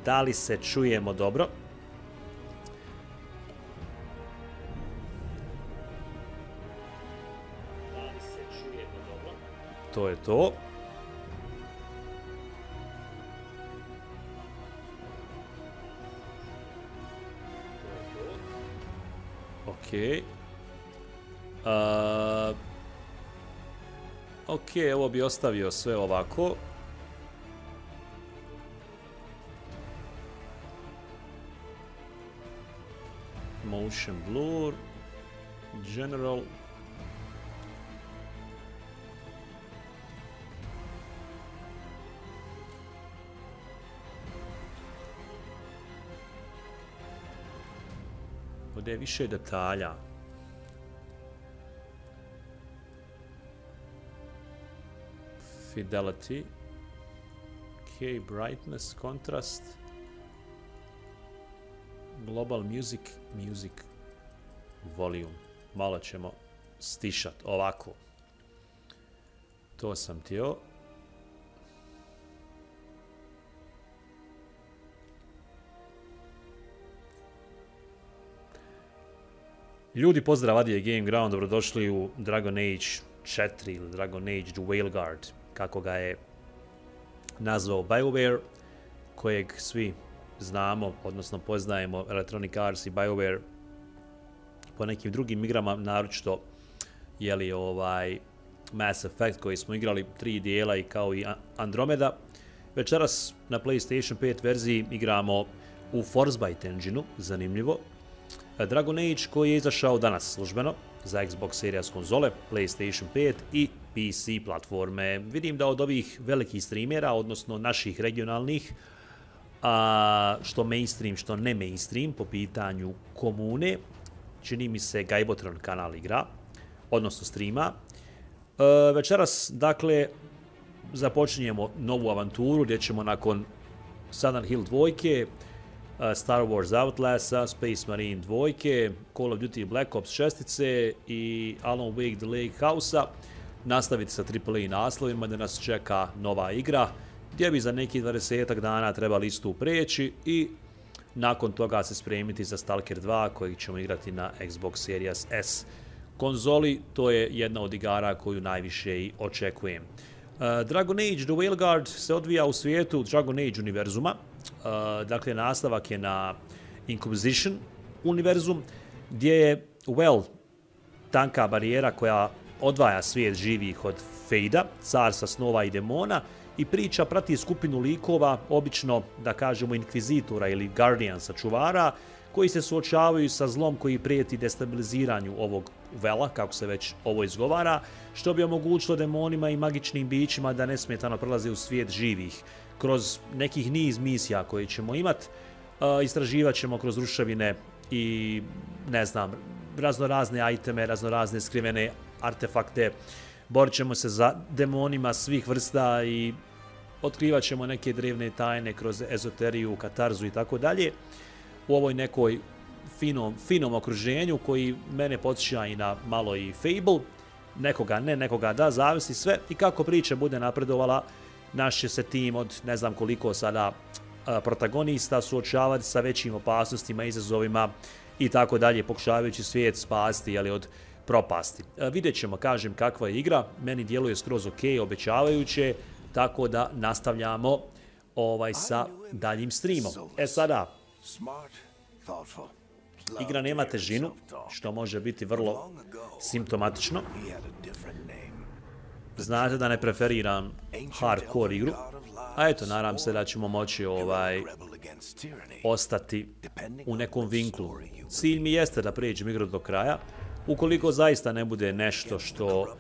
Da li se čujemo dobro? Da li se čujemo dobro? To je to. Ok. Ok, ovo bi ostavio sve ovako. Motion blur. General. Ovdje je više detalja. Fidelity. Ok, brightness, contrast. Global music, music volume. Malo ćemo stišat ovako. To sam htio. Ljudi, pozdrav, Adije GameGround, dobrodošli u Dragon Age 4 ili Dragon Age Veilguard, kako ga je nazvao BioWare, kojeg svi znamo, odnosno poznajemo, Electronic Arts i BioWare po nekim drugim igrama, naročito jeli Mass Effect koji smo igrali 3 dijela i kao i Andromeda. Večeras na PlayStation 5 verziji igramo u Frostbite engine-u, zanimljivo. Dragon Age koji je izašao danas službeno za Xbox Series konzole, PlayStation 5 i PC platforme. Vidim da od ovih velikih streamera, odnosno naših regionalnih, što mainstream, što ne mainstream, po pitanju komune, čini mi se Gajbotron kanal igra, odnosno streama. Večeras, dakle, započinjemo novu avanturu gdje ćemo nakon Silent Hill 2, Star Wars Outlasta, Space Marine 2, Call of Duty Black Ops 6 i Alan Wake The Lake House-a nastaviti sa AAA naslovima da nas čeka nova igra gdje bi za neki 20 dana trebali istu preći i nakon toga se spremiti za Stalker 2 kojeg ćemo igrati na Xbox Series S konzoli. To je jedna od igara koju najviše i očekujem. Dragon Age The Veilguard se odvija u svijetu Dragon Age univerzuma. Dakle, nastavak je na Inquisition univerzum, gdje je tanka barijera koja odvaja svijet živih od Fejda, carstva snova i demona, i priča prati skupinu likova, obično, da kažemo, inkvizitora ili guardiansa, čuvara, koji se suočavaju sa zlom koji prijeti destabiliziranju ovog vela, kako se već ovo izgovara, što bi omogućilo demonima i magičnim bićima da nesmetano prelaze u svijet živih. Kroz nekih niz misija koje ćemo imati, istraživat ćemo kroz ruševine i, ne znam, raznorazne iteme, raznorazne skrivene artefakte, borit ćemo se za demonima svih vrsta i otkrivat ćemo neke drevne tajne kroz ezoteriju, katarzu i tako dalje. U ovoj nekoj finom okruženju koji mene podsjeća i na malo i Fable, nekoga ne, nekoga da, zavisi sve, i kako priča bude napredovala, naš će se tim od ne znam koliko sada protagonista suočavati sa većim opasnostima, izazovima i tako dalje, pokušavajući svijet spasti od propasti. Vidjet ćemo, kažem, kakva je igra, meni djeluje skroz ok, obećavajuće, tako da nastavljamo sa daljim streamom. Sada, igra nema težinu, što može biti vrlo simptomatično. Znate da ne preferiram hardcore igru, a eto, nadam se da ćemo moći ostati u nekom vinklu. Cilj mi jeste da pređem igru do kraja. Ukoliko zaista ne bude nešto što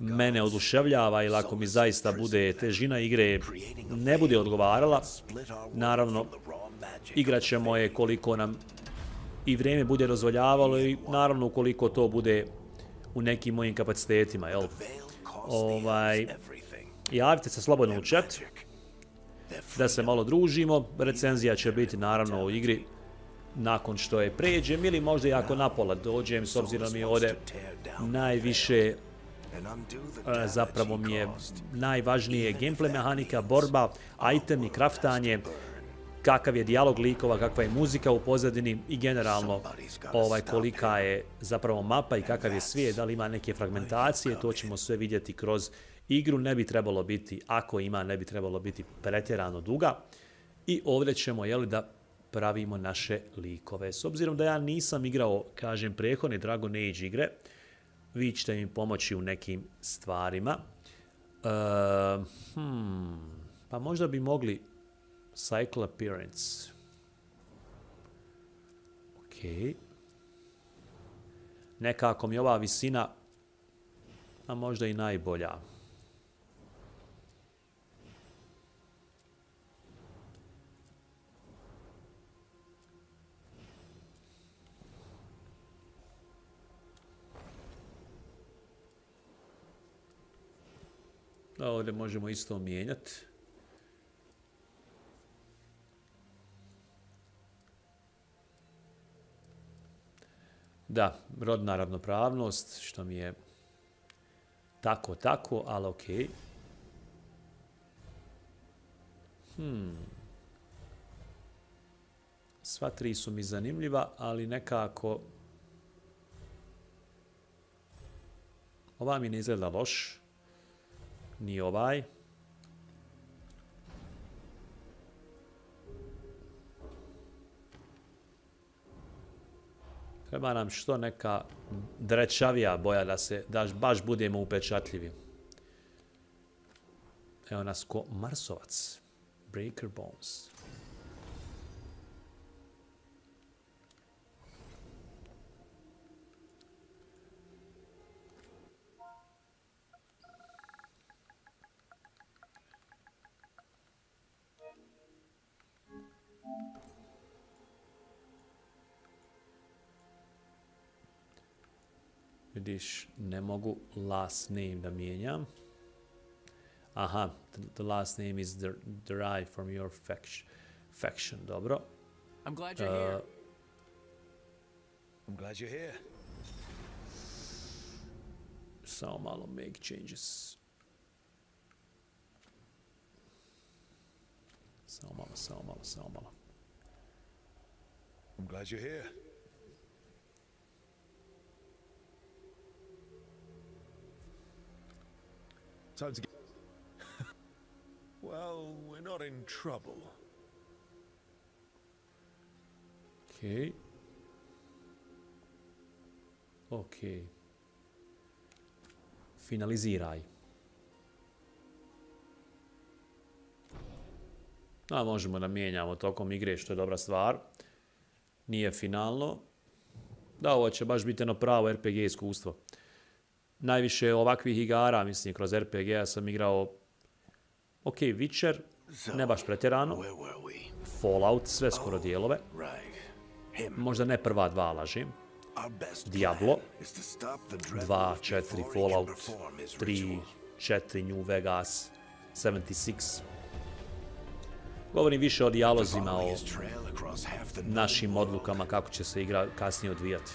mene oduševljava ili ako mi zaista bude težina igre ne bude odgovarala, naravno, igrat ćemo je koliko nam i vrijeme bude dozvoljavalo i naravno ukoliko to bude u nekim mojim kapacitetima, jel? Javite se slobodno u chat da se malo družimo. Recenzija će biti naravno u igri nakon što je pređem ili možda i ako napola dođem, s obzirom mi ovdje najviše zapravo mi je najvažnije gameplay mehanika, borba, item i kraftanje. kakav je dijalog likova, kakva je muzika u pozadini i generalno kolika je zapravo mapa i kakav je svijet, da li ima neke fragmentacije, to ćemo sve vidjeti kroz igru. Ne bi trebalo biti, ako ima, ne bi trebalo biti pretjerano duga. I ovdje ćemo, da pravimo naše likove. S obzirom da ja nisam igrao, kažem, prethodne Dragon Age igre, vi ćete mi pomoći u nekim stvarima. Pa možda bi mogli Cycle Appearance. Ok. Nekako mi ova visina, a možda i najbolja. Ovdje možemo isto mijenjati. Da, rodna ravnopravnost, što mi je tako, ali ok. Sva tri su mi zanimljiva, ali nekako ova mi ne izgleda loš. Ni ovaj. Treba nam što neka drečavija boja da baš budemo upečatljivi. Evo nas ko Marsovac. Breaker Bones. Vidiš, ne mogu last name da mijenjam. Aha, the last name is derived from your faction. Dobro. I'm glad you're here. I'm glad you're here. Samo malo make changes. Samo malo. I'm glad you're here. Time to get... Well, we're not in trouble. Okay. Ok. Finaliziraj. A možemo da mijenjamo tokom igre, što je dobra stvar. Nije finalno. Da, ovo će baš biti jedno pravo RPG iskustvo. Najviše ovakvih igara, mislim, kroz RPG-a sam igrao ok, Witcher, ne baš pretjerano. Fallout, sve skoro dijelove. Možda ne prva dva, lažim. Diablo, 2, 4, Fallout, 3, 4, New Vegas, 76. Govorim više o dijalozima, o našim odlukama, kako će se igra kasnije odvijati.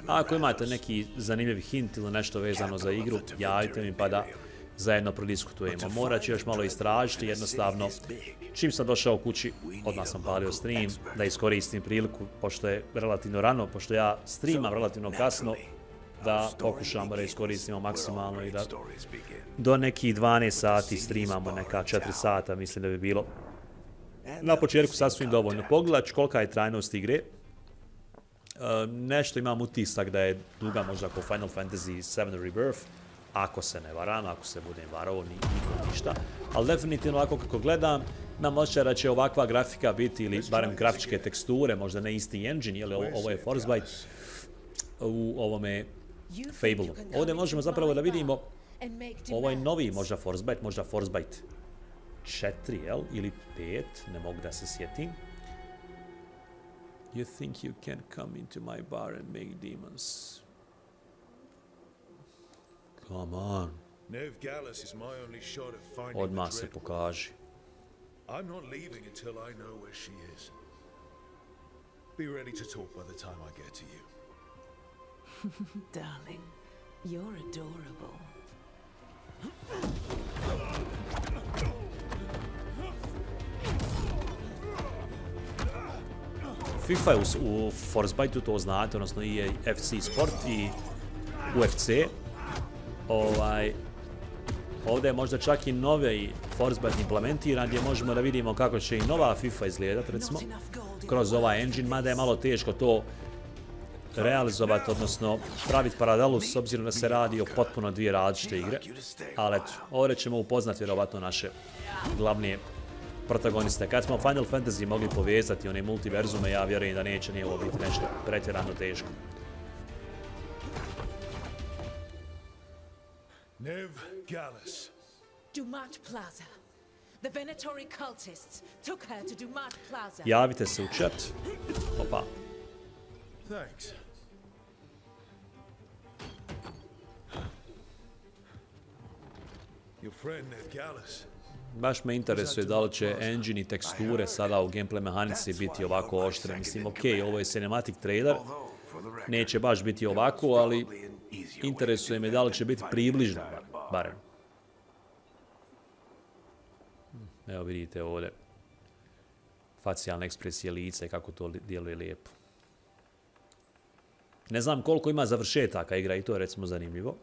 Ako imate neki zanimljiv hint ili nešto vezano za igru, javite mi pa da zajedno prodiskutujemo. Morat ću još malo istražiti, jednostavno. Čim sam došao kući, odmah sam palio stream, da iskoristim priliku, pošto je relativno rano, pošto ja streamam relativno kasno, da pokušamo da iskoristimo maksimalno i da do nekih 12 sati streamamo, neka 4 sata, mislim da bi bilo na početku sasvim dovoljno. Pogledat ću kolika je trajnost igre. Nešto imam utisak da je duga možda kao Final Fantasy VII Rebirth, ako se ne varam, ako se budem varao, nikom ništa. Ali definitivno ovako kako gledam, imam osjećaj da će ovakva grafika biti, ili barem grafičke teksture, možda ne isti engine, jer ovo je Frostbite u ovome Fable-u. Ovdje možemo zapravo da vidimo, ovo je novi možda Frostbite, možda Frostbite 4, jel? Ili 5, ne mogu da se sjetim. You think you can come into my bar and make demons? Come on. Odmah se pokaži. I'm not leaving until I know where she is. Be ready to talk by the time I get to you. Darling, you're adorable. FIFA je u Frostbite-u, to znate, odnosno i FC Sport i UFC. Ovdje je možda čak i novi Frostbite implementiran, gdje možemo da vidimo kako će i nova FIFA izgledati, recimo, kroz ovaj engine, mada je malo teško to realizovati, odnosno praviti paralelu s obzirom da se radi o potpuno dvije različite igre. Ali eto, ovdje ćemo upoznati vjerovatno naše glavne protagoniste. Kad smo Final Fantasy mogli povezati one multiverzume, ja vjerujem da neće nije ovo biti nešto pretjerano teško. Nev Gallus. Dumat Plaza. The Venatori cultists took her to Dumat Plaza. Javite se u chat. Opa. Thanks. Your friend Nev Gallus. Baš me interesuje da li će engine i teksture sada u gameplay mehanici biti ovako oštre. Mislim, ok, ovo je cinematic trailer. Neće baš biti ovako, ali interesuje me da li će biti približno, barem. Evo vidite ovdje facijalne ekspresije lica i kako to djeluje lijepo. Ne znam koliko ima završetaka igra i to je recimo zanimljivo.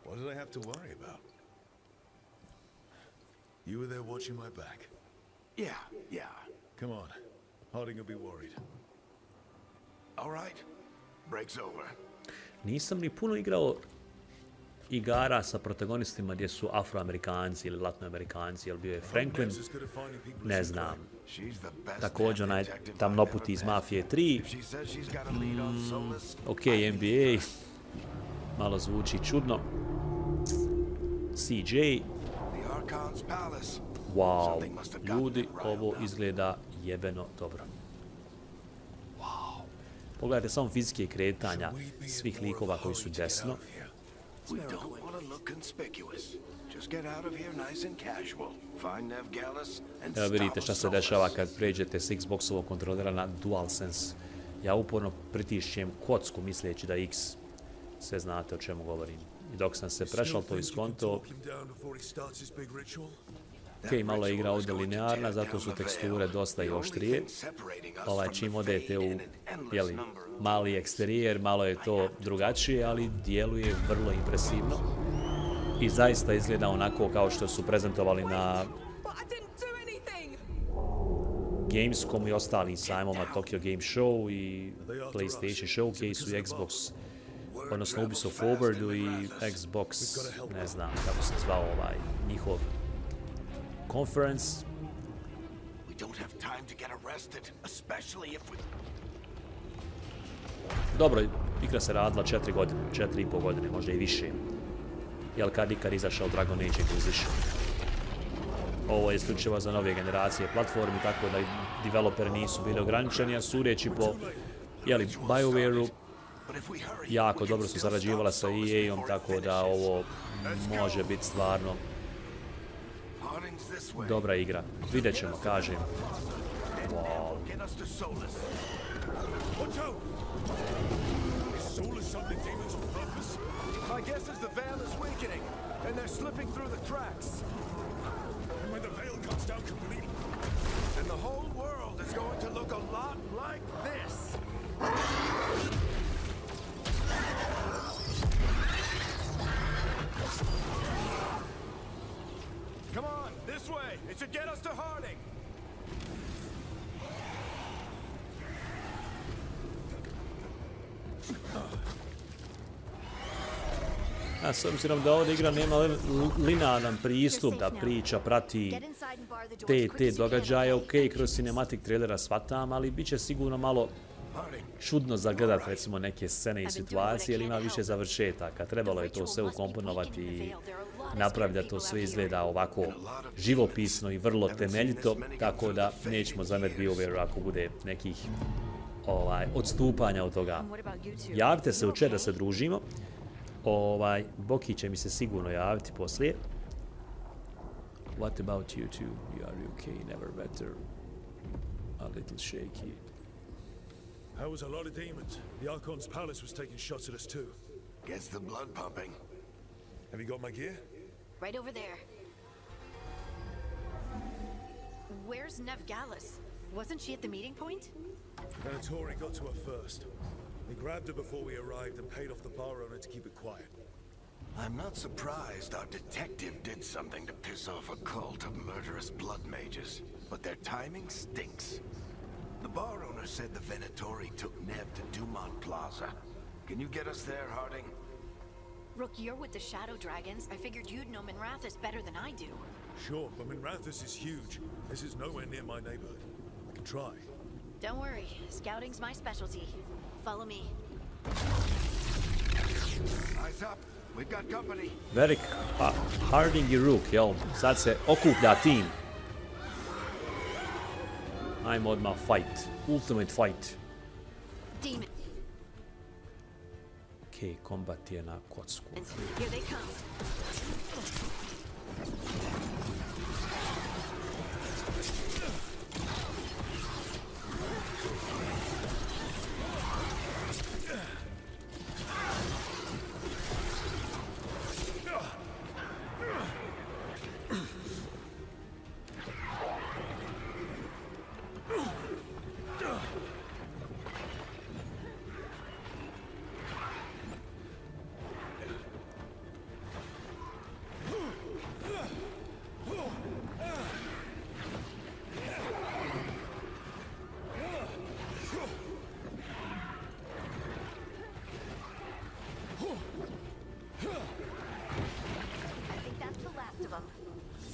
What did I have to worry about? You were there watching my back. Yeah. Come on. Harding will be worried. All right. Break's over. Nisam ni puno igrao igara sa protagonistima gdje su Afroamerikanci ili Latinoamerikanci, jel bio je Franklin, ne znam. Također onaj tamnoputi iz Mafije 3. Ok, NBA, malo zvuči čudno. CJ. Wow, ljudi, ovo izgleda jebeno dobro. Pogledajte samo fizike kretanja svih likova koji su desno. Evo vidite šta se dešava kad pređete s Xboxovog kontrolera na DualSense. Ja uporno pritišćem kocku misleći da X. Sve znate o čemu govorim. I dok sam se prešao to iskonto, ok, malo je igra ovdje linearna, zato su teksture dosta i oštrije. Čim odete u mali eksterijer, malo je to drugačije, ali djeluje vrlo impresivno. I zaista izgleda onako kao što su prezentovali na Gamescomu i ostalim sajmoma, Tokyo Game Show i PlayStation Showcase i Xbox, odnosno Ubisoft Forwardu i Xbox, ne znam kako se zvao njihov conference. Dobro, igra se radila 4 godine, 4,5 godine, možda i više. Jel kad ikad izašao Dragon Age Inquisition. Ovo je isključivo za nove generacije platformi, tako da developeri nisu bili ograničeni, a sudeći po BioWare-u jako dobro su sarađivala sa EA-om, tako da ovo može biti stvarno dobra igra. Vidjet ćemo, kažem. Wow. My guess is the veil is weakening, and they're slipping through the cracks. And when the veil comes down completely, And the whole world is going to look a lot like this. Come on, this way. It should get us to Harding. A s obzirom da ovdje igra nema linearan pristup, da priča prati te događaje, ok, kroz cinematic trailera shvatam, ali bit će sigurno malo čudno zagledat recimo neke scene i situacije, jer ima više završetaka. Trebalo je to sve ukomponovati i napraviti da to sve izgleda ovako živopisno i vrlo temeljito, tako da nećemo zamjeriti BioWare ako bude nekih odstupanja od toga. Javite se u chat da se družimo. Boki će mi se sigurno javiti poslije. What about you two? You are okay, never better. A little shaky. how was a lot of demons? The Archon's palace was taking shots at us too. Gets the blood pumping. Have you got my gear? Right over there. Where's Nev Gallus? Wasn't she at the meeting point? Venatori got to her first. They grabbed her before we arrived and paid off the bar owner to keep it quiet. I'm not surprised our detective did something to piss off a cult of murderous blood mages, but their timing stinks. The bar owner said the Venatori took Nev to Dumont Plaza. Can you get us there, Harding? Rook, you're with the Shadow Dragons. I figured you'd know Minrathous better than I do. Sure, but Minrathous is huge. This is nowhere near my neighborhood. I can try. Don't worry, scouting's my specialty. Follow me. Eyes up. We've got company. Verik, Harding i Rook, jel? Sad se okuplja tim. Ajmo odmah fight. Ultimate fight. Demon. Okej, kombat je na kocku. Here they come.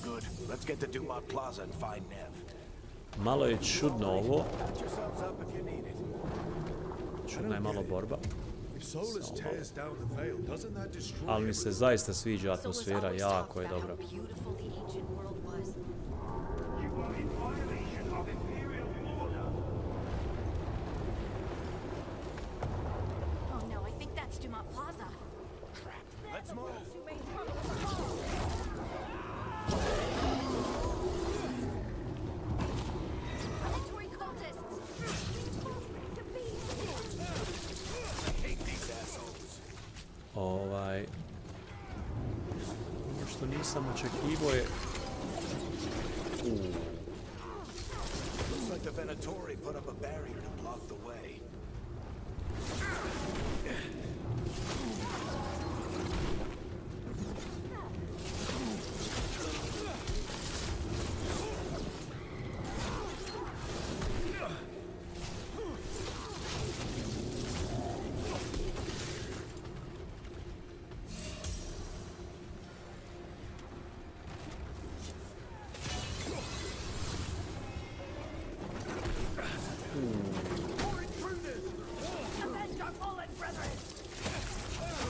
Good. Let's get to Dumont Plaza and find Nev. Malo je čudno ovo. Patch yourselves up if you need it. Čudna je malo borba. If Solus tears down the veil, doesn't that destroy Ali mi se zaista sviđa atmosfera, always jako talked je about dobra. how beautiful the ancient world was. You are in violation of Imperial order. Oh no, I think that's Dumont Plaza. Let's move. Predatory cultists! I hate these assholes. Ono što nisam očekivao je... Looks like the Venatori put up a barrier to block the way.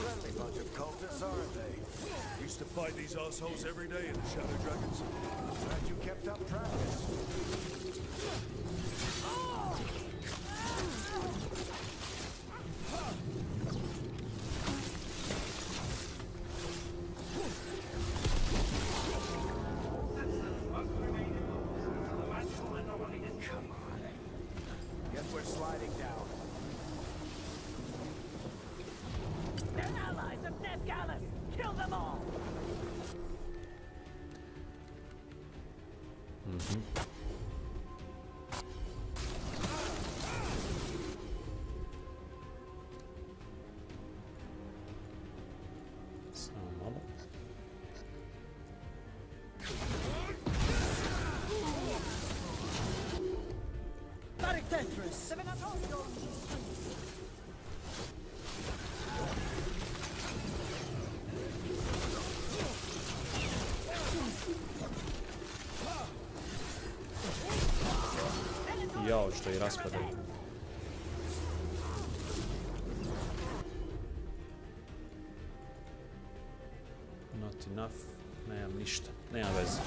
Friendly bunch of cultists, aren't they? Used to fight these assholes every day in the Shadow Dragons. Glad you kept up practice. Come on. Guess we're sliding down. They're allies of Death Gallus! Kill them all! Samo malo. Tetris! Jao, što i raspadaju. Not enough. Nemam ništa. Nemam veze.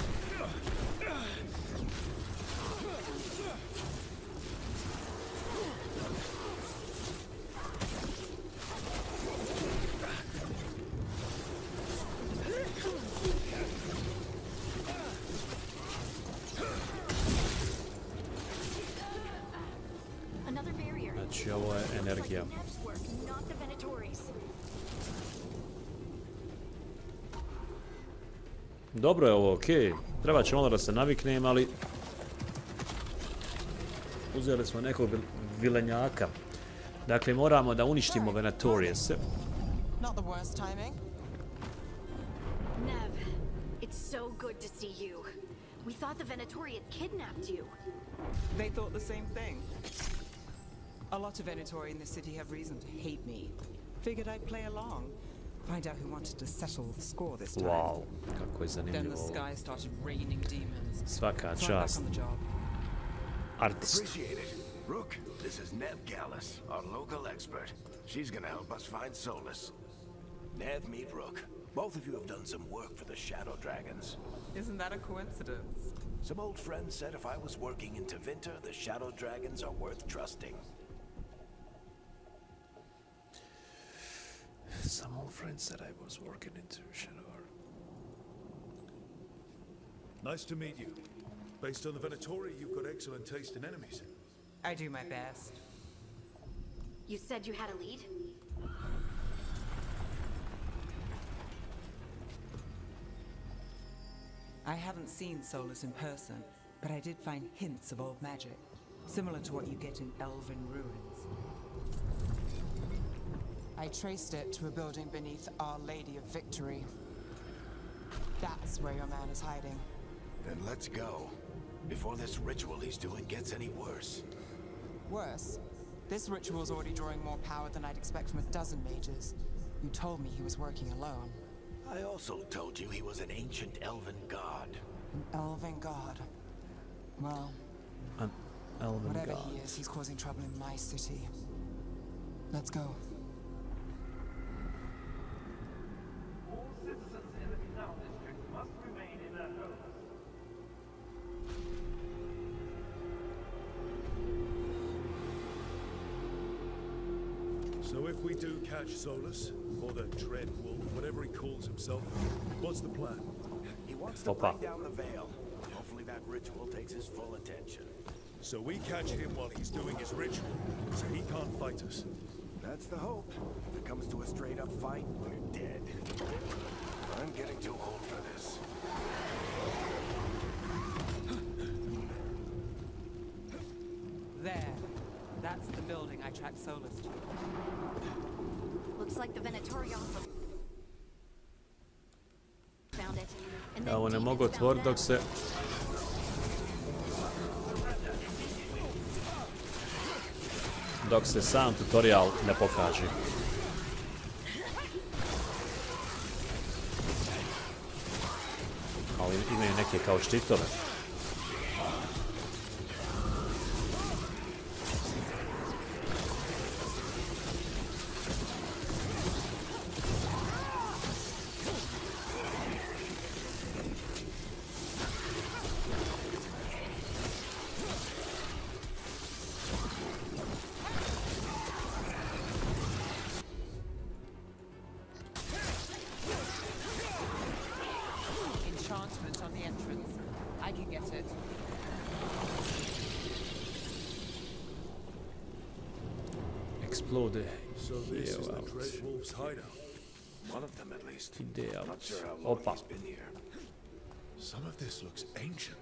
Another barrier. Znači, ovo je energija. Nev's work, not the Venatori's. Dobro je ovo, okej. Treba će malo da se naviknem, ali... Uzeli smo nekog vilenjaka. Dakle, moramo da uništimo Venatoriuse. Not the worst timing. Nev, it's so good to see you. We thought the Venatori had kidnapped you. They thought the same thing. A lot of Venatori in the city have reason to hate me. Figured I'd play along. Find out who wanted to settle the score this time. Wow, kako je Then the zanimljivo. sky started raining demons. Svaka So I'm back čast. on the job. Artist. Appreciate it. Rook, this is Nev Gallus, our local expert. She's gonna help us find Solus. Nev, meet Rook. Both of you have done some work for the Shadow Dragons. Isn't that a coincidence? Some old friends said if I was working in Tevinter, the Shadow Dragons are worth trusting. Some old friend said I was working into Shadow. Nice to meet you. Based on the Venatori, you've got excellent taste in enemies. I do my best. You said you had a lead? I haven't seen Solus in person, but I did find hints of old magic, similar to what you get in elven ruins. I traced it to a building beneath Our Lady of Victory. That's where your man is hiding. Then let's go. Before this ritual he's doing gets any worse. Worse, this ritual's already drawing more power than I'd expect from a dozen mages. You told me he was working alone. I also told you he was an ancient elven god. An elven god. Well, An elven whatever god. he is, he's causing trouble in my city. Let's go. All citizens in the canal district must remain in their homes. So if we do catch Solus, or the Dread Wolf, whatever he calls himself, what's the plan? He wants to Opa. bring down the veil. Hopefully that ritual takes his full attention. So we catch him while he's doing his ritual, so he can't fight us. That's the hope. If it comes to a straight-up fight, we're dead. I'm getting too old for this. There. That's the building I tracked Solus to. Looks like the Venatori also found it. And Ja ovo ne demons mogu found otvoriti them. dok se... Dok se sam tutorial ne pokaže. Ali imaju neke kao štitove. Enchantment on the entrance. I can get it. Explode. So this is the out. Dread Wolf's hideout. One of them at least. Ide Not out. sure how long Opa. he's been here. Some of this looks ancient.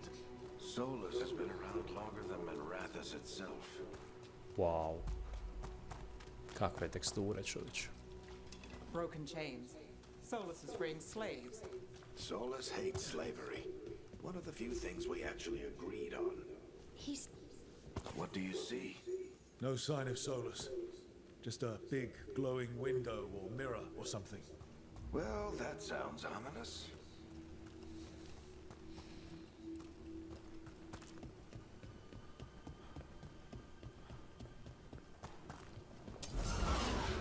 Solus has been around longer than Manrathus itself. Wow. Kakve teksture, čovječ. Broken chains. Solus is freeing slaves. Solus hates slavery. One of the few things we actually agreed on. He's What do you see? No sign of Solus. Just a big glowing window or mirror or something. Well, that sounds ominous.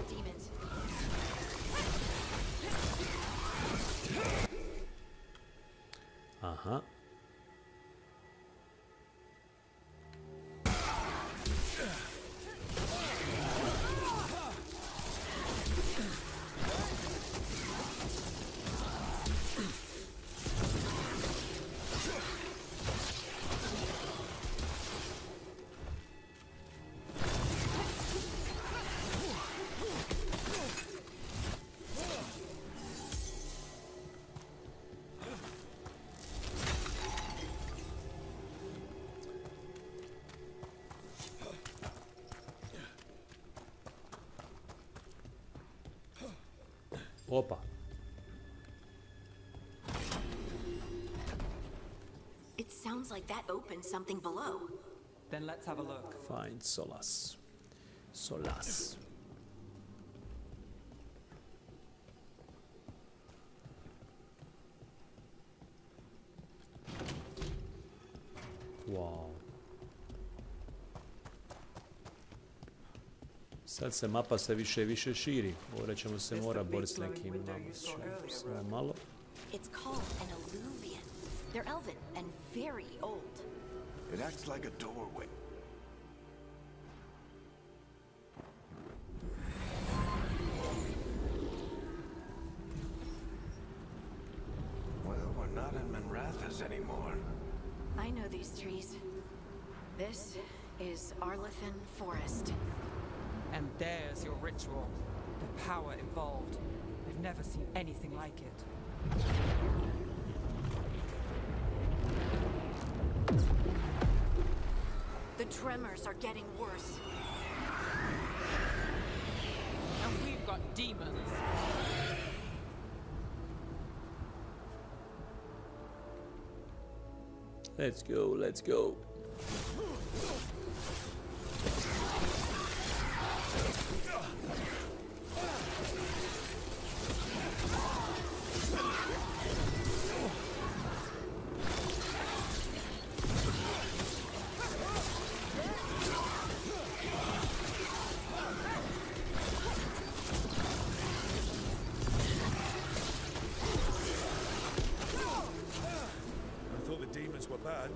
demons. Aha. Opa. It sounds like that opened something below. Then let's have a look. Find solace. Solace. Wow. Sad se mapa sve više i više širi. Ovdje ćemo se mora boriti s nekim samo malo. It's called an alluvian. They're elven and very old. It acts like a doorway. Well, we're not in Manrathas anymore. I know these trees. This is Arlethan Forest. And there's your ritual. The power involved. I've never seen anything like it. The tremors are getting worse. And we've got demons. Let's go, let's go.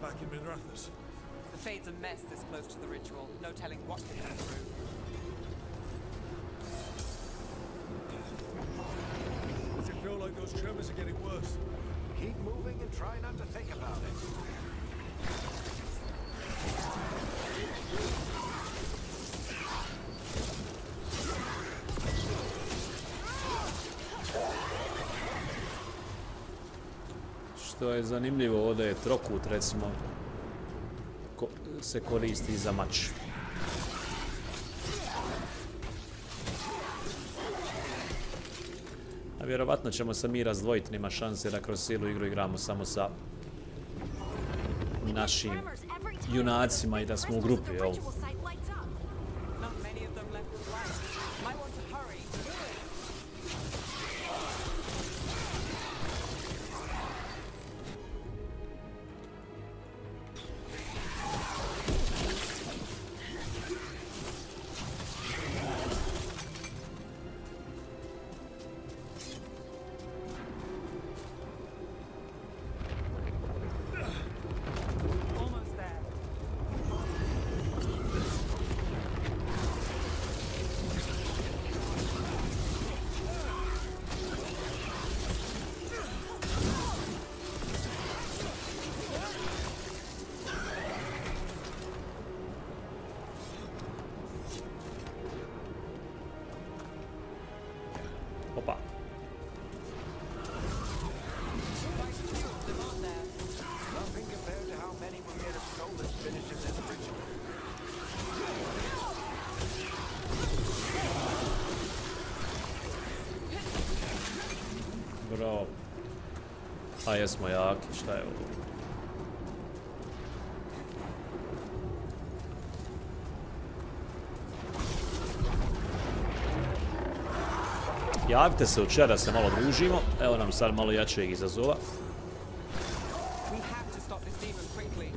Back in Manrathas. The Fade's a mess this close to the ritual. No telling what could come through. Does it feel like those tremors are getting worse? Keep moving and try not to think about it. Što je zanimljivo, ovdje je trokut, recimo, se koristi za mač. A vjerovatno ćemo se mi razdvojiti, nema šanse da kroz cijelu igru igramo samo sa našim junacima i da smo u grupi, jel? Not many of them left with life. Might want to hurry. Almost there. Opa. Nothing compared to how many will get a soul that finishes this ritual. Bro. A jesmo jaki, šta je ovo? Javite se u chat da se malo družimo. Evo nam sad malo jačeg izazova. We have to stop this demon quickly.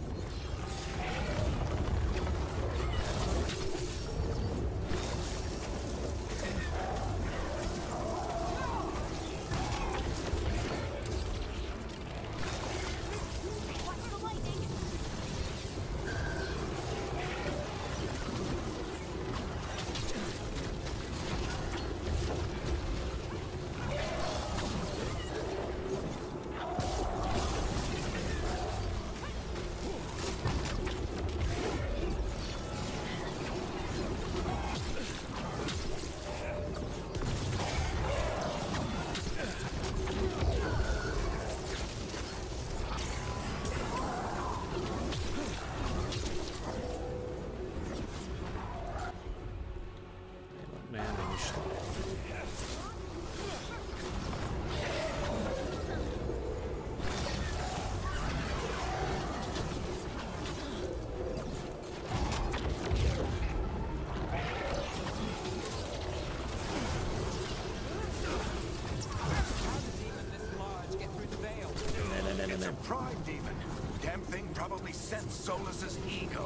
pride demon. Damn thing probably sensed Solus's ego.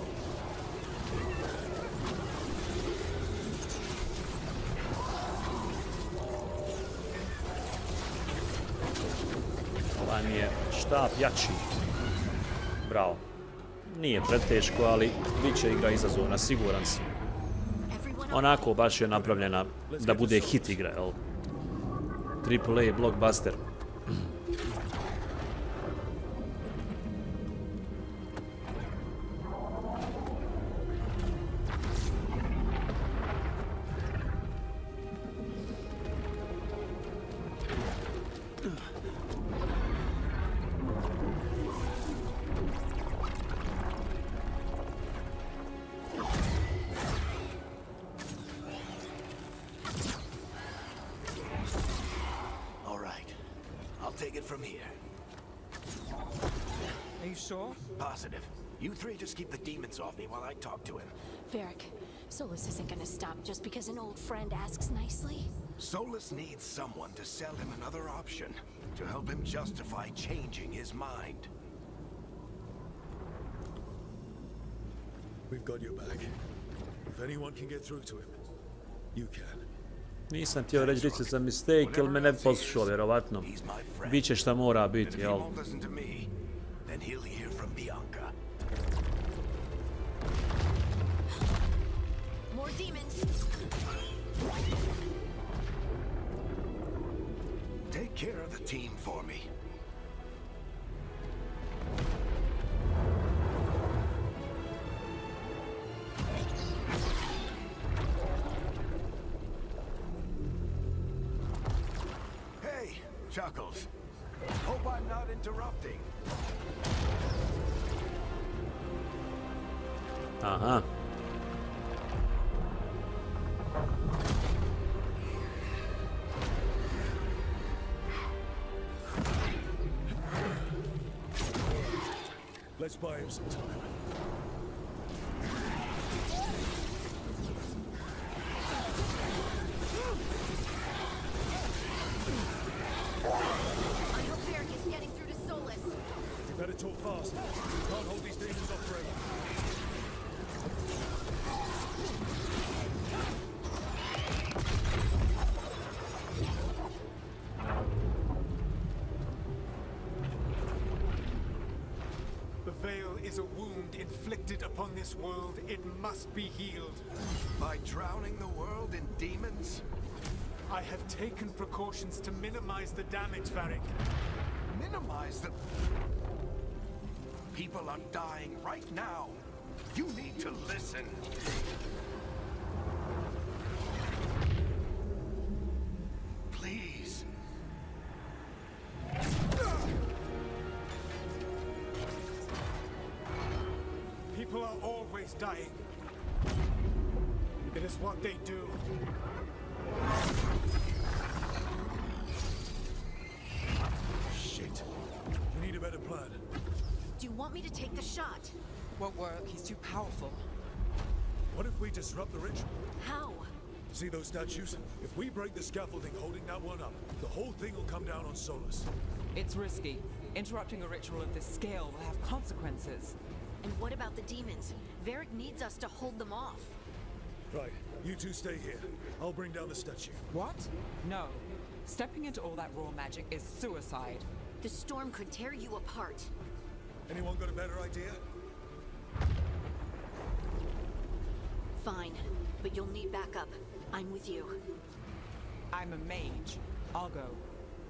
Ovaj mi je štap jači. Bravo. Nije preteško, ali bit će igra izazovna, siguran sam. Onako baš je napravljena da bude hit igra, jel? AAA blockbuster. Take it from here. Are you sure? Positive. You three just keep the demons off me while I talk to him. Varric, Solus isn't gonna stop just because an old friend asks nicely. Solus needs someone to sell him another option, to help him justify changing his mind. We've got your back. If anyone can get through to him, you can. Nisam htio reći da sam mistake, ili me ne poslušao, vjerovatno. Biće šta mora biti, jel? Take care of the team for me. Chuckles. Hope I'm not interrupting. Aha. Let's buy him some time. Better talk fast. We can't hold these demons off forever. The veil is a wound inflicted upon this world. It must be healed. By drowning the world in demons? I have taken precautions to minimize the damage, Varric. Minimize the... People are dying right now. You need to listen. Please. People are always dying. It is what they do. Shit. We need a better plan. Do you want me to take the shot? Won't work. He's too powerful. What if we disrupt the ritual? How? See those statues? If we break the scaffolding holding that one up, the whole thing will come down on Solus. It's risky. Interrupting a ritual of this scale will have consequences. And what about the demons? Varric needs us to hold them off. Right, you two stay here. I'll bring down the statue. What? No. Stepping into all that raw magic is suicide. The storm could tear you apart. Anyone got a better idea? Fine, but you'll need backup. I'm with you. I'm a mage. I'll go.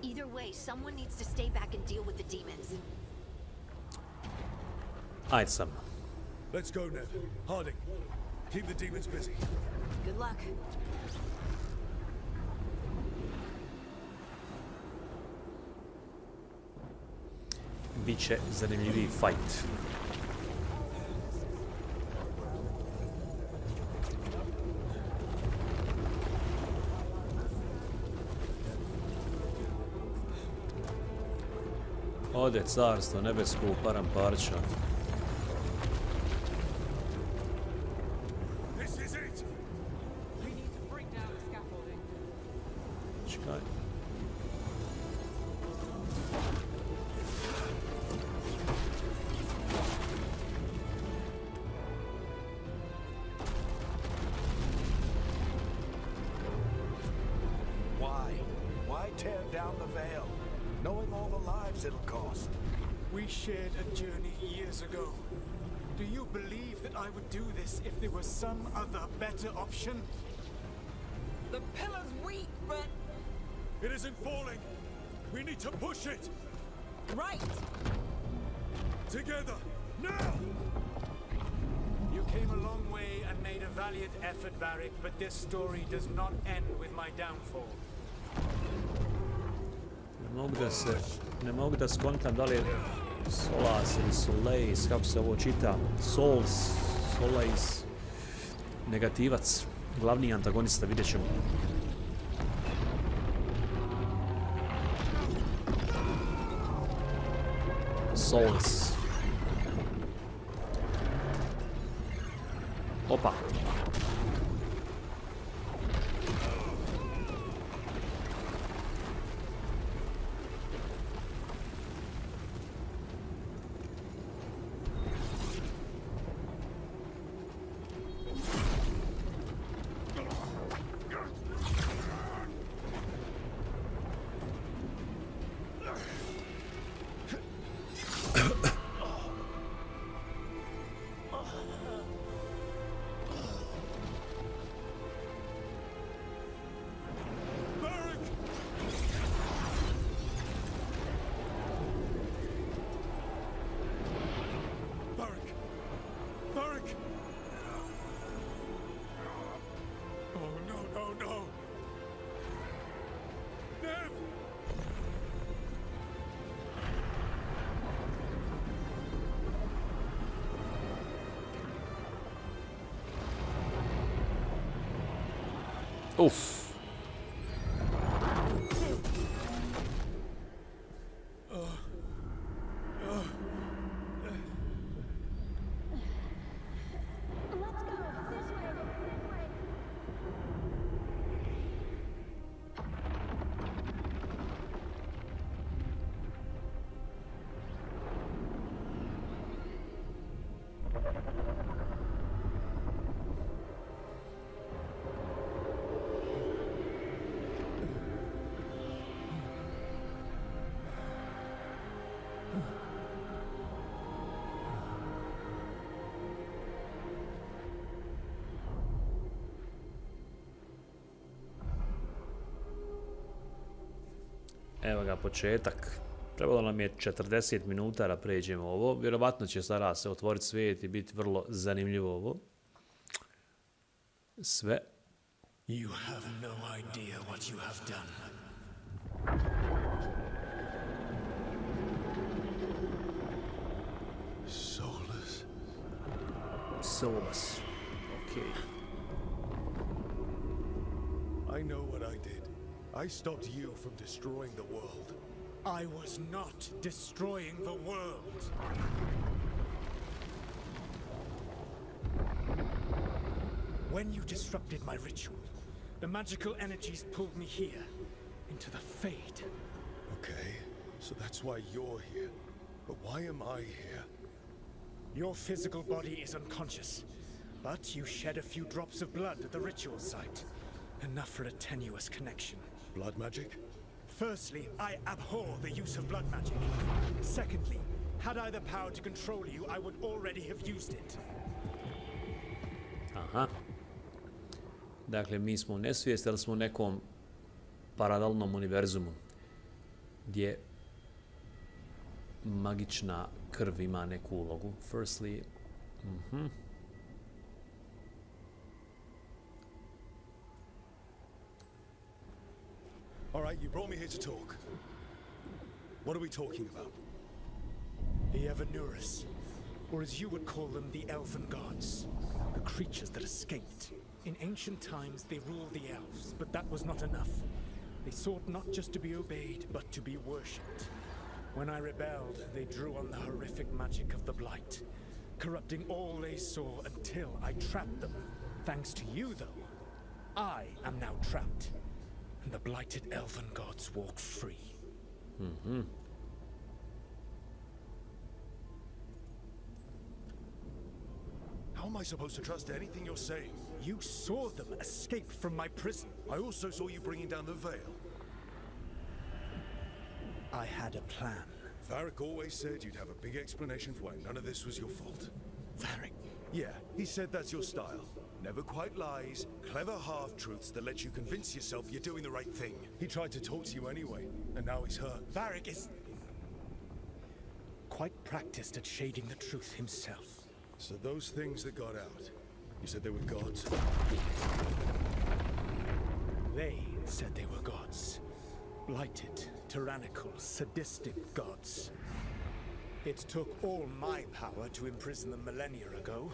Either way, someone needs to stay back and deal with the demons. Ajde sam. Let's go, Ned. Harding, keep the demons busy. Good luck. Biće zanimljiviji fight. Ode carstvo nebesko u paramparča. Čekaj. tear down the Veil, knowing all the lives it'll cost. We shared a journey years ago. Do you believe that I would do this if there was some other better option? The pillar's weak, but... It isn't falling. We need to push it. Right! Together, now! You came a long way and made a valiant effort, Varric, but this story does not end with my downfall. Ne mogu da skontam da li je Solas ili Soleis, kako se ovo čita, Sols, Soleis, negativac, glavni antagonista, vidjet ćemo. Sols. Opa. Uff. Evo ga početak. Trebalo nam je 40 minuta da pređemo ovo. Vjerovatno će sada se otvoriti svijet i biti vrlo zanimljivo ovo. Sve. You have no idea what you have done. Soulless. Soulless. Okay. I know what I did. I stopped you from destroying the world. I was not destroying the world. When you disrupted my ritual, the magical energies pulled me here, into the Fade. Okay, so that's why you're here. But why am I here? Your physical body is unconscious, but you shed a few drops of blood at the ritual site. Enough for a tenuous connection. Blood magic? Firstly, I abhor the use of blood magic. Secondly, had I the power to control you, I would already have used it. Aha. Dakle, mi smo nesvijesti, ali smo u nekom paralelnom univerzumu gdje magična krv ima neku ulogu. Firstly, All right, you brought me here to talk. What are we talking about? The Evanurus, or as you would call them, the Elven Gods. The creatures that escaped. In ancient times, they ruled the elves, but that was not enough. They sought not just to be obeyed, but to be worshipped. When I rebelled, they drew on the horrific magic of the Blight, corrupting all they saw until I trapped them. Thanks to you, though, I am now trapped, and the blighted Elven Gods walk free. How am I supposed to trust anything you're saying? You saw them escape from my prison. I also saw you bringing down the veil. I had a plan. Varric always said you'd have a big explanation for why none of this was your fault. Varric. Yeah, he said that's your style. Never quite lies, clever half-truths that let you convince yourself you're doing the right thing. He tried to talk to you anyway, and now he's hurt. Varric is quite practiced at shading the truth himself. So those things that got out, you said they were gods? They said they were gods. Blighted, tyrannical, sadistic gods. It took all my power to imprison them millennia ago,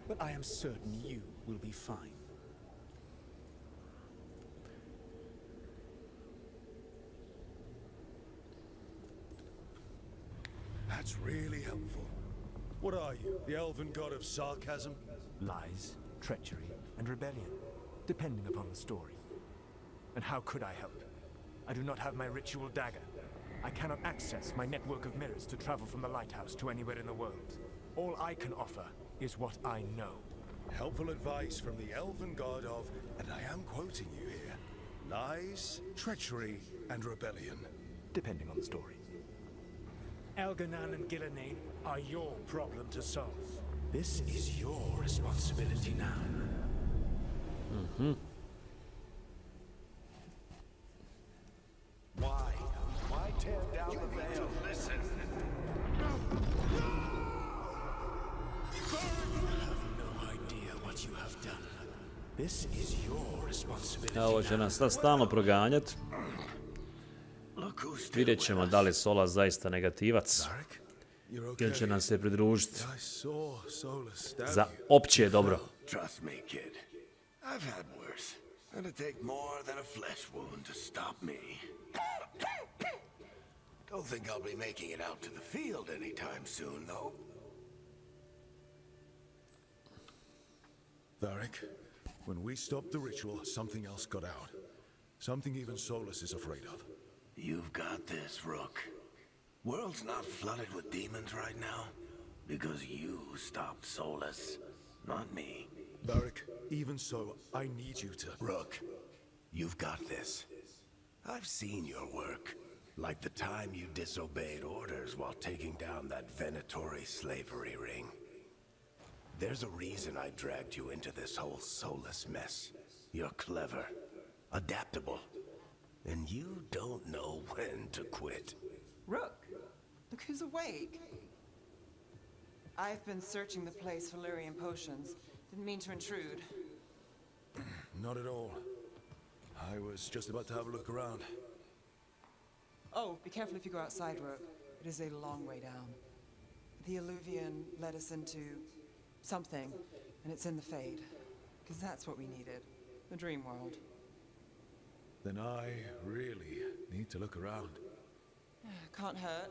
but I am certain you will be fine. That's really helpful. What are you, the elven god of sarcasm? Lies, treachery, and rebellion, depending upon the story. And how could I help? I do not have my ritual dagger. I cannot access my network of mirrors to travel from the lighthouse to anywhere in the world. All I can offer is what I know. Helpful advice from the elven god of, and I am quoting you here, lies, treachery, and rebellion. Depending on the story. Elganan and Gillenane are your problem to solve. This is your responsibility now. Mhm. Why? Why tear down the veil? Listen. No idea what you have done. This is your responsibility. Ovo će nas sad stalno proganjati. Vidjet ćemo da li je Solas zaista negativac. Ili će nam se pridružiti za opće dobro. Trust me, kid. I've had worse. It'll take more than a flesh wound to stop me. Don't think I'll be making it out to the field anytime soon, though. Varric, when we stopped the ritual, something else got out. Something even Solus is afraid of. You've got this, Rook. World's not flooded with demons right now because you stopped Solus, not me. Varric, even so, I need you to... Rook, you've got this. I've seen your work. Like the time you disobeyed orders while taking down that Venatori slavery ring. There's a reason I dragged you into this whole Solus mess. You're clever, adaptable, and you don't know when to quit. Rook, look who's awake. I've been searching the place for Lyrian potions. Didn't mean to intrude. Not at all. I was just about to have a look around. Oh, be careful if you go outside, Rook. It is a long way down. The Alluvian led us into something, and it's in the Fade. Because that's what we needed. The dream world. Then I really need to look around. Can't hurt,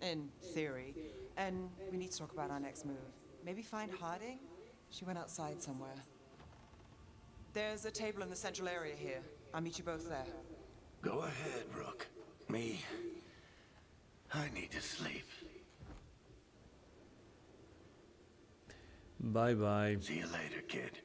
in theory. And we need to talk about our next move. Maybe find hiding? She went outside somewhere. There's a table in the central area here. I'll meet you both there. Go ahead, Rook. Me, I need to sleep. Bye bye. See you later, kid.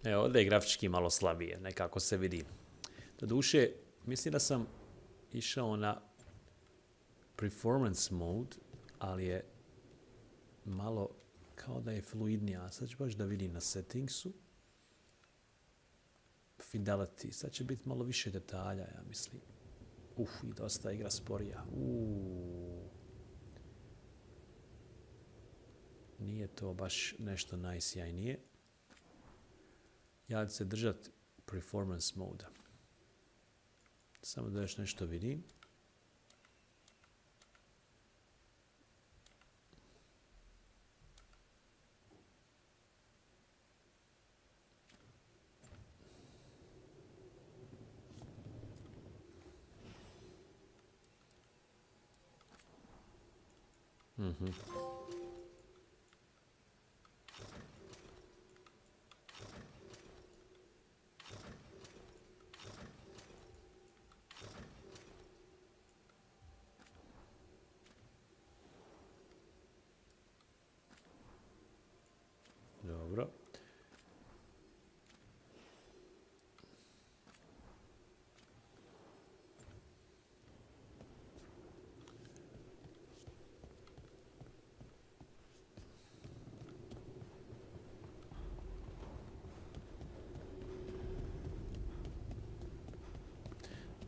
Evo, ovdje je grafički malo slabije, nekako se vidi. Doduše, mislim da sam išao na performance mode, ali je malo kao da je fluidnija. Sad ću baš da vidim na settingsu. Fidelity, sad će biti malo više detalja, ja mislim. I dosta igra sporija. Nije to baš nešto najsjajnije. Ja ću se držati performance moda. Samo da još nešto vidim.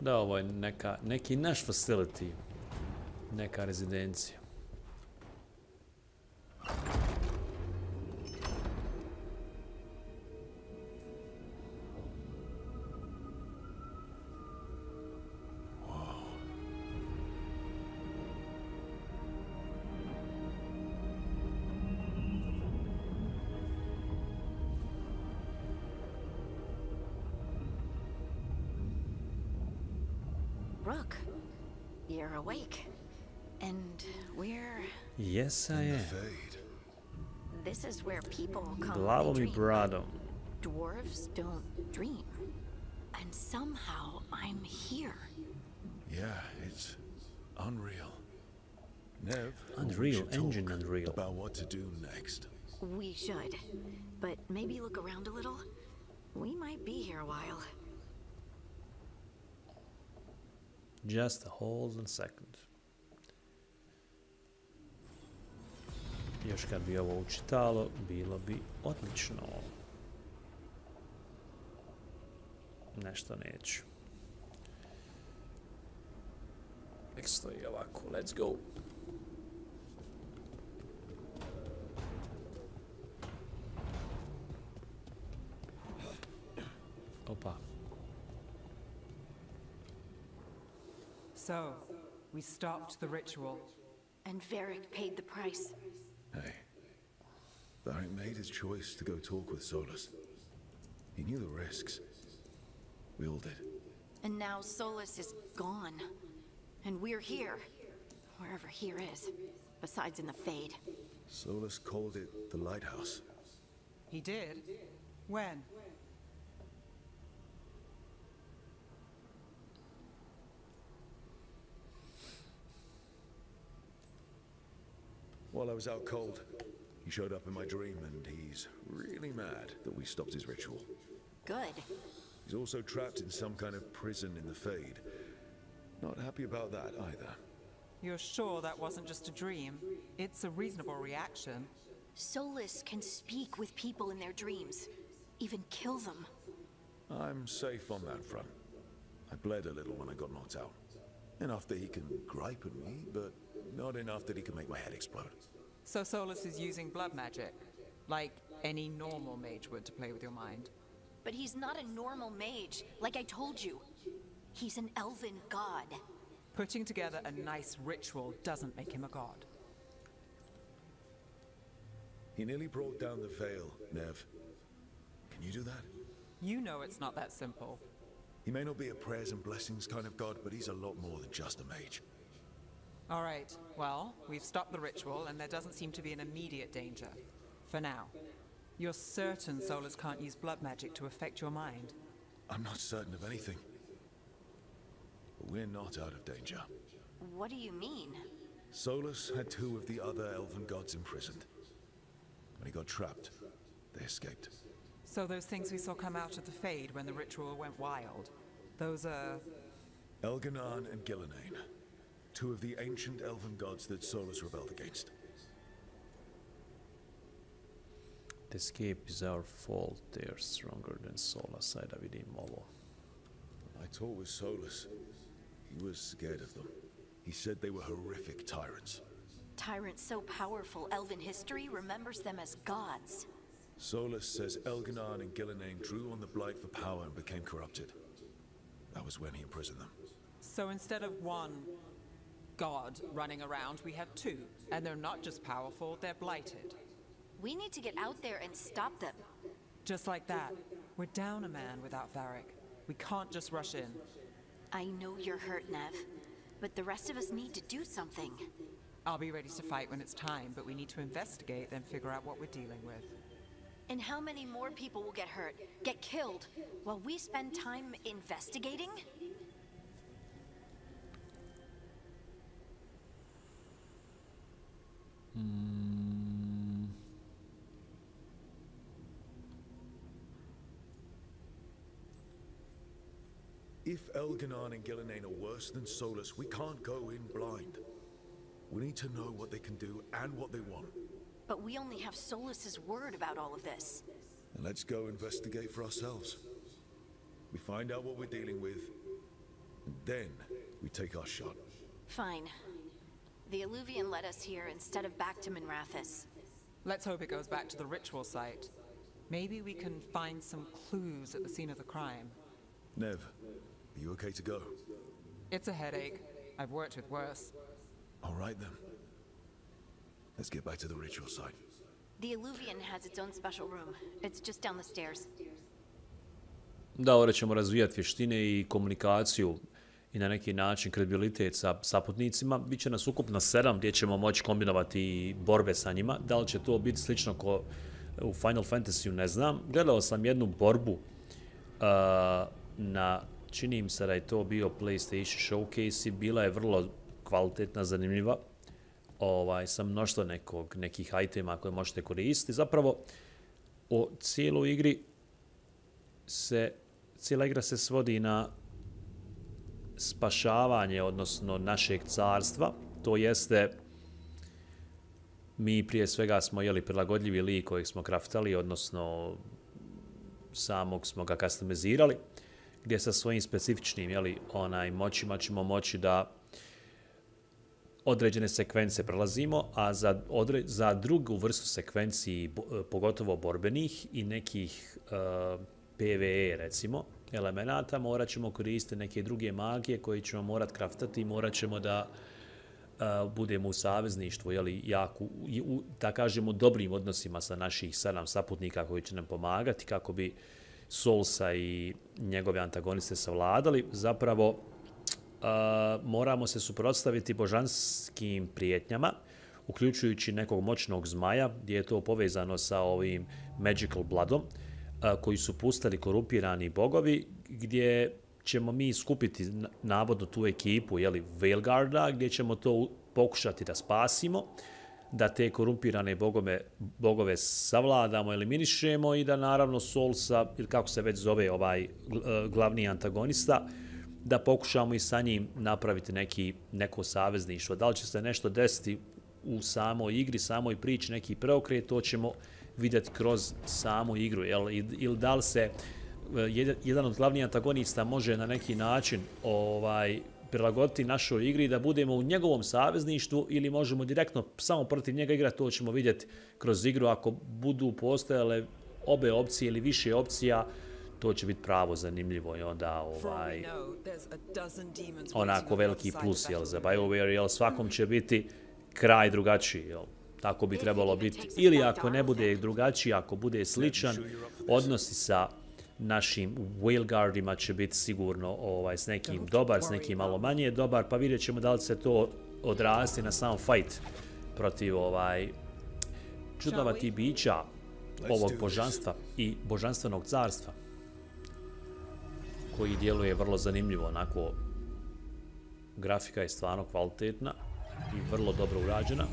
Da, ovo je neki naš facility. Neka rezidencija. Rook, you're awake. And we're... Yes, I am. Fade. This is where people come Glavom they i dream. bradom. Dwarves don't dream. And somehow I'm here. Yeah, it's unreal. Nev, Unreal, we should engine talk unreal. about what to do next. We should. But maybe look around a little. We might be here a while. Just a hold on second. Još kad bi ovo učitalo, bilo bi odlično. Nešto neću. Nek stoji ovako, let's go. Opa. So, we stopped the ritual. And Varric paid the price. Hey, Varric made his choice to go talk with Solus. He knew the risks. We all did. And now Solus is gone. And we're here. Wherever here is. Besides in the Fade. Solus called it the lighthouse. He did? When? While I was out cold, he showed up in my dream, and he's really mad that we stopped his ritual. Good. He's also trapped in some kind of prison in the Fade. Not happy about that either. You're sure that wasn't just a dream? It's a reasonable reaction. Solus can speak with people in their dreams. Even kill them. I'm safe on that front. I bled a little when I got knocked out. Enough that he can gripe at me, but not enough that he can make my head explode. So Solus is using blood magic, like any normal mage would to play with your mind. But he's not a normal mage, like I told you. He's an elven god. Putting together a nice ritual doesn't make him a god. He nearly brought down the veil, Nev. Can you do that? You know it's not that simple. He may not be a prayers and blessings kind of god, but he's a lot more than just a mage. All right, well, we've stopped the ritual and there doesn't seem to be an immediate danger. For now. You're certain Solus can't use blood magic to affect your mind? I'm not certain of anything. But we're not out of danger. What do you mean? Solus had two of the other elven gods imprisoned. When he got trapped, they escaped. So those things we saw come out of the Fade when the ritual went wild, those are... Elganan and Gillenane. Two of the ancient elven gods that Solus rebelled against. The escape is our fault. They are stronger than Solus. Ajde da vidim ovo. I talked with Solus. He was scared of them. He said they were horrific tyrants. Tyrants so powerful, elven history remembers them as gods. Solus says Elganan and Gillenane drew on the Blight for power and became corrupted. That was when he imprisoned them. So instead of one god running around, we have two. And they're not just powerful, they're blighted. We need to get out there and stop them. Just like that. We're down a man without Varric. We can't just rush in. I know you're hurt, Nev. But the rest of us need to do something. I'll be ready to fight when it's time, but we need to investigate and figure out what we're dealing with. And how many more people will get hurt, get killed, while we spend time investigating? If Elganan and Gillenane are worse than Solus, we can't go in blind. We need to know what they can do and what they want. But we only have Solus's word about all of this. And let's go investigate for ourselves. We find out what we're dealing with, Then we take our shot. Fine. The Illuvian led us here instead of back to Minrathous. Let's hope it goes back to the ritual site. Maybe we can find some clues at the scene of the crime. Nev, are you okay to go? It's a headache. I've worked with worse. All right then. Let's get back to the ritual site. The Illuvian has its own special room. It's just down the stairs. Da, ovdje ćemo razvijati vještine i komunikaciju i na neki način kredibilitet sa saputnicima. Biće nas ukupno 7 gdje ćemo moći kombinovati borbe sa njima. Da li će to biti slično kao u Final Fantasy-u, ne znam. Gledao sam jednu borbu na, čini im se da je to bio PlayStation Showcase i bila je vrlo kvalitetna, zanimljiva. Sa mnoštvo nekih itema koje možete koristiti. Zapravo, o cijeloj igri cijela igra se svodi na spašavanje, odnosno našeg carstva. To jeste, mi prije svega smo prilagodljivi lik kojeg smo kraftali, odnosno samog smo ga customizirali, gdje sa svojim specifičnim moćima ćemo moći da određene sekvence prelazimo, a za drugu vrstu sekvenciji, pogotovo borbenih i nekih PvE, recimo, elemenata, morat ćemo koristiti neke druge magije koje ćemo morat kraftati i morat ćemo da budemo u savezništvu, da kažemo, dobrim odnosima sa naših 7 saputnika koji će nam pomagati kako bi Soulsa i njegove antagoniste savladali. Zapravo, moramo se suprotstaviti božanskim prijetnjama, uključujući nekog moćnog zmaja, gdje je to povezano sa ovim Magical Bloodom, koji su pustali korumpirani bogovi, gdje ćemo mi skupiti navodno tu ekipu, Veilguarda, gdje ćemo to pokušati da spasimo, da te korumpirane bogove savladamo, eliminišemo i da naravno Soulsa, ili kako se već zove ovaj glavni antagonista, da pokušamo i sa njim napraviti neko savezništvo. Da li će se nešto desiti u samoj igri, samoj priči, neki preokret, to ćemo vidjeti kroz samu igru. Ili da li se jedan od glavnih antagonista može na neki način prilagoditi našoj igri da budemo u njegovom savezništvu ili možemo direktno samo protiv njega igrati, to ćemo vidjeti kroz igru. Ako budu postojale obe opcije ili više opcija, to će biti pravo zanimljivo i onda onako veliki plus za BioWare, svakom će biti kraj drugačiji. Tako bi trebalo biti. Ili ako ne bude drugačiji, ako bude sličan, odnosi sa našim Veilguardima će biti sigurno s nekim dobar, s nekim malo manje dobar, pa vidjet ćemo da li se to odrasti na sam fight protiv čudnovati bića ovog božanstva i božanstvenog carstva, koji djeluje vrlo zanimljivo. Onako, grafika je stvarno kvalitetna i vrlo dobro urađena.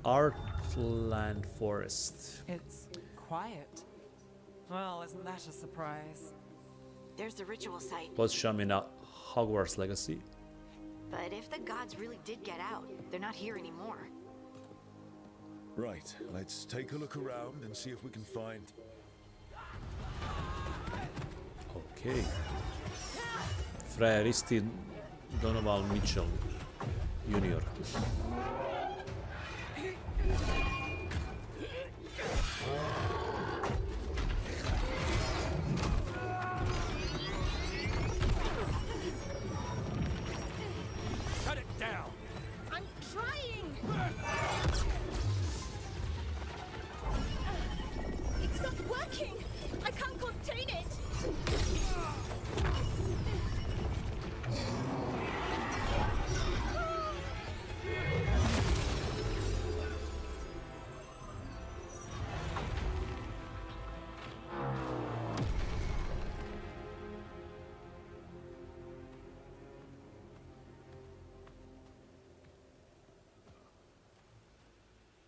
Artland Forest. It's quiet. Well, isn't that a surprise? There's the ritual site. Podsjeća mi na Hogwarts Legacy. But if the gods really did get out, they're not here anymore. Right, let's take a look around and see if we can find... Okej. Frajer isti Donovan Mitchell junior. Cut it down. I'm trying! It's not working! I can't contain it!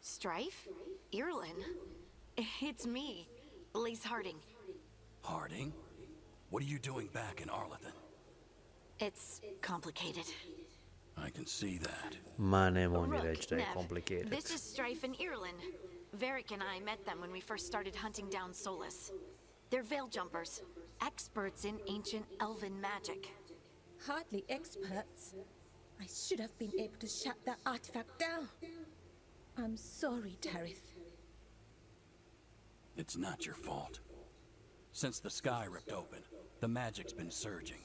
Strife? Irlin? It's me, Elise Harding. Harding? What are you doing back in Arlington? It's complicated. I can see that. Ma nemoj mi Rook, reći da je Nev, complicated. this is Strife and Irlin. Varric and I met them when we first started hunting down Solus. They're veil jumpers, experts in ancient elven magic. Hardly experts. I should have been able to shut that artifact down. I'm sorry, Tarith. It's not your fault. Since the sky ripped open, the magic's been surging.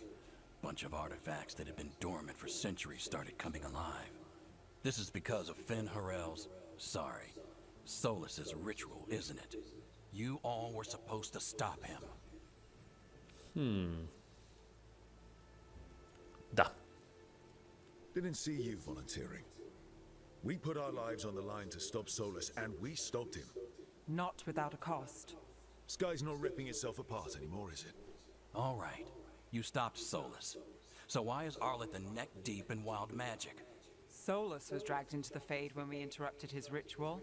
Bunch of artifacts that had been dormant for centuries started coming alive. This is because of Finn Harel's, sorry, Solus's ritual, isn't it? You all were supposed to stop him. Da. Didn't see you volunteering. We put our lives on the line to stop Solus, and we stopped him. Not without a cost. Sky's not ripping itself apart anymore, is it? All right, you stopped Solus. So why is Arlington neck deep in wild magic? Solus was dragged into the Fade when we interrupted his ritual,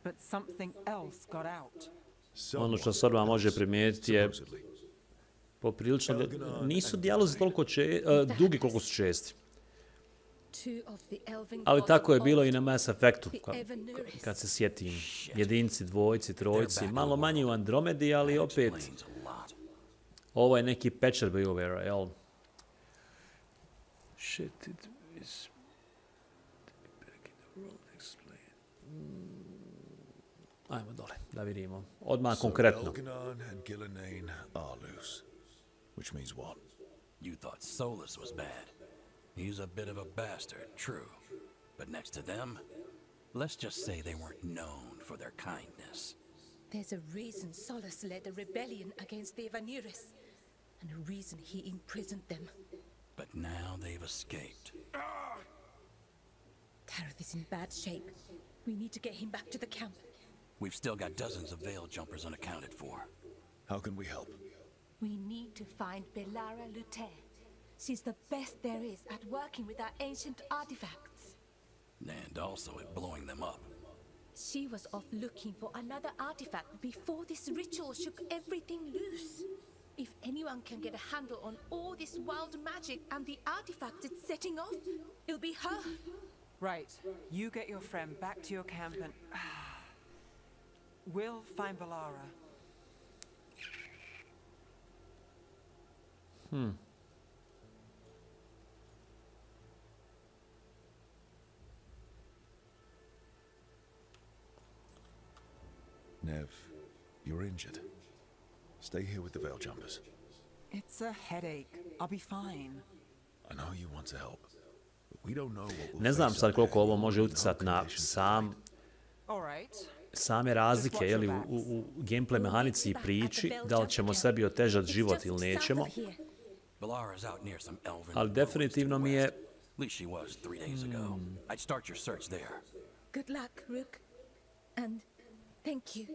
but something else got out. Ono što se odmah može primijetiti je poprilično nisu dijalozi toliko dugi koliko su česti. Ali tako je bilo i na Mass Effectu, kad se sjetim. Jedinci, dvojci, trojci, malo manje u Andromedi, ali opet ovo je neki patcher Veilguard, jel? Shit, it is... Ajmo dole, da vidimo. Odmah konkretno. Which means what? You thought Solus was bad. He's a bit of a bastard, true. But next to them, let's just say they weren't known for their kindness. There's a reason Solus led a rebellion against the Evanuris, and a reason he imprisoned them. But now they've escaped. Tarith is in bad shape. We need to get him back to the camp. We've still got dozens of Veil jumpers unaccounted for. How can we help? We need to find Belara Lute. She's the best there is at working with our ancient artifacts. And also at blowing them up. She was off looking for another artifact before this ritual shook everything loose. If anyone can get a handle on all this wild magic and the artifacts it's setting off, it'll be her. Right. You get your friend back to your camp and... we'll find Belara. Nev, you're injured. Stay here with the Veil jumpers. It's a headache. I'll be fine. I know you want to help, but we don't know what we'll Ne znam sad koliko ovo može utjecati na same razlike jeli, u gameplay mehanici i priči, da li ćemo sebi otežati život ili nećemo. Ali definitivno mi je... Good luck, Rook. And thank you.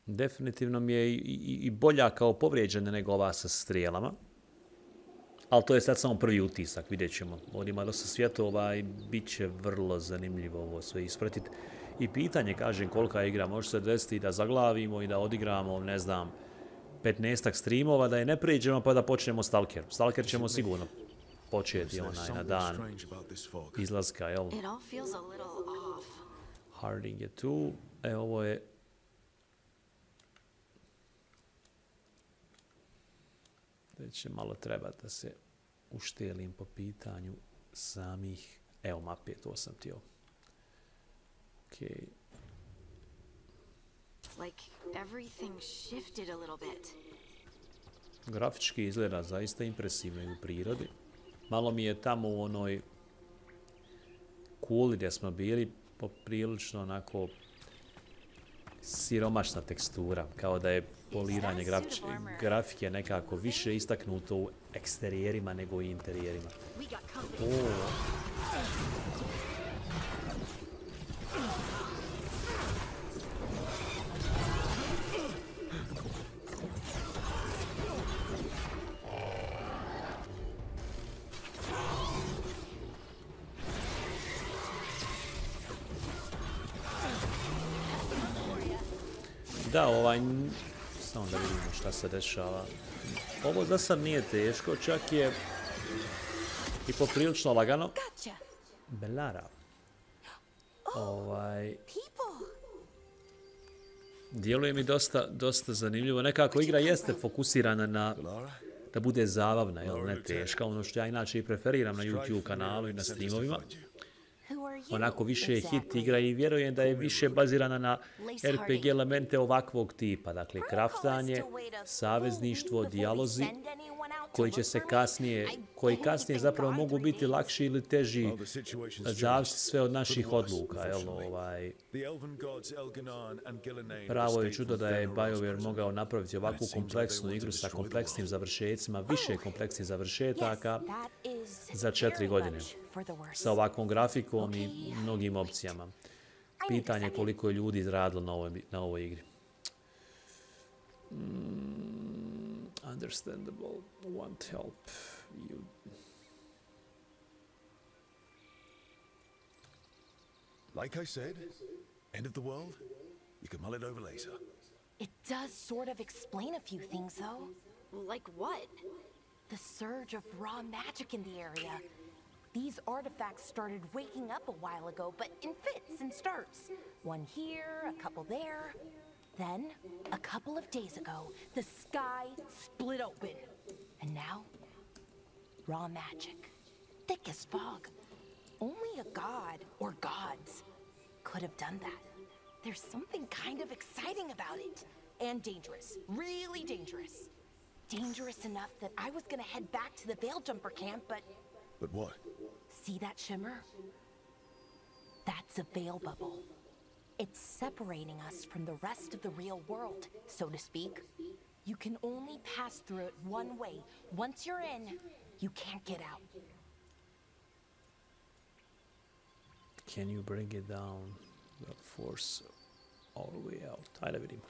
Definitivno mi je i bolja kao povrijeđena nego ova sa strijelama. Ali to je sad samo prvi utisak, vidjet ćemo. Ovdje ima dosta svjetova i bit će vrlo zanimljivo ovo sve ispratiti. I pitanje, kažem, kolika igra može se desiti da zaglavimo i da odigramo, ne znam, 15-ak streamova, da je ne pređemo pa da počnemo Stalker. Stalker ćemo sigurno početi onaj na dan izlaska, jel? Harding je tu. Ovo je... Da će malo trebati da se uštelim po pitanju samih... Evo mape, to sam htio. Okej. Grafički izgleda zaista impresivno i u prirodi. Malo mi je tamo u onoj kuli gdje smo bili poprilično onako siromašna tekstura, kao da je poliranje grafike nekako više istaknuto u eksterijerima nego u interijerima. Da, samo da vidimo šta se dešava. Ovo za sad nije teško, čak je i poprilično lagano. Belara. Djeluje mi dosta zanimljivo. Nekako igra jeste fokusirana na da bude zabavna, jel, ne teška. Ono što ja inače i preferiram na YouTube kanalu i na streamovima. Onako više je hit igra i vjerujem da je više bazirana na RPG elemente ovakvog tipa. Dakle, kraftanje, savezništvo, dijalozi koji kasnije zapravo mogu biti lakši ili teži, zavisi sve od naših odluka. Pravo je čudo da je BioWare mogao napraviti ovakvu kompleksnu igru sa kompleksnim završetcima, više kompleksnih završetaka za 4 godine. Sa ovakvom grafikom i mnogim opcijama. Pitanje koliko je ljudi radilo na ovoj igri. Understandable. Want help. You... Like I said, end of the world, you can mull it over later. It does sort of explain a few things, though. Like what? The surge of raw magic in the area. These artifacts started waking up a while ago, but in fits and starts. One here, a couple there. Then, a couple of days ago, the sky split open. And now, raw magic. Thick as fog. Only a god, or gods, could have done that. There's something kind of exciting about it. And dangerous. Really dangerous. Dangerous enough that I was gonna head back to the Veilgjumper camp, but... But what? See that shimmer? That's a veil bubble. It's separating us from the rest of the real world, so to speak. You can only pass through it one way. Once you're in, you can't get out. Can you bring it down? The force all the way out. Ajde vidim.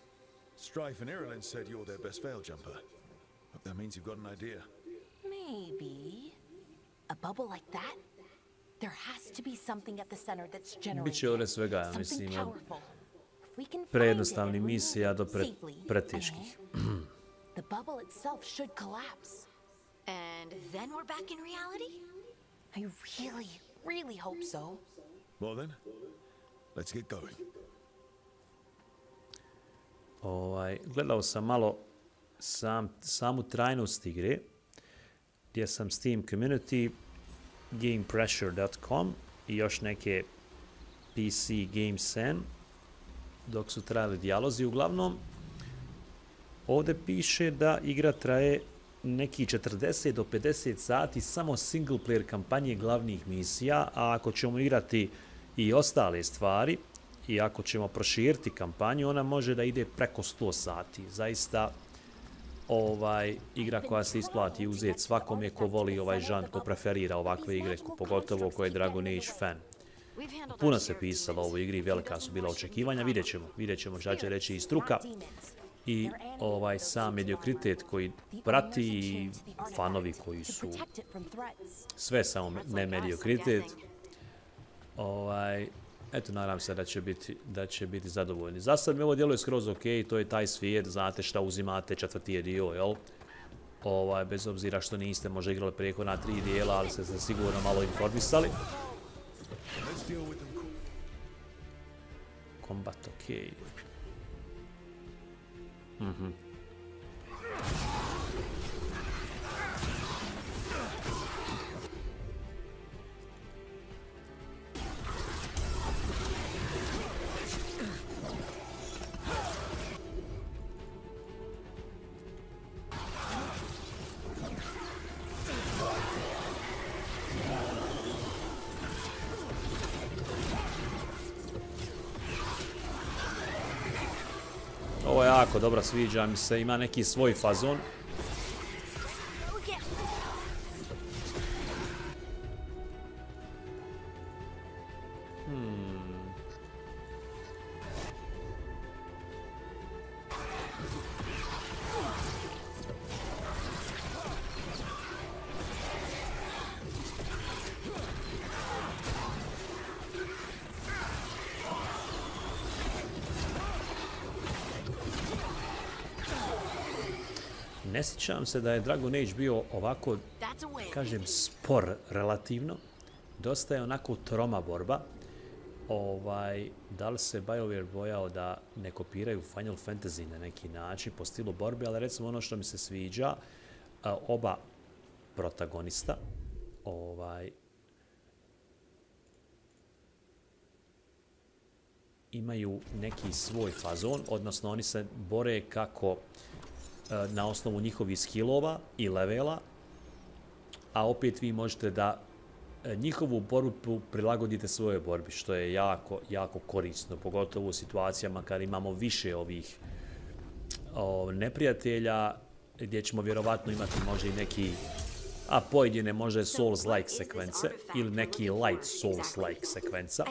Strife and Ireland said you're their best Veilgjumper. Hope that means you've got an idea. Maybe. A bubble like that? There has to be something at the center that's generating Biće ovdje svega, ja something mislim, od powerful. If we can find prejednostavnih it and misija do safely, preteških. the bubble itself should collapse. And then we're back in reality? I really hope so. Well then, let's get going. Gledao sam malo samu trajnost igre, gdje sam Steam Community, GamePressure.com i još neke PC Game Sen, dok su trajali dijalozi. Uglavnom, ovdje piše da igra traje neki 40 do 50 sati samo single player kampanje glavnih misija, a ako ćemo igrati i ostale stvari i ako ćemo proširiti kampanju, ona može da ide preko 100 sati. Zaista igra koja se isplati uzeti svakome ko voli ovaj žanr, ko preferira ovakve igre, pogotovo ko je Dragon Age fan. Puno se pisalo o ovoj igri, velika su bila očekivanja, vidjet ćemo šta će reći i struka i sam mediokritet koji prati i fanovi koji su sve samo ne mediokritet. Eto, nadam se da će biti zadovoljni. Za sad mi ovo djeluje skroz ok, to je taj svijet, znate šta uzimate, 4. dio, jel? Bez obzira što niste možda igrali prethodna 3 dijela, ali ste se sigurno malo informisali. Kombat ok. Ovo je jako dobro, sviđa mi se, ima neki svoj fazon. Ne sjećam se da je Dragon Age bio ovako, kažem, spor relativno. Dosta je onako troma borba. Da li se BioWare bojao da ne kopiraju Final Fantasy na neki način po stilu borbe, ali recimo ono što mi se sviđa, oba protagonista, imaju neki svoj fazon, odnosno oni se bore kako na osnovu njihovih skillova i levela, a opet vi možete da njihovu borbu prilagodite svojoj borbi, što je jako, jako korisno, pogotovo u situacijama kad imamo više ovih neprijatelja, gdje ćemo vjerovatno imati možda i neki, a pojedine možda Souls-like sekvence, ili neki light Souls-like sekvenca,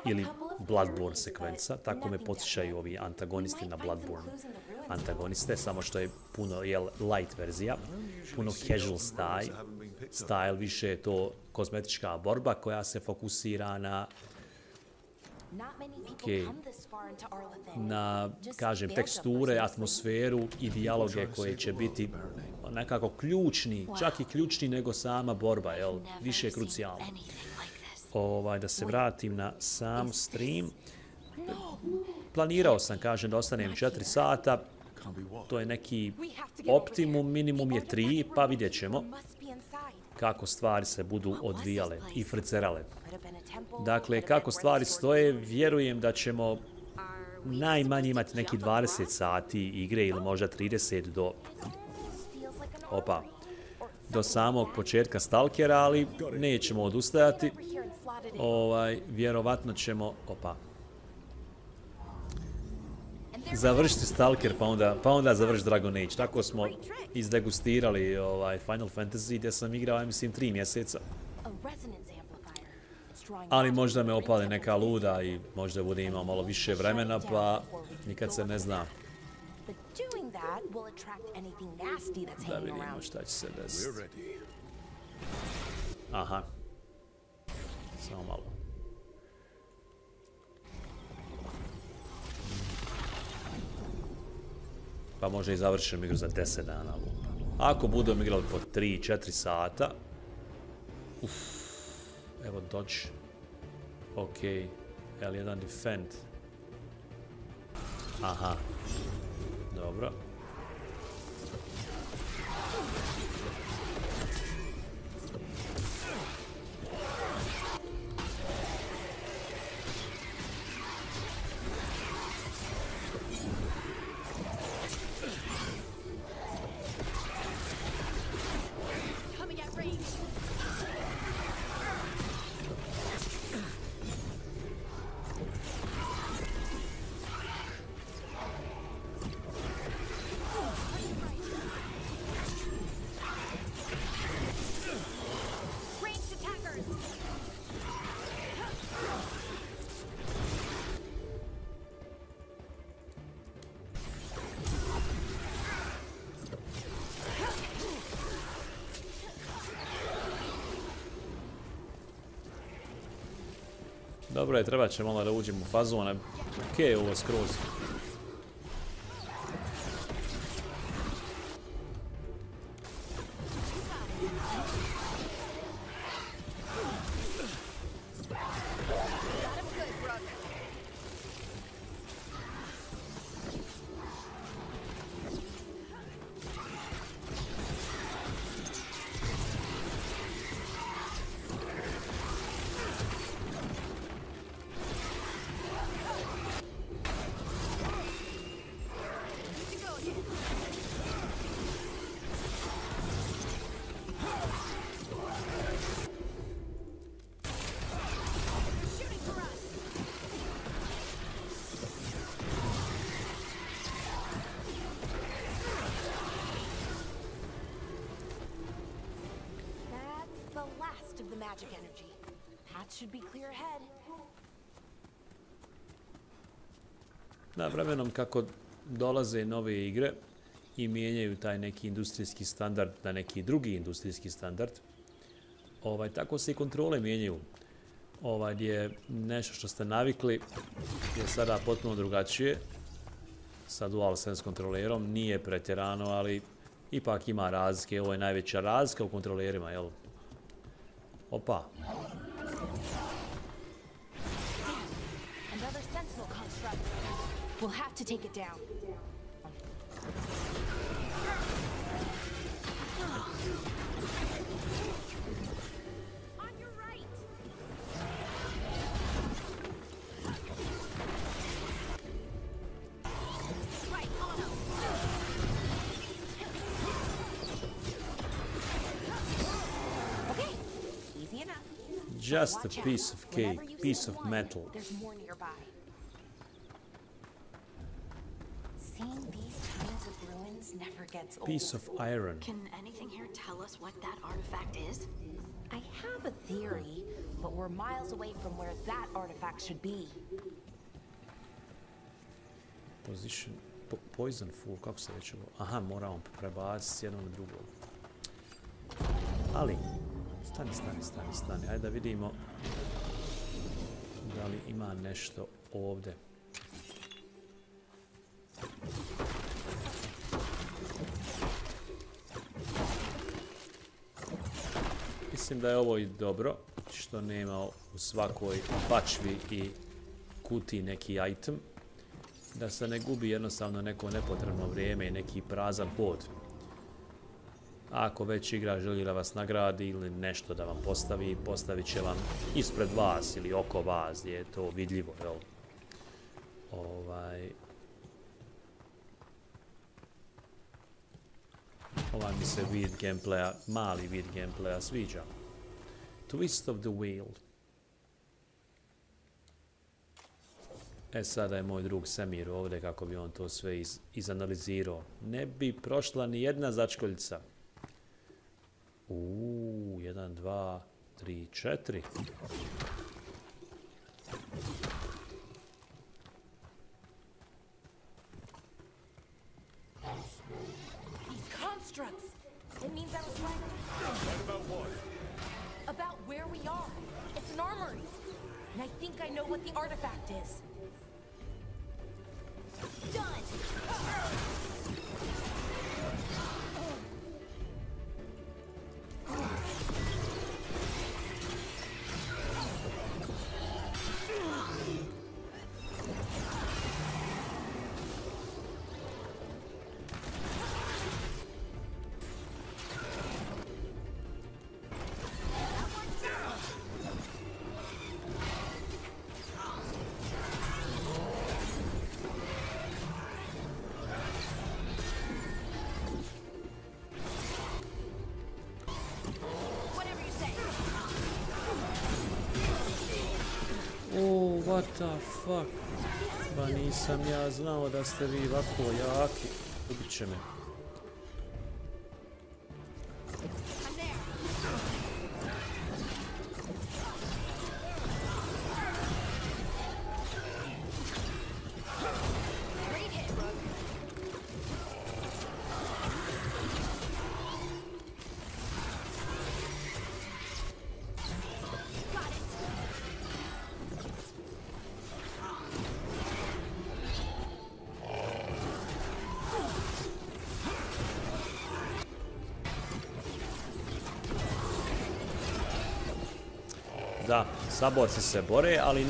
ili Bloodborne sekvenca, tako me podsjećaju ovi antagonisti na Bloodborne antagoniste, samo što je puno light verzija, puno casual style, više je to kozmetička borba koja se fokusira na kažem, teksture, atmosferu i dijaloge koje će biti nekako ključni, čak i ključni nego sama borba, više je krucijalno. Da se vratim na sam stream. Planirao sam, kažem, da ostanem 4 sata, to je neki optimum, minimum je 3, pa vidjet ćemo kako stvari se budu odvijale i frcerale. Dakle, kako stvari stoje, vjerujem da ćemo najmanje imati neki 20 sati igre ili možda 30 do samog početka Stalkera, ali nećemo odustajati. Vjerovatno ćemo završiti Stalker pa onda završiti Dragon Age. Tako smo izdegustirali Final Fantasy gdje sam igrao, mislim, 3 mjeseca. Ali možda me opali neka luda i možda bude imao malo više vremena, pa nikad se ne zna. Da vidimo šta će se desiti. Aha. Samo malo. Pa možda i završim igru za 10 dana. Ako budemo igrali po 3-4 sata. Evo dodge. Ok. L1 defend. Aha. Dobro. Dobro je, treba će malo da uđemo u fazone. Ok je ovo skroz. Magic energy. Path should be clear ahead. Da, vremenom kako dolaze nove igre i mijenjaju taj neki industrijski standard na neki drugi industrijski standard, tako se i kontrole mijenjaju. Gdje nešto što ste navikli je sada potpuno drugačije. Sa DualSense kontrolerom nije pretjerano, ali ipak ima razlike. Ovo je najveća razlika u kontrolerima, jel? Opa. We'll have to take it down. On your right. Right on him. Okay, easy enough. Just a piece of cake, piece of metal. There's more nearby. Seeing these kinds of ruins never gets old. Piece of iron. Can anything here tell us what that artifact is? I have a theory, but we're miles away from where that artifact should be. Position, poison full, kako se već ovo? Aha, moramo prebaciti s jednog na drugog. Ali, stani. Ajde da vidimo da li ima nešto ovdje. Mislim da je ovo i dobro, što nema u svakoj bačvi i kutiji neki item. Da se ne gubi jednostavno neko nepotrebno vrijeme i neki prazan hod. Ako već igra želi da vas nagradi ili nešto da vam postavi, postavit će vam ispred vas ili oko vas gdje je to vidljivo, jel? Ovaj mi se vid gameplaya, mali vid gameplaya sviđa. Twist of the wheel. Sada je moj drug Semir ovdje kako bi on to sve izanalizirao. Ne bi prošla ni jedna začkoljica. 1, 2, 3, 4. These constructs. It means I was right. About what? About where we are. It's an armory. And I think I know what the artifact is. Done! What the fuck? Ba nisam ja znao da ste vi ovako jaki. Ubit će me. Da, saborci se bore, ali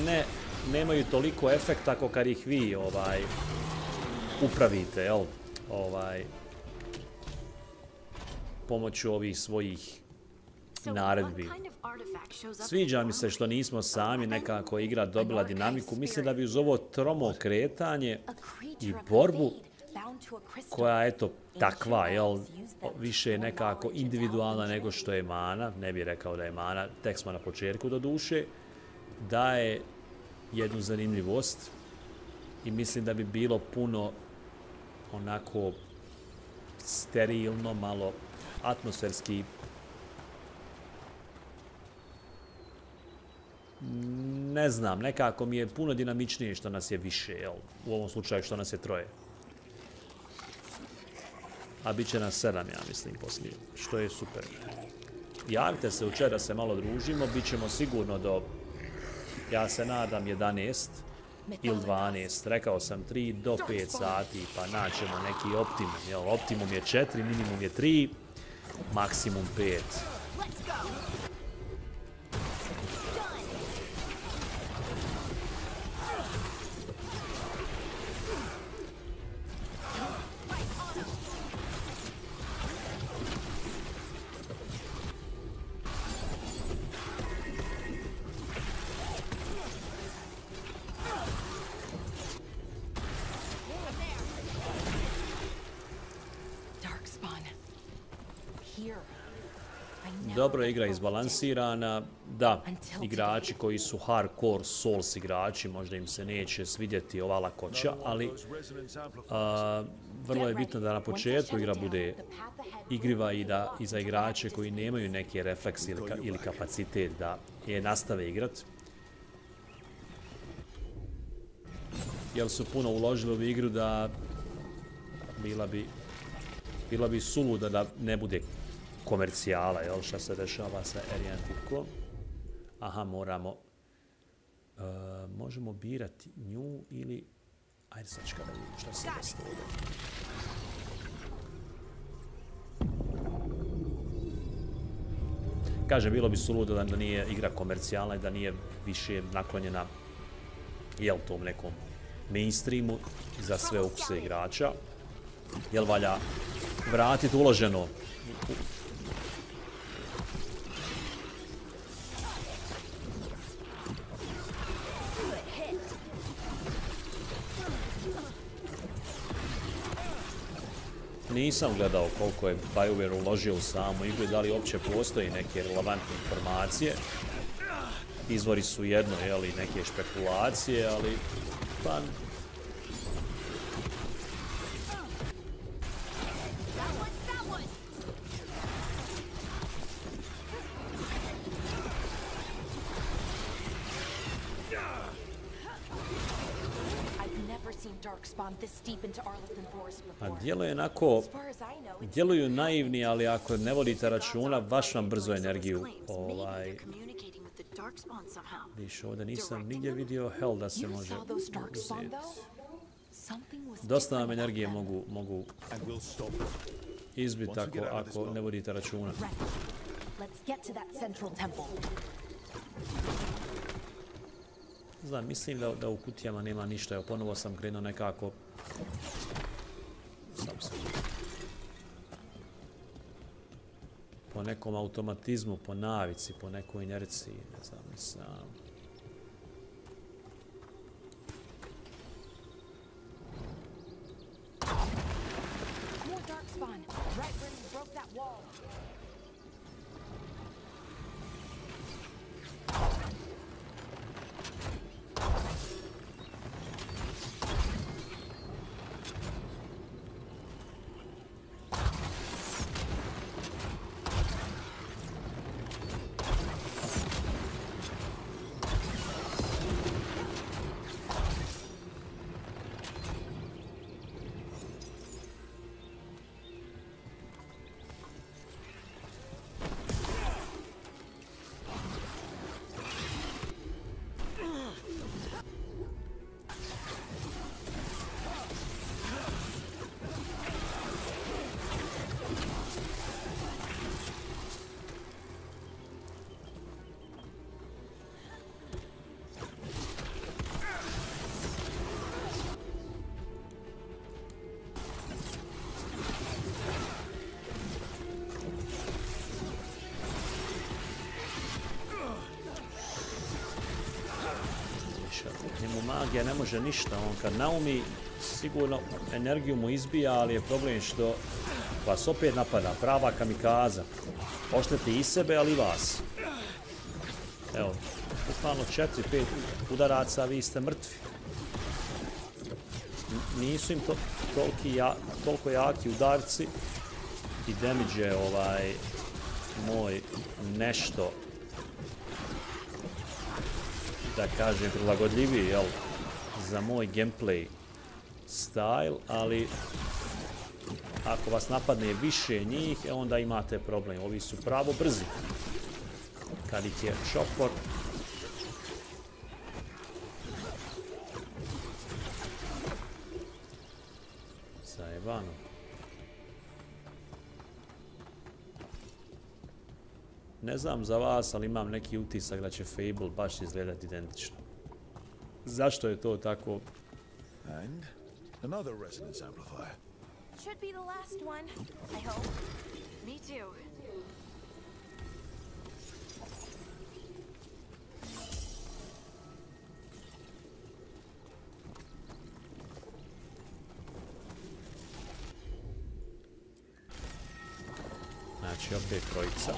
nemaju toliko efekta kako kad ih vi upravite, jel? Pomoću ovih svojih naredbi. Sviđa mi se što nismo sami, nekako igra dobila dinamiku. Mislim da bi uz ovo tromo kretanje i borbu koja je eto takva, jel, više je nekako individualna nego što je mana, ne bih rekao da je mana, tek smo na početku do duše, daje jednu zanimljivost i mislim da bi bilo puno onako sterilno, malo atmosferski, ne znam, nekako mi je puno dinamičnije što nas je više, jel, u ovom slučaju što nas je troje. A bit će nas 7, ja mislim, poslije, što je super. Javite se u chat da se malo družimo, bit ćemo sigurno do, ja se nadam, 11 ili 12, rekao sam 3 do 5 sati, pa naćemo neki optimum, jel? Optimum je 4, minimum je 3, maksimum 5. darkspawn. Here. Dobro je igra izbalansirana. Da, igrači koji su hardcore Souls igrači, možda im se neće svidjeti ova lakoća, ali vrlo je bitno da na početku igra bude igriva i da i za igrače koji nemaju neki refleks ili kapacitet da je nastave igrat. Jer su puno uložili u igru da bila bi suluda da ne bude komercijala, jel, šta se dešava sa Ariantikom. Aha, možemo birati nju ili... Ajde sad čekaj da vidim šta se desilo ovdje. Kažem, bilo bi suludo da nije igra komercijalna i da nije više naklonjena, jel, tom nekom mainstreamu za sve ukuse igrača. Jel valja vratiti uloženo. Nisam gledao koliko je BioWare uložio u samu igru i da li uopće postoji neke relevantne informacije. Izvori su jedno, jeli, neke špekulacije, ali pa... A djeluju naivni, ali ako ne vodite računa, baš vam brzo energiju više ovdje nisam nigdje vidio hell da se može uzeti. Dosta vam energije mogu izbiti ako ne vodite računa. Znam, mislim da u kutijama nema ništa. Evo, ponovo sam krenuo nekako... Po nekom automatizmu, po navici, po nekoj inerciji, ne znam, nisam... Njemu magija ne može ništa, on kad naumi sigurno energiju mu izbija, ali je problem što vas opet napada, prava kamikaza. Ošteti i sebe, ali i vas. Evo, bukvalno 4-5 udaraca, vi ste mrtvi. Nisu im toliko jaki udarci i damage je moj nešto, da kažem, prilagodljiviji, jel, za moj gameplay style, ali ako vas napadne više njih, onda imate problem. Ovi su pravo brzi. Kad ih je čopor, zajebano. Ne znam za vas, ali imam neki utisak da će Fable baš izgledati identično. Zašto je to tako? And another resonance amplifier. Should be the last one, I hope. Me too. Znači opet trojica.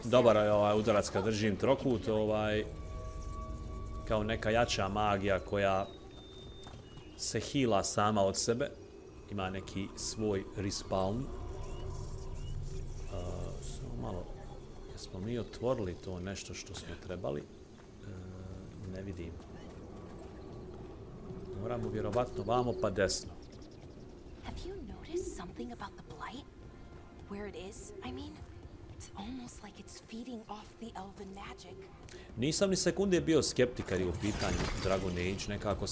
Dobar je ovaj udarac kad držim trokut, kao neka jača magija koja se heala sama od sebe. Ima neki svoj respawn. Samo malo, jesmo mi otvorili to nešto što smo trebali? Ne vidim. Moramo vjerovatno vamo pa desno. Have you noticed something about the blight? Where it is, I mean? It's almost like it's feeding off the elven magic. Nisam ni sekunde bio skeptik kad je u pitanju Dragon Age, nekako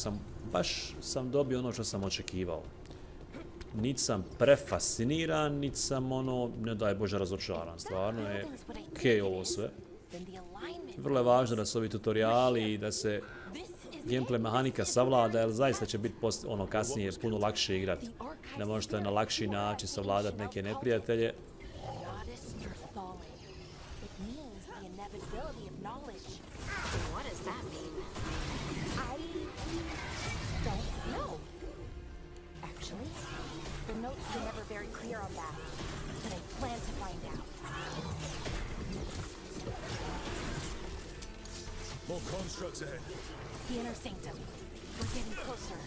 sam dobio ono što sam očekivao. Niti sam prefasciniran, niti sam ne daj Bože, razočaran. Stvarno je okej ovo sve. Vrlo je važno da su ovi tutoriali i da se gameplay mehanika savlada, jer zaista će biti kasnije puno lakše igrati. Da možete na lakši način savladati neke neprijatelje. More constructs ahead. The inner sanctum. We're getting closer.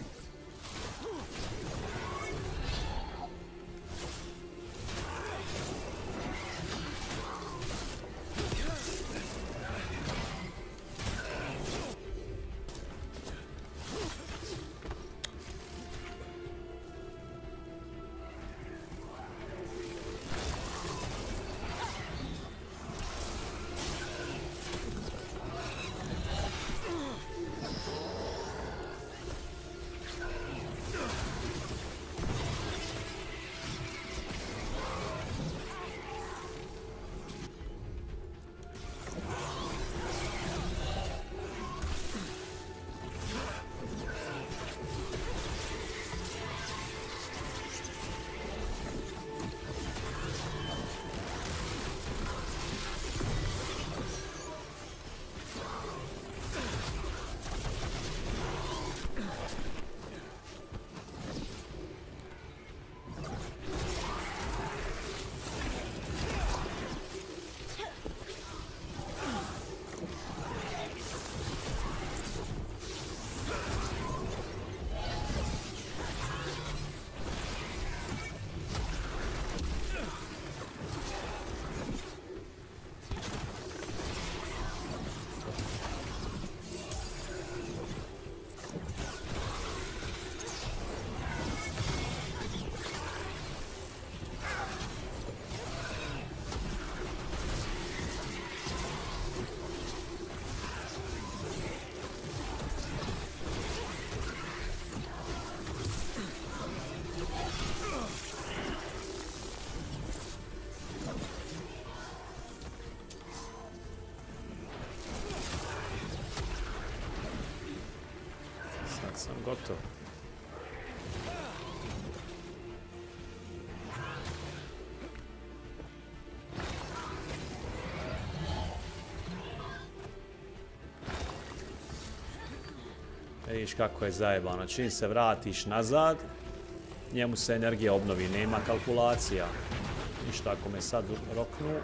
Sam gotov. Vidiš kako je zajebano. Čim se vratiš nazad, njemu se energija obnovi. Nema kalkulacija. Ništa ako me sad roknu.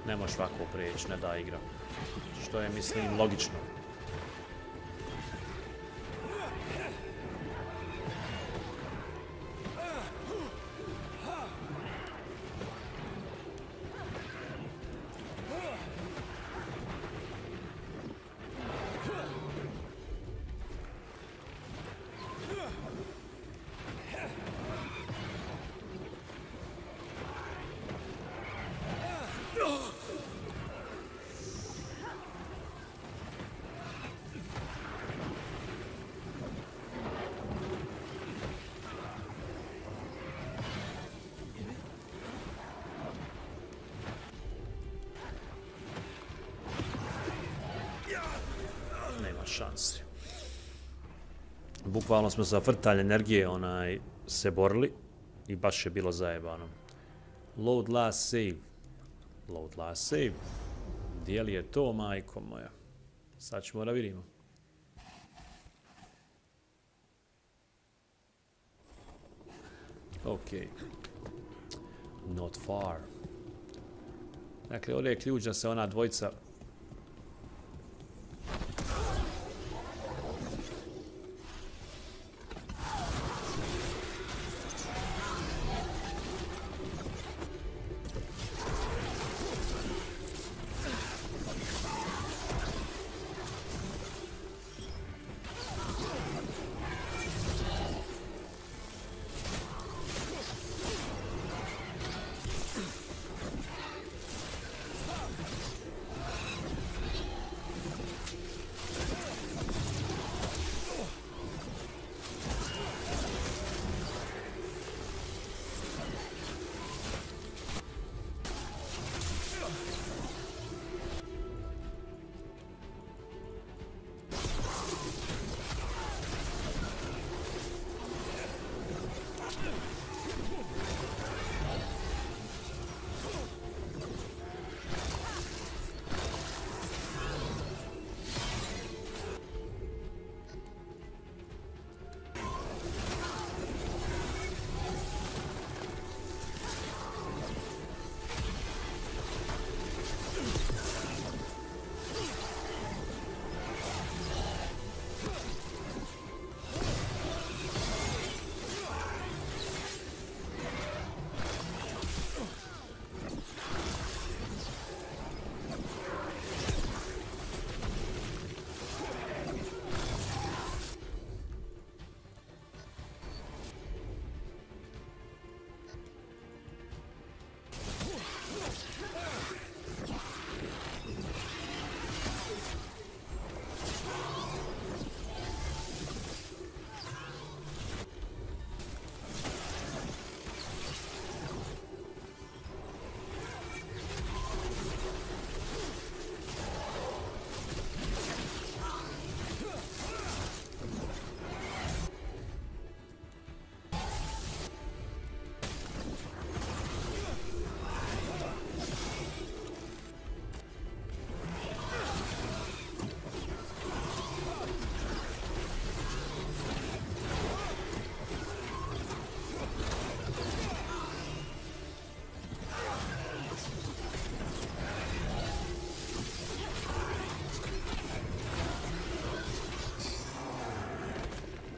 Ne možeš ovako prijeći, ne da igra. Što je, mislim, logično. nema šanse. Bukvalno smo sa vrtalj energije se borili i baš je bilo zajebano. Load last save. Load last save. Gdje li je to, majko moja? Sad ćemo da vidimo. Ok. Not far. Dakle, ovdje je ključ da se ona dvojica...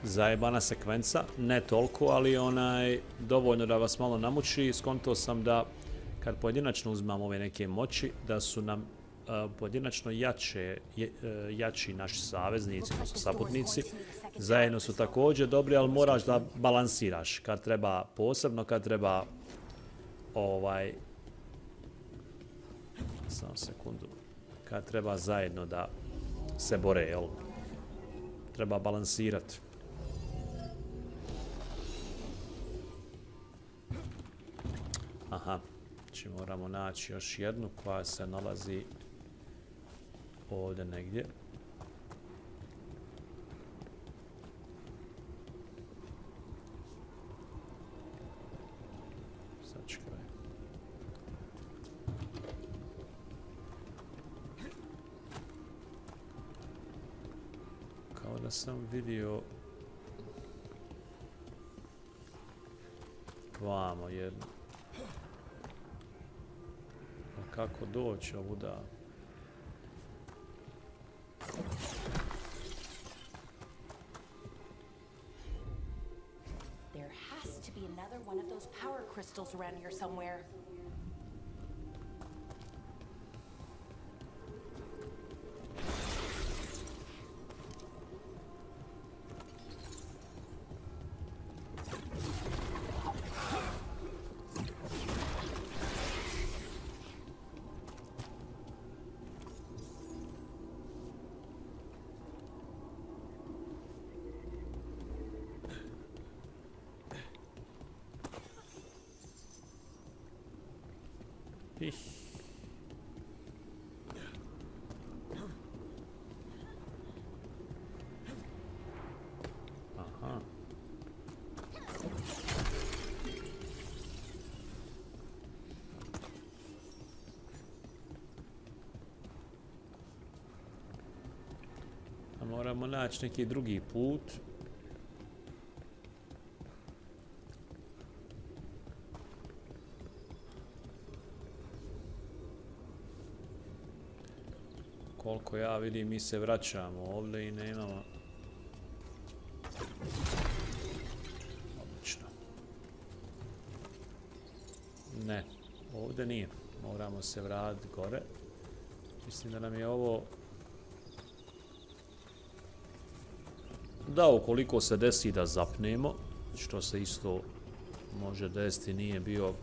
Zajebana sekvenca, ne toliko, ali dovoljno da vas malo namuči. Skontao sam da kad pojedinačno uzmamo ove neke moći, da su nam pojedinačno jači naši saveznici, odnosno saputnici. Zajedno su također dobri, ali moraš da balansiraš. Kad treba posebno, kad treba samo sekundu. Kad treba zajedno da se bore, jel? Treba balansirati. Aha, znači moramo naći još jednu koja se nalazi ovdje negdje. Sačekaj. Kao da sam vidio vamo jednu. Kako doći ovuda? There has to be another one of those power crystals around here somewhere. Moramo naći neki drugi put. Koliko ja vidim, mi se vraćamo ovdje i nemamo... Odlično. Ne, ovdje nije. Moramo se vratiti gore. Mislim da nam je ovo... Da, ukoliko se desi da zapnemo, što se isto može desiti, nije bio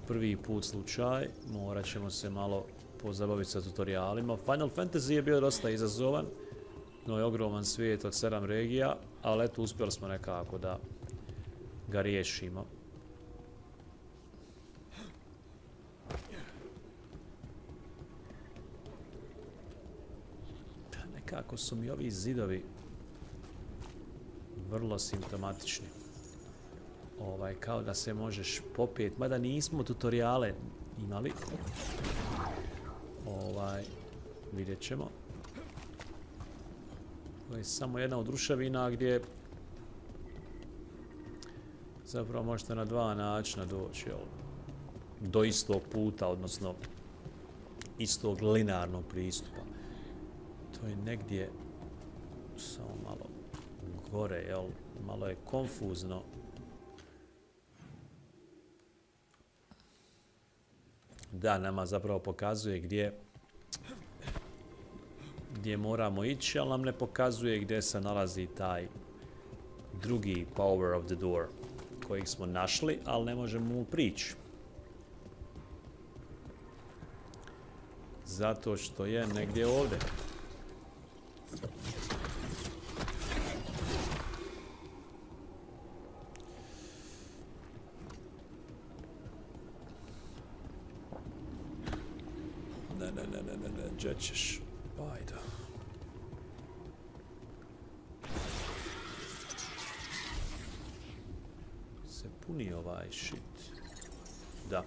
prvi put slučaj, morat ćemo se malo pozabaviti sa tutorialima. Final Fantasy je bio dosta izazovan, no je ogroman svijet od 7 regija, ali eto, uspjeli smo nekako da ga riješimo. Nekako su mi ovi zidovi vrlo simptomatični. Kao da se možeš popet, mada nismo tutoriale imali. Vidjet ćemo. Ovo je samo jedna od ruševina gdje zapravo možete na dva načina doći do istog puta, odnosno istog linearnog pristupa. To je negdje samo malo gore, jel? Malo je konfuzno. Da, nama zapravo pokazuje gdje moramo ići, ali nam ne pokazuje gdje se nalazi taj drugi power of the door kojeg smo našli, ali ne možemo mu prići. Zato što je negdje ovdje. Ne, gdje ćeš? Ajde. Se puni ovaj shit. Da.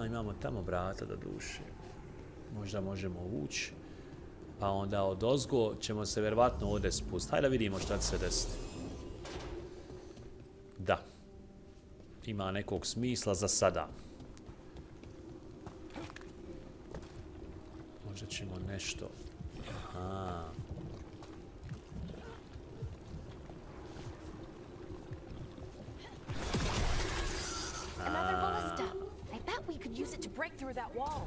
Imamo tamo vrata do duše. Možda možemo ući. Pa onda od ozgo ćemo se vjerovatno ovdje spustiti. Hajde da vidimo šta će se desiti. Da. Ima nekog smisla za sada. Možda ćemo nešto... Aha. We could use it to break through that wall.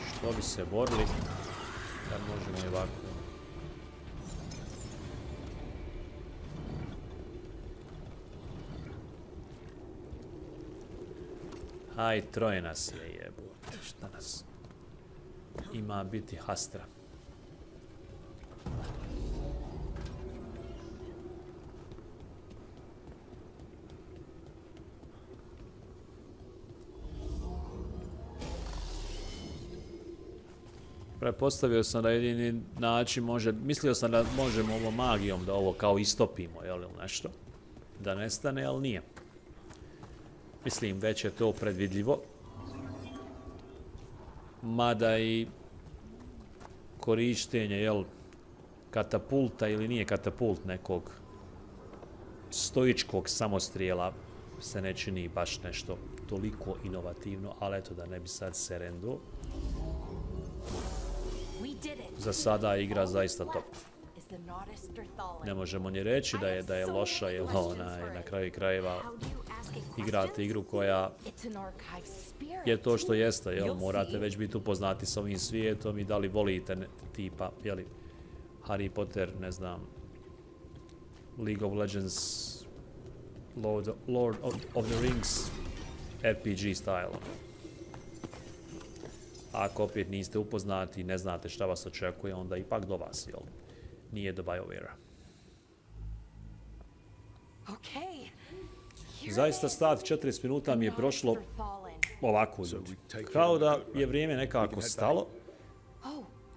Što bi se borili, kad možemo i ovako. Aj, troje nas je jebote, šta nas ima biti hastra. Pretpostavio sam da jedini način može, mislio sam da možemo ovo magijom da ovo kao istopimo, jel, ili nešto, da nestane, ali nije. Mislim, već je to predvidljivo. Mada i korištenje, jel, katapulta ili nije katapult nekog stoičkog samostrijela se ne čini baš nešto toliko inovativno, ali eto da ne bi sad se rendo. Za sada igra zaista top. Ne možemo ni reći da je loša, jer ona je na kraju krajeva igrate igru koja je to što jeste, jel? Morate već biti upoznati s ovim svijetom i da li volite tipa, jeli, Harry Potter, ne znam, League of Legends, Lord of the Rings, RPG style. Ako opet niste upoznati i ne znate šta vas očekuje, onda ipak do vas, jel? Nije do BioWare-a. Zaista sat 40 minuta mi je prošlo ovako, ljudi. Kao da je vrijeme nekako stalo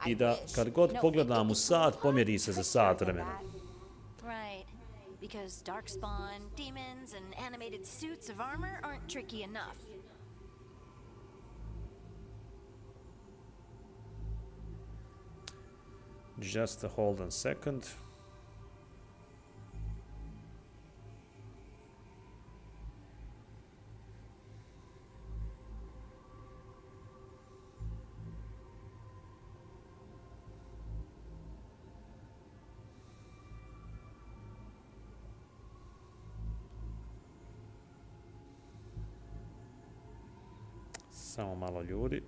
i da kad god pogledam u sat, pomjeri se za sat vremena. Right, because darkspawn, demons, and animated suits of armor aren't tricky enough. Just a hold on second. Samo malo ljudi.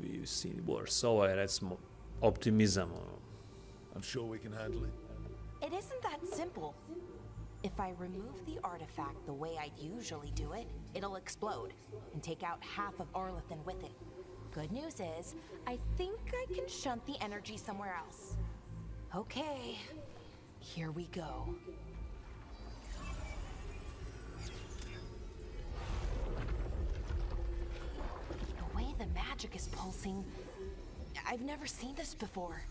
We've seen worse. Ovo je, recimo, optimizam. I'm sure we can handle it. It isn't that simple. If I remove the artifact the way I'd usually do it, it'll explode and take out half of Arlethan with it. Good news is, I think I can shunt the energy somewhere else. Okay, here we go. The way the magic is pulsing, I've never seen this before.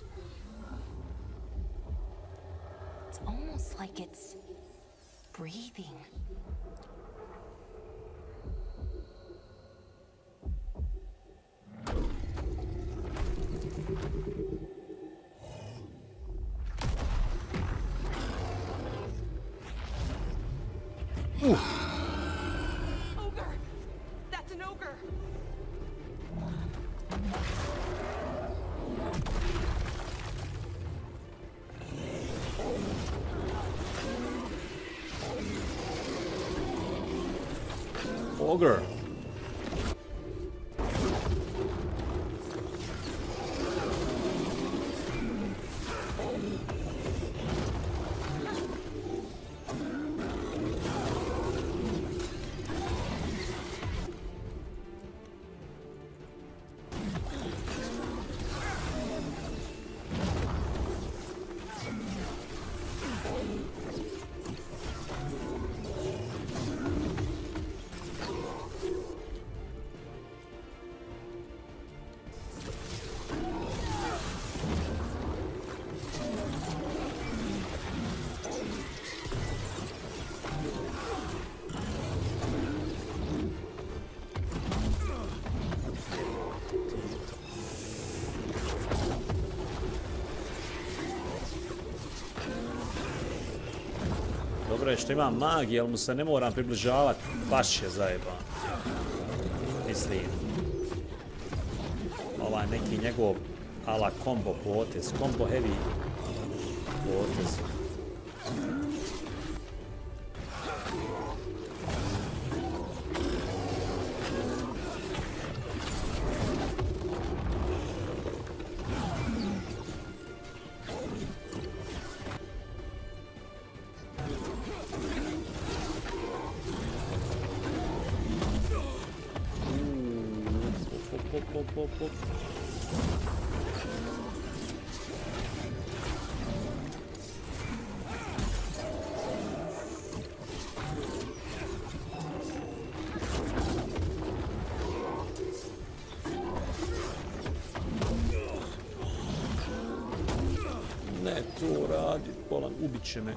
It's almost like it's breathing. Ogre! That's an ogre! Ogre. Dobro je što imam magiju, ali mu se ne moram približavati, baš je zajeban. Mislim, ovaj neki njegov ala combo potez, combo heavy potez. Ne to radi, bolan, ubit će me.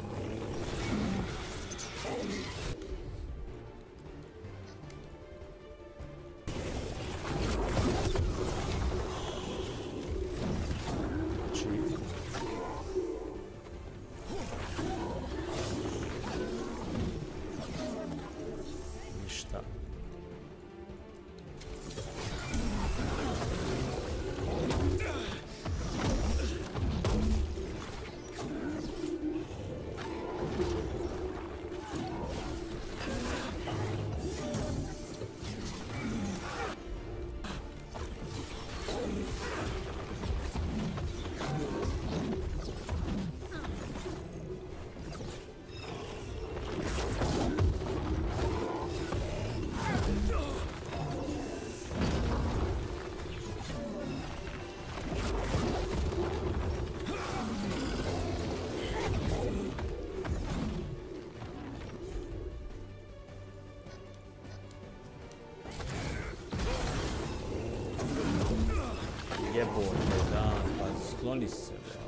jebote, da, pa skloni se, bro.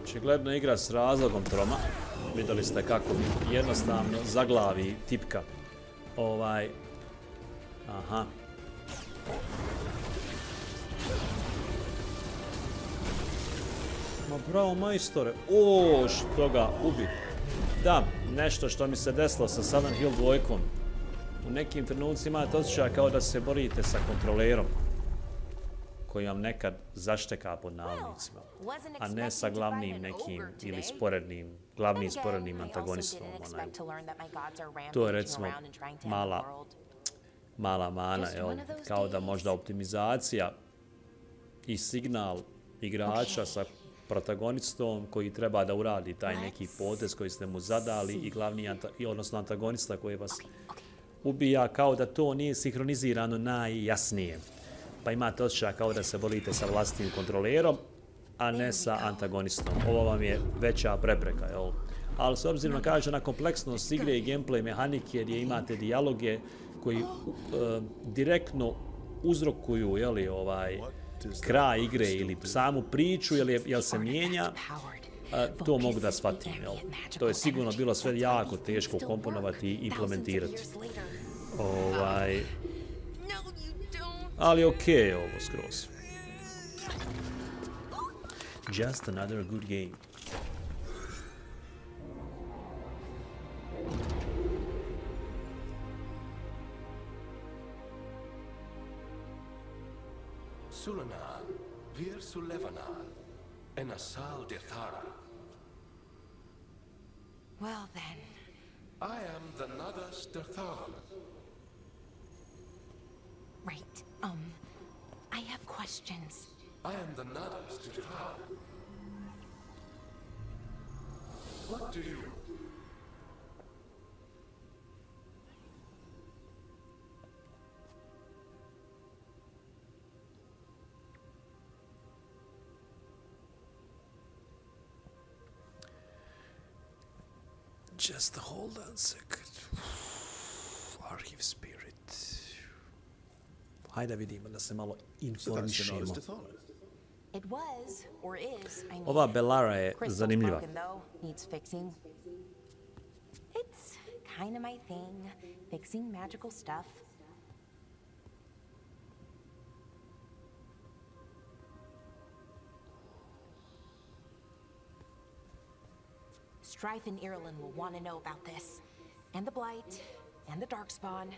Očigledno igra s razlogom troma. Vidjeli ste kako jednostavno zaglavi tipka. Aha. Ma bravo majstore. O, što ga ubi. Da, nešto što mi se desilo sa Silent Hill 2. U nekim trenucima imate osjećaj kao da se borite sa kontrolerom koji vam nekad zašteka pod navodnicima, a ne sa glavnim nekim ili glavnim sporednim antagonistom. To je recimo mala mana, kao da možda optimizacija i signal igrača sa protagonistom koji treba da uradi taj neki potez koji ste mu zadali i glavni, odnosno antagonista koji vas ubija, kao da to nije sinhronizirano najjasnije. Pa imate osjećaj kao da se borite sa vlastitim kontrolerom, a ne sa antagonistom. Ovo vam je veća prepreka, jel? Ali s obzirom na kompleksnost igre i gameplay mehanike gdje imate dijaloge koji direktno uzrokuju, jeli, kraj igre ili samu priču, jel se mijenja, to mogu da shvatim, jel? To je sigurno bilo sve jako teško komponovati i implementirati. Ali okej, ovo skroz. Just another good game. Sulanan, Vir Sulevanan, Enasal Dithara. Well then. I am the Nadas Dithara. Right. I have questions. I am the Nadas Dithara. What do you... Just hold on a second. Archive spirit. Hajde vidimo da se malo informišemo. It was, or is, I mean, Ova Bellara je zanimljiva. It's kind of my thing, fixing magical stuff. Strife and Ireland will want to know about this. And the Blight, and the Darkspawn.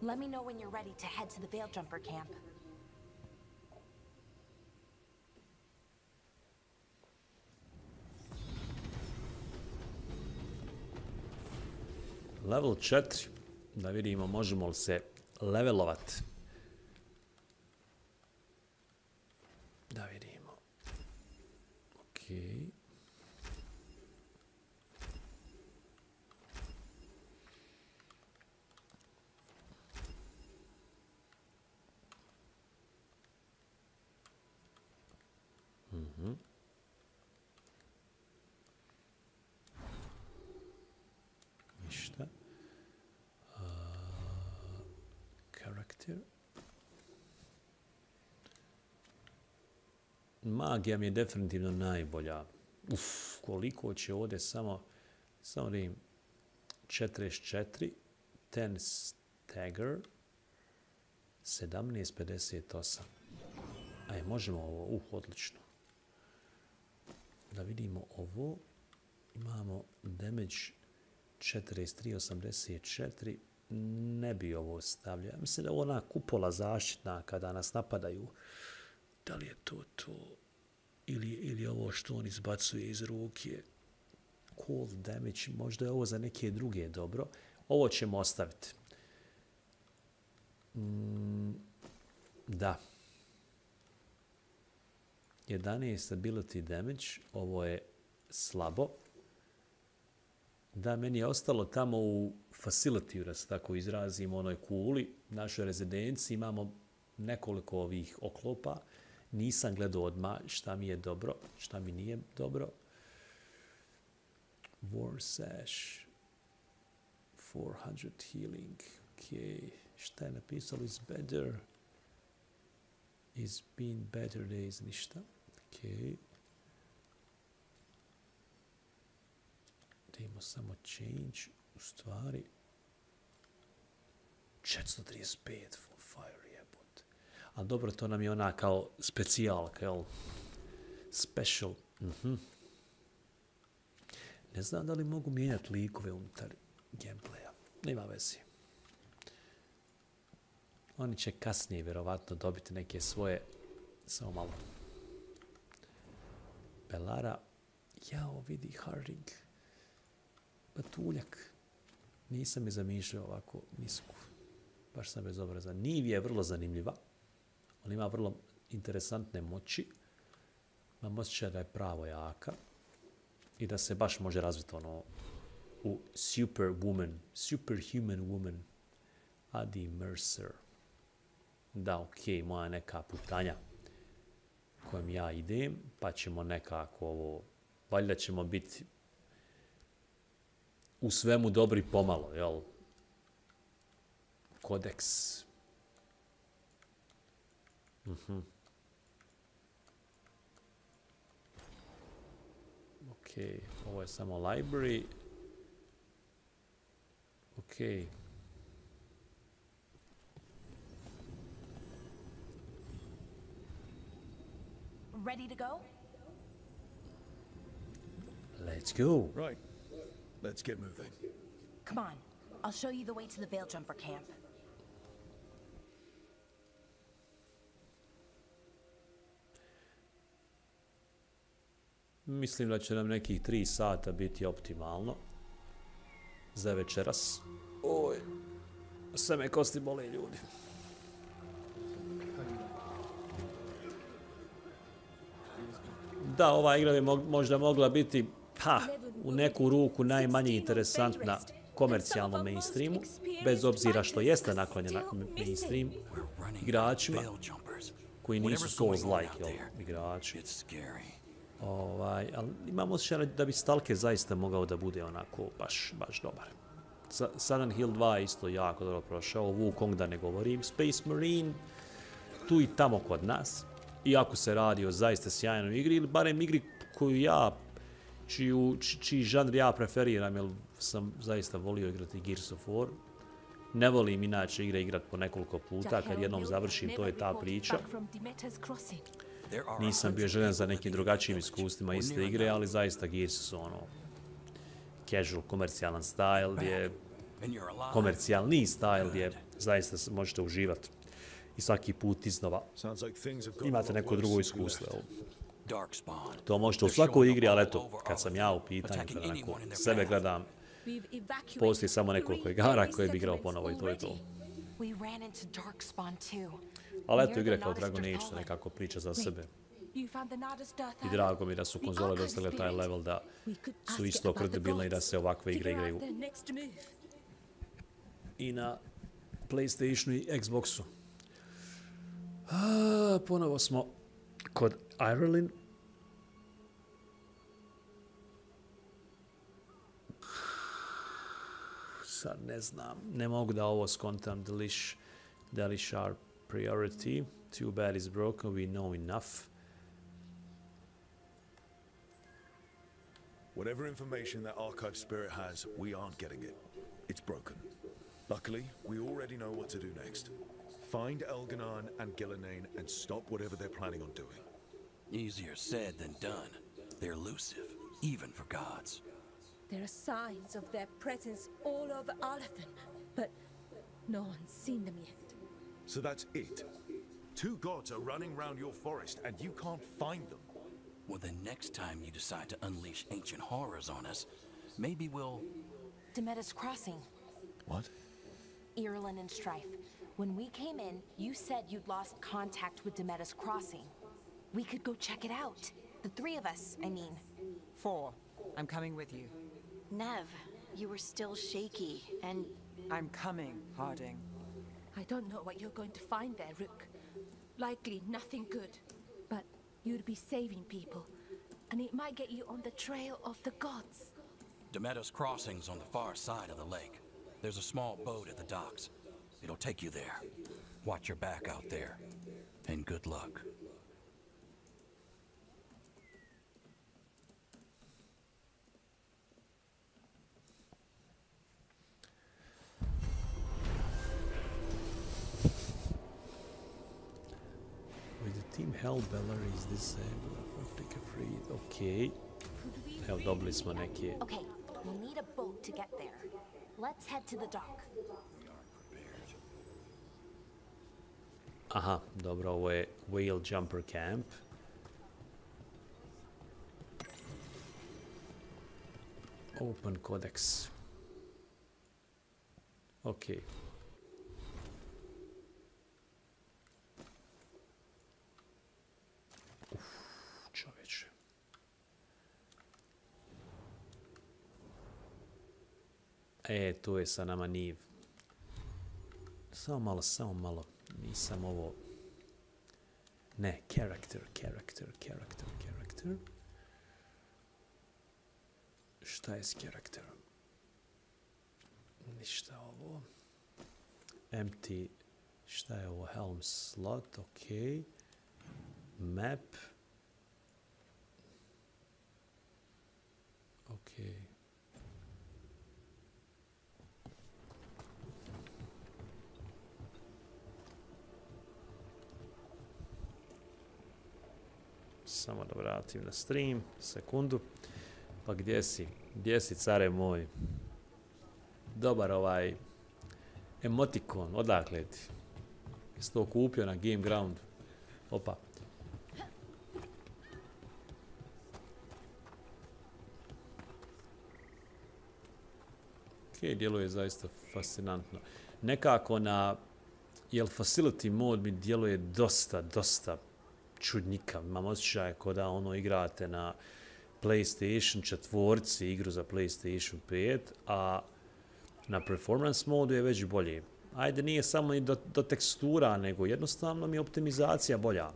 Let me know when you're ready to head to the Veil Jumper camp. Level 4. Da vidimo možemo li se levelovat. Da vidimo. Okej. Ništa. Karakter. Magija mi je definitivno najbolja. Koliko će ovdje samo da im 44, 10 stagger, 17.58. Aj, možemo ovo, odlično. Da vidimo ovo. Imamo damage 43.84. Ne bi ovo stavljao. Mislim da je ona kupola zaštitna kada nas napadaju. Da li je to? Ili ovo što on izbacuje iz ruke. Cold damage. Možda je ovo za neke druge dobro. Ovo ćemo ostaviti. Da. 11 ability damage. Ovo je slabo. Da, meni je ostalo tamo u facility, da se tako izrazim, onoj kuli, našoj rezidenciji, imamo nekoliko ovih oklopa. Nisam gledao odmah šta mi je dobro, šta mi nije dobro. War Sash, 400 healing. Ok, šta je napisalo? Is better. Is been better days, ništa. Ok. Da imamo samo change, u stvari. 435 full fire, jebot. Ali dobro, to nam je ona kao specijalka, jel? Special. Ne znam da li mogu mijenjati likove unutar gameplaya. Nema veze. Oni će kasnije vjerovatno dobiti neke svoje... Samo malo. Belara. Jao, vidi Harding. Patuljak. Nisam je zamišljao ovako nisku. Baš sam bezobrazan. Niv je vrlo zanimljiva. On ima vrlo interesantne moći. Imam osjećaj da je pravo jaka. I da se baš može razviti ono u superhuman woman. Adi Mercer. Da, okej, moja neka putanja kojom ja idem, pa ćemo nekako ovo, valjda ćemo biti u svemu dobri pomalo, jel? Kodeks. Okej, ovo je samo library. Okej. Ready to go? Let's go. Right. Let's get moving. Come on. I'll show you the way to the Veil Jumper camp. Mislim da će nam nekih 3 sata biti optimalno za večeras. Oj, sve me kosti bole, ljudi. Da, ova igra bi možda mogla biti u neku ruku najmanje interesantna komercijalnom mainstreamu, bez obzira što jeste naklonjena mainstream igračima koji nisu Souls-like igrači. Ali imam osjećaj da bi Stalker zaista mogao da bude onako baš dobar. Silent Hill 2 je isto jako dobro prošao, Wukong da ne govorim, Space Marine tu i tamo kod nas. Iako se radi o zaista sjajnoj igri, ili barem igri koju ja, čiji žanr ja preferiram, jer sam zaista volio igrati Gears of War. Ne volim inače igre igrati po nekoliko puta, kad jednom završim, to je ta priča. Nisam bio željen za nekim drugačijim iskustvima iste igre, ali zaista Gears su ono casual, komercijalan style, gdje komercijalni style gdje zaista možete uživati. I svaki put iznova imate neko drugo iskustvo. To možete u svakoj igri, ali eto, kad sam ja u pitanju, kada neko sebe gledam, postoji samo nekoliko igara koje bi igrao ponovo i to je to. Ali eto, igre kao Dragon Age su nekako priča za sebe. I drago mi da su konzole dostale taj level da su isto kredibilne i da se ovakve igre igraju i na PlayStationu i Xboxu. Ponovo smo kod Ireland. Sad ne znam, ne mogu da ovo skontam. Delish our priority. Too bad is broken, we know enough. Whatever information that archive spirit has, we aren't getting it. It's broken. Luckily, we already know what to do next. Find Elganon and Gillenane and stop whatever they're planning on doing. Easier said than done. They're elusive, even for gods. There are signs of their presence all over Arlathan, but no one's seen them yet. So that's it? 2 gods are running around your forest and you can't find them? Well, then next time you decide to unleash ancient horrors on us, maybe we'll... Demeda's Crossing. What? Ireland and Strife. When we came in, you said you'd lost contact with Demeda's Crossing. We could go check it out. The 3 of us, I mean. 4. I'm coming with you. Nev, you were still shaky, and... I'm coming, Harding. I don't know what you're going to find there, Rook. Likely nothing good. But you'd be saving people, and it might get you on the trail of the gods. Demeda's Crossing's on the far side of the lake. There's a small boat at the docks. It'll take you there. Watch your back out there. And good luck. With the team Hellbeller is disabled. Take a free. Okay. Evo, dobili smo neke. Okay, we'll need a boat to get there. Let's head to the dock. Aha, dobro, ovo je Whale Jumper Camp. Open Codex. Ok. Čovječe. Tu je sa nama Niv. Samo malo. Nisam ovo... Ne, character. Šta je s karakterom? Ništa ovo. Empty. Šta je ovo? Helm slot, ok. Map. Ok. Samo da vratim na stream, sekundu. Pa gdje si? Gdje si, care moj? Dobar ovaj emotikon, odakle ti? Jesi to kupio na GameGround? Opa. Ok, djeluje zaista fascinantno. Nekako na Facility mod mi djeluje dosta čudnjikav. Imam osjećaj kao da ono igrate na PlayStation 4, igru za PlayStation 5, a na Performance modu je već bolje. Ajde, nije samo i do tekstura, nego jednostavno mi je optimizacija bolja.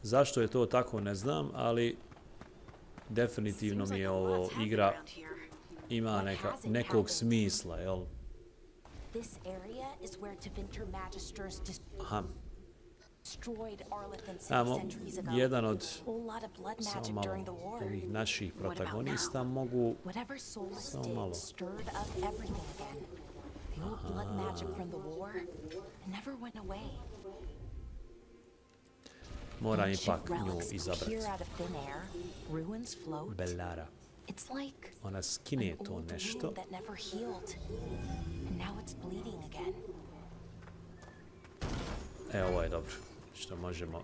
Zašto je to tako, ne znam, ali definitivno mi je ovo igra ima nekog smisla, jel? Aha. Jedan od samo malo ovih naših protagonista mogu samo malo. Moram ipak nju izabrati. Bellara. Ona skine to nešto. Ovo je dobro. Što možemo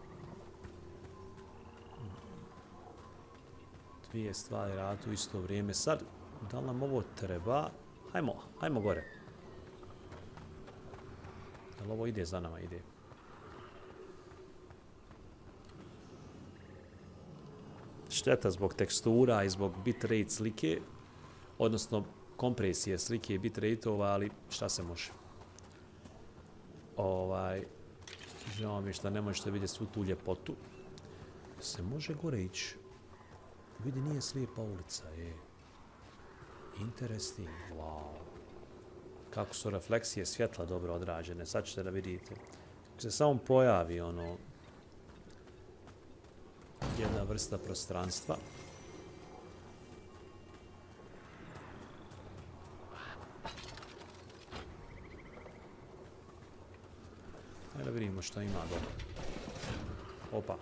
dvije stvari raditi u isto vrijeme. Sad, da li nam ovo treba? Hajmo gore. Da li ovo ide za nama? Ide. Šteta zbog tekstura i zbog bitrate slike, odnosno kompresije slike i bitrate-ova, ali šta se može? Žao mi je što ne možete vidjeti svu tu ljepotu. Se može gore ići. Vidi, nije slijepa ulica, Interesting, wow. Kako su refleksije svjetla dobro odrađene, sad ćete da vidite. Kako se samo pojavi, jedna vrsta prostranstva. Ajde da vidimo što ima dobro. Opa.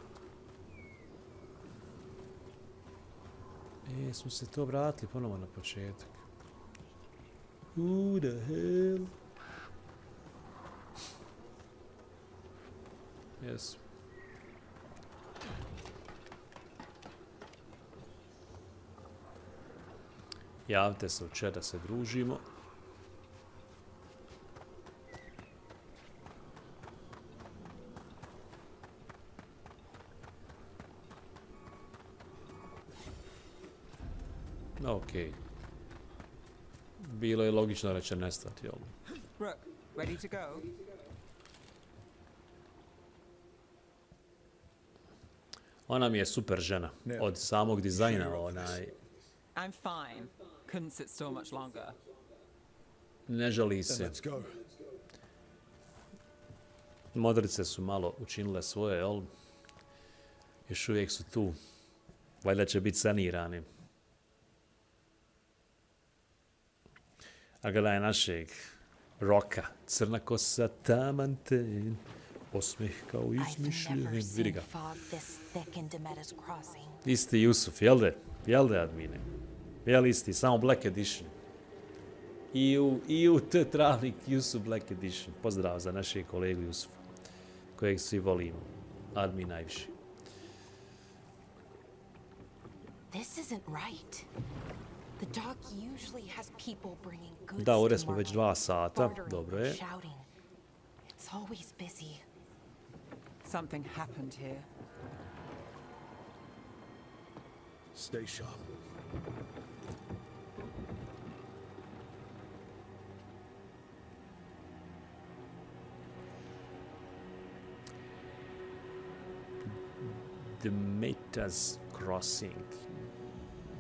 Smo se to vratili ponovo na početak. Who the hell? Yes. Javite se u chat da se družimo. Ok. Bilo je logično da će nestati, jel? Brooke, ready to go? Ona mi je super žena. Od samog dizajna, I'm fine. Couldn't sit still much longer. Ne žali se. Modrice su malo učinile svoje, jel? Još uvijek su tu. Valjda će biti sanirani. A gledaj našeg Roka. Crna kosa, taman ten. Osmeh kao izmišljen. Vidi ga. Isti Jusuf, jel de? Jel de, admine? Jel isti, samo Black Edition. I u T travnik Jusuf Black Edition. Pozdrav za našeg kolegu Jusufa, kojeg svi volimo. Admin najviše. Da, ovdje smo već 2 sata. Dobro je. Something happened here. Stay sharp. The Metas Crossing.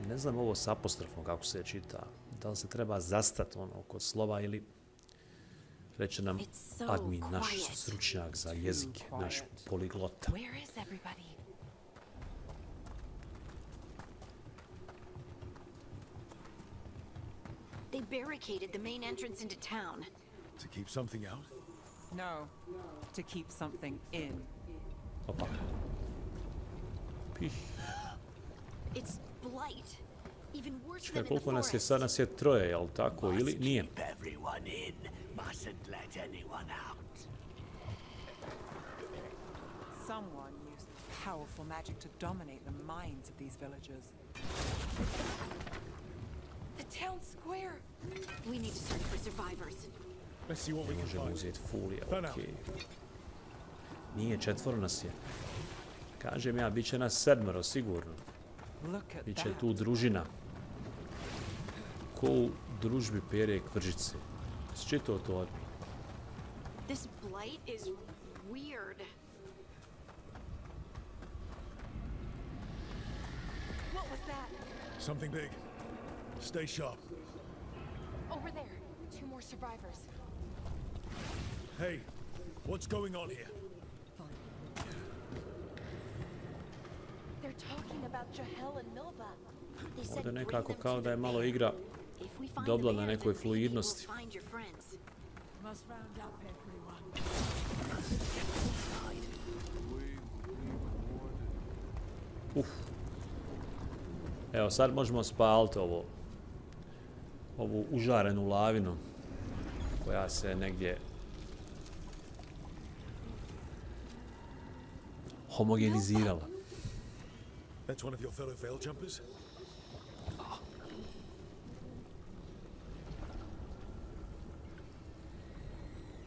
Ne znam ovo s apostrofom kako se čita. Da li se treba zastati ono kod slova ili reće nam admin, naš stručnjak za jezike, naš poliglota. They barricaded the main entrance into town. To keep something out? No, to keep something in. Opa. It's blight. Even worse Čekaj, than in the koliko nas je forest. sad? Nas je 3, jel tako? Ili nije? Someone used powerful magic to dominate the minds of these villagers. The town square. We need to search for survivors. Let's see what we can Možemo find. uzeti fulija, okej. Nije, 4 nas je. Kažem ja, bit će nas 7 sigurno. Biće tu družina. Ko u družbi Pere Kvržice. Si čitao to odmah? This blight is weird. What was that? Something big. Stay sharp. Over there. 2 more survivors. Hey, what's going on here? They're talking about Jahel and Milba. They said Ovdje bring nekako them kao to da je the malo fair. igra If we find dobila the na bear, nekoj then maybe fluidnosti. we'll find your friends. Must round up everyone. Evo, sad možemo spaliti ovu užarenu lavinu koja se negdje homogenizirala. That's one of your fellow veil jumpers?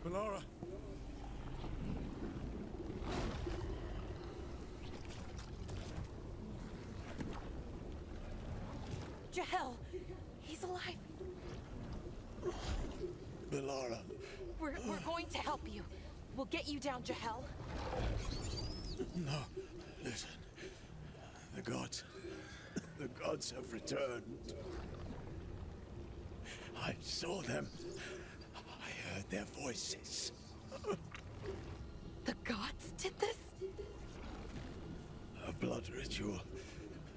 Valara! Jahel! He's alive! Valara! We're going to help you. We'll get you down, Jahel. No, listen. The gods have returned. I saw them. I heard their voices. The gods did this? A blood ritual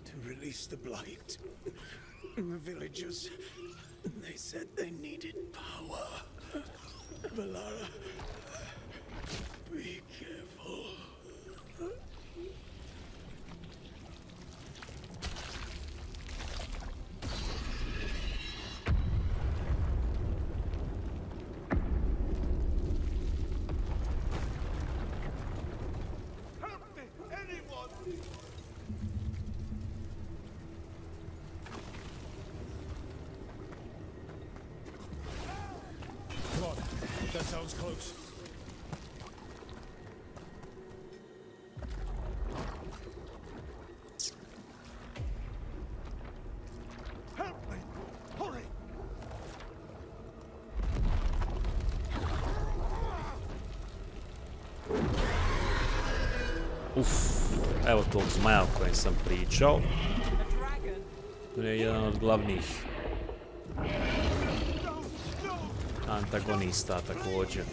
to release the blight. The villagers, they said they needed power. Valara, be careful. Come on, that sounds close. Help me! Hurry! Evo tog zmaja o kojem sam pričao. On je jedan od glavnih antagonista također.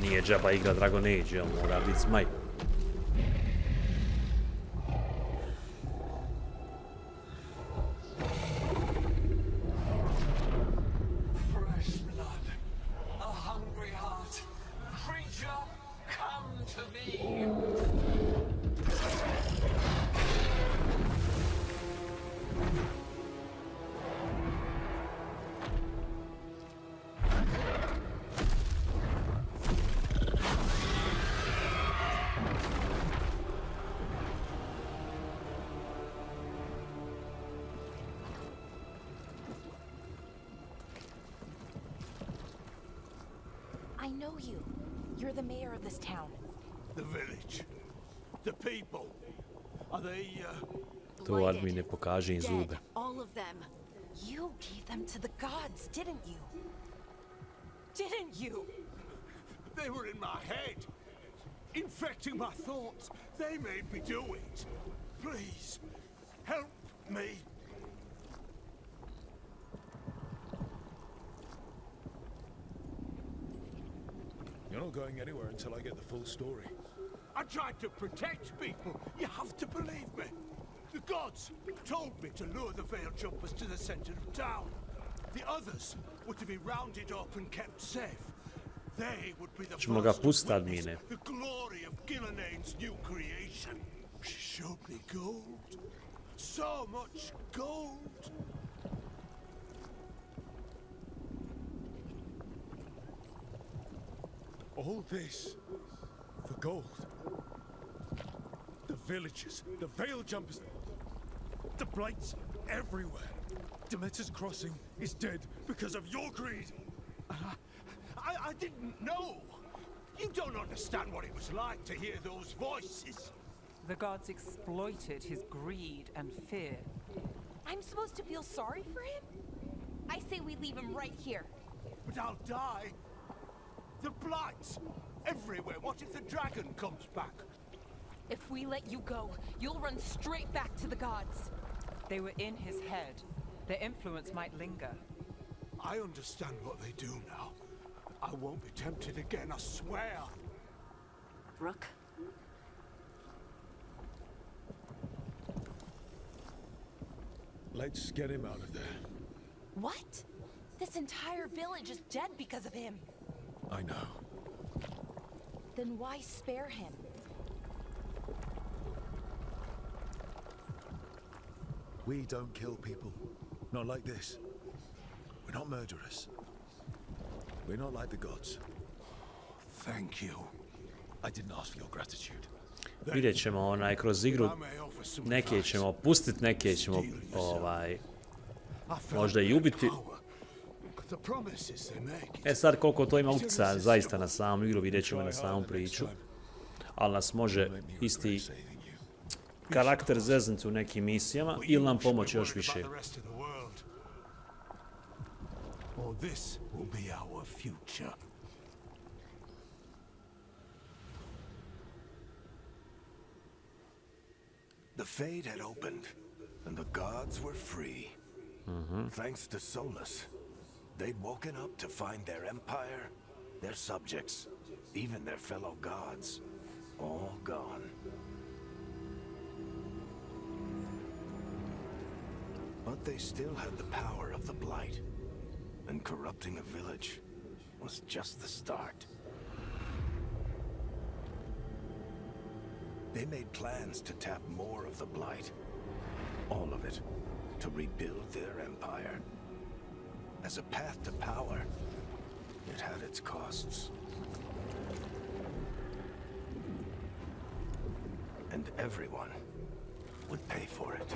Nije džaba igra Dragon Age, jel, mora biti zmaj. I know you. You're the mayor of this town. The village. The people. Are they, To admine pokaže im zube. All of them. You gave them to the gods, didn't you? Didn't you? They were in my head. Infecting my thoughts. They made me do it. Please, help me. You're not going anywhere until I get the full story. I tried to protect people. You have to believe me. The gods told me to lure the Veil Jumpers to the center of town. The others were to be rounded up and kept safe. They would be the Ćemo ga first to pustiti, witness admine. the glory of Gilnenane's new creation. She showed me gold. So much gold. All this for gold. The villages, the Veil Jumpers, the blights everywhere. Demeter's Crossing is dead because of your greed. I didn't know. You don't understand what it was like to hear those voices. The gods exploited his greed and fear. I'm supposed to feel sorry for him? I say we leave him right here. But I'll die. The blights everywhere. What if the dragon comes back? If we let you go, you'll run straight back to the gods. They were in his head. Their influence might linger. I understand what they do now. I won't be tempted again, I swear. Rook? Let's get him out of there. What? This entire village is dead because of him. I know. Then why spare him? We don't kill people. Not like this. We're not murderers. We're not like the gods. Thank you. I didn't ask for your gratitude. Vidjet ćemo kroz igru, neke ćemo pustiti, neke ćemo možda i ubiti. E sad koliko to ima utjecaja zaista na samu igru, vidjet ćemo na samu priču. Ali nas može isti karakter zeznuti u nekim misijama ili nam pomoći još više. The Fade had opened, and the gods were free. Thanks to Solus, they'd woken up to find their empire, their subjects, even their fellow gods, all gone. But they still had the power of the Blight, and corrupting a village was just the start. They made plans to tap more of the Blight. All of it. To rebuild their empire. As a path to power, it had its costs. And everyone would pay for it.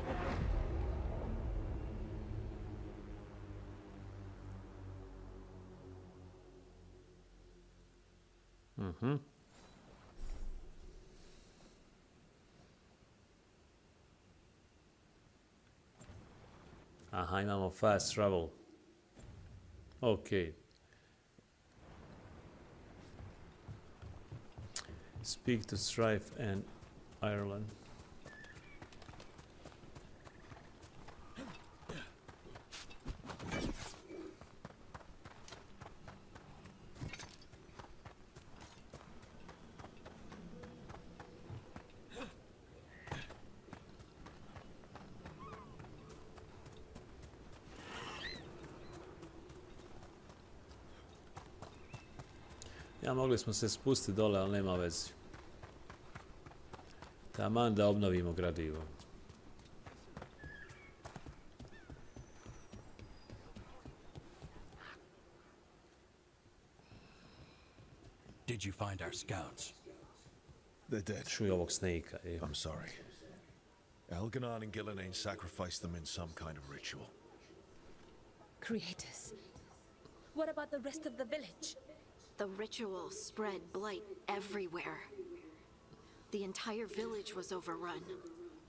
Aha, imamo fast travel. Ok. Speak to Strife and Ireland. Ja, mogli smo se spustiti dole, ali nema veze. Taman da obnovimo gradivo. Did you find our scouts? They're dead. Čuj ovog snake-a. I'm sorry. Elganon and Gillenane sacrificed them in some kind of ritual. Creators. What about the rest of the village? The ritual spread blight everywhere. The entire village was overrun.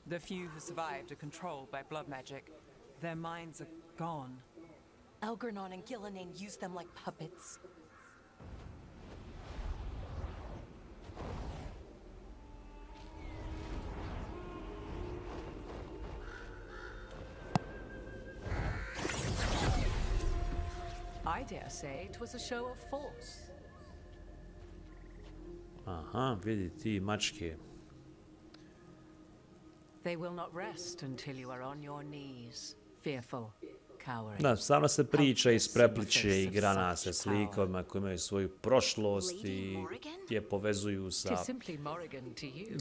The few who survived are controlled by blood magic. Their minds are gone. Elgarnon and Gillenane used them like puppets. I dare say it was a show of force. Aha, vidi ti mačke. They will not rest until you are on your knees, fearful, cowering. Da, stvarno se priča i sprepliče i grana se s likovima koji imaju svoju prošlost i je povezuju sa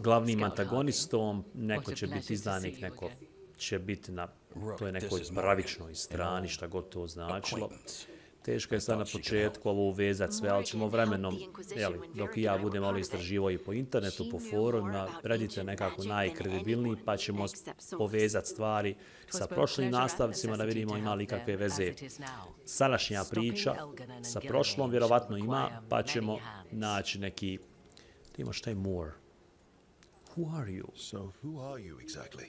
glavnim antagonistom. Neko će biti izdanik, neko će biti na toj nekoj pravičnoj strani, šta god to značilo. Teško je sad na početku ovo uvezati sve, ali ćemo vremenom, dok i ja budem malo istraživao i po internetu, po forumima, Reddit je nekako najkredibilniji, pa ćemo povezati stvari sa prošlim nastavcima da vidimo ima li kakve veze sadašnja priča sa prošlom, vjerovatno ima, pa ćemo naći neki, ima šta je more. Who are you? So who are you exactly?